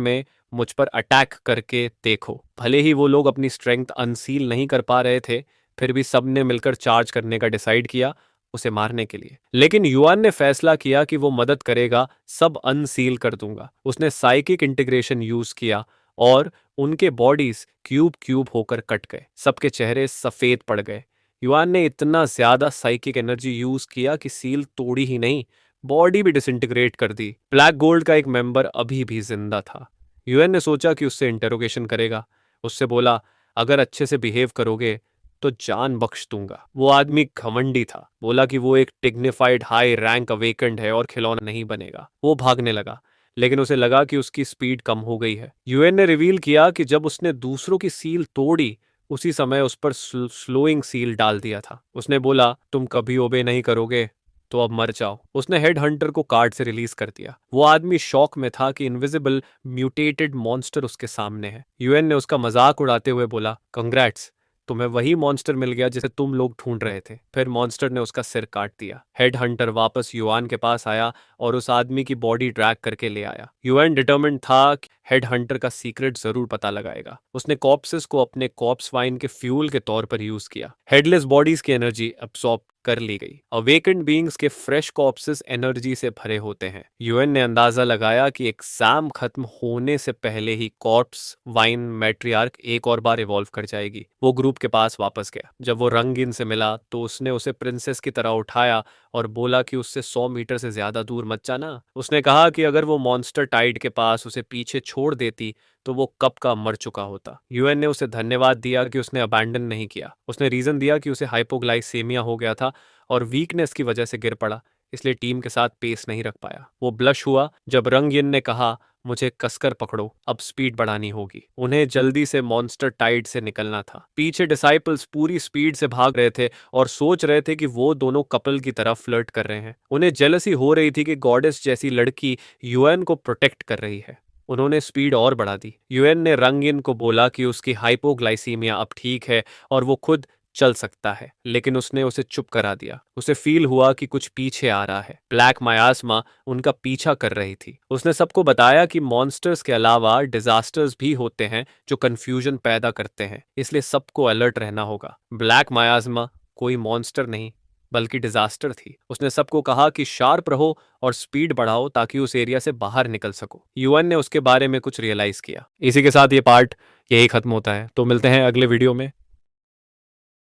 में मुझ पर अटैक करके देखो। भले ही वो लोग अपनी स्ट्रेंथ अनसील नहीं कर पा रहे थे, फिर भी सबने मिलकर चार्ज करने का डिसाइड किया उसे मारने के लिए। लेकिन युआन ने फैसला किया कि वो मदद करेगा, सब अनसील कर दूंगा। उसने साइकिक इंटीग्रेशन यूज किया और उनके बॉडीज क्यूब क्यूब होकर कट गए। सबके चेहरे सफेद पड़ गए। युआन ने इतना ज्यादा साइकिक एनर्जी यूज किया कि सील तोड़ी ही नहीं, बॉडी भी डिसइंटीग्रेट कर दी। ब्लैक गोल्ड का एक मेंबर अभी भी जिंदा था। यूएन ने सोचा कि उससे इंटेरोगेशन करेगा। उससे बोला, अगर अच्छे से बिहेव करोगे तो जान बख्श दूंगा। वो आदमी घमंडी था, बोला कि वो एक डिग्निफाइड हाई रैंक अवेकेंड है और खिलौना नहीं बनेगा। वो भागने लगा, लेकिन उसे लगा कि उसकी स्पीड कम हो गई है। यूएन ने रिवील किया कि जब उसने दूसरों की सील तोड़ी, उसी समय उस पर स्लोइंग सील डाल दिया था। उसने बोला, तुम कभी ओबे नहीं करोगे तो अब मर जाओ। उसने हेड हंटर को कार्ड से रिलीज कर दिया। वो आदमी शॉक में था कि इनविजिबल म्यूटेटेड मॉन्स्टर उसके सामने है। यूएन ने उसका मजाक उड़ाते हुए बोला, कंग्रेट्स, तुम्हें वही मॉन्स्टर मिल गया जिसे तुम लोग ढूंढ रहे थे। फिर मॉन्स्टर ने उसका सिर काट दिया। हेड हंटर वापस युआन के पास आया और उस आदमी की बॉडी ड्रैग करके ले आया। युआन डिटर्मिन्ड था कि हेड हंटर का सीक्रेट जरूर पता लगाएगा। उसने कॉप्सेस को अपने कॉप्स वाइन के फ्यूल के तौर पर यूज किया। हेडलेस बॉडीज की एनर्जी अब्सॉर्ब कर ली गई। अवेकेंड बीइंग्स के फ्रेश कॉप्सेस एनर्जी से भरे होते हैं। यूएन ने अंदाजा लगाया कि एग्जाम खत्म होने से पहले ही कॉर्प्स वाइन मैट्रियार्क एक और बार इवॉल्व कर जाएगी। वो ग्रुप के पास वापस गया। जब वो रंगीन से मिला तो उसने उसे प्रिंसेस की तरह उठाया और बोला कि उससे 100 मीटर से ज्यादा दूर मत जाना। उसने कहा कि अगर वो मॉन्स्टर टाइड के पास उसे पीछे छोड़ देती तो वो कब का मर चुका होता। यूएन ने उसे धन्यवाद दिया कि उसने अबैंडन नहीं किया। उसने रीजन दिया कि उसे हाइपोग्लाइसेमिया हो गया था और वीकनेस की वजह से गिर पड़ा, इसलिए टीम के साथ पेस नहीं रख पाया। वो ब्लश हुआ जब रंगयिन ने कहा, मुझे कसकर पकड़ो, अब स्पीड बढ़ानी होगी। उन्हें जल्दी से मॉन्स्टर टाइड से निकलना था। पीछे डिसाइपल्स पूरी स्पीड से भाग रहे थे और सोच रहे थे कि वो दोनों कपल की तरह फ्लर्ट कर रहे हैं। उन्हें जेलसी हो रही थी कि गॉडेस जैसी लड़की यूएन को प्रोटेक्ट कर रही है। उन्होंने स्पीड और बढ़ा दी। यूएन ने रंगयिन को बोला कि उसकी हाइपोग्लाइसीमिया अब ठीक है और वो खुद चल सकता है, लेकिन उसने उसे चुप करा दिया। उसे फील हुआ कि कुछ पीछे आ रहा है। ब्लैक मायास्मा उनका पीछा कर रही थी। उसने सबको बताया कि मॉन्स्टर्स के अलावा डिजास्टर्स भी होते हैं जो कंफ्यूजन पैदा करते हैं, इसलिए सबको अलर्ट रहना होगा। ब्लैक मायास्मा कोई मॉन्स्टर नहीं बल्कि डिजास्टर थी। उसने सबको कहा कि शार्प रहो और स्पीड बढ़ाओ ताकि उस एरिया से बाहर निकल सको। यूएन ने उसके बारे में कुछ रियलाइज किया। इसी के साथ ये पार्ट यही खत्म होता है। तो मिलते हैं अगले वीडियो में।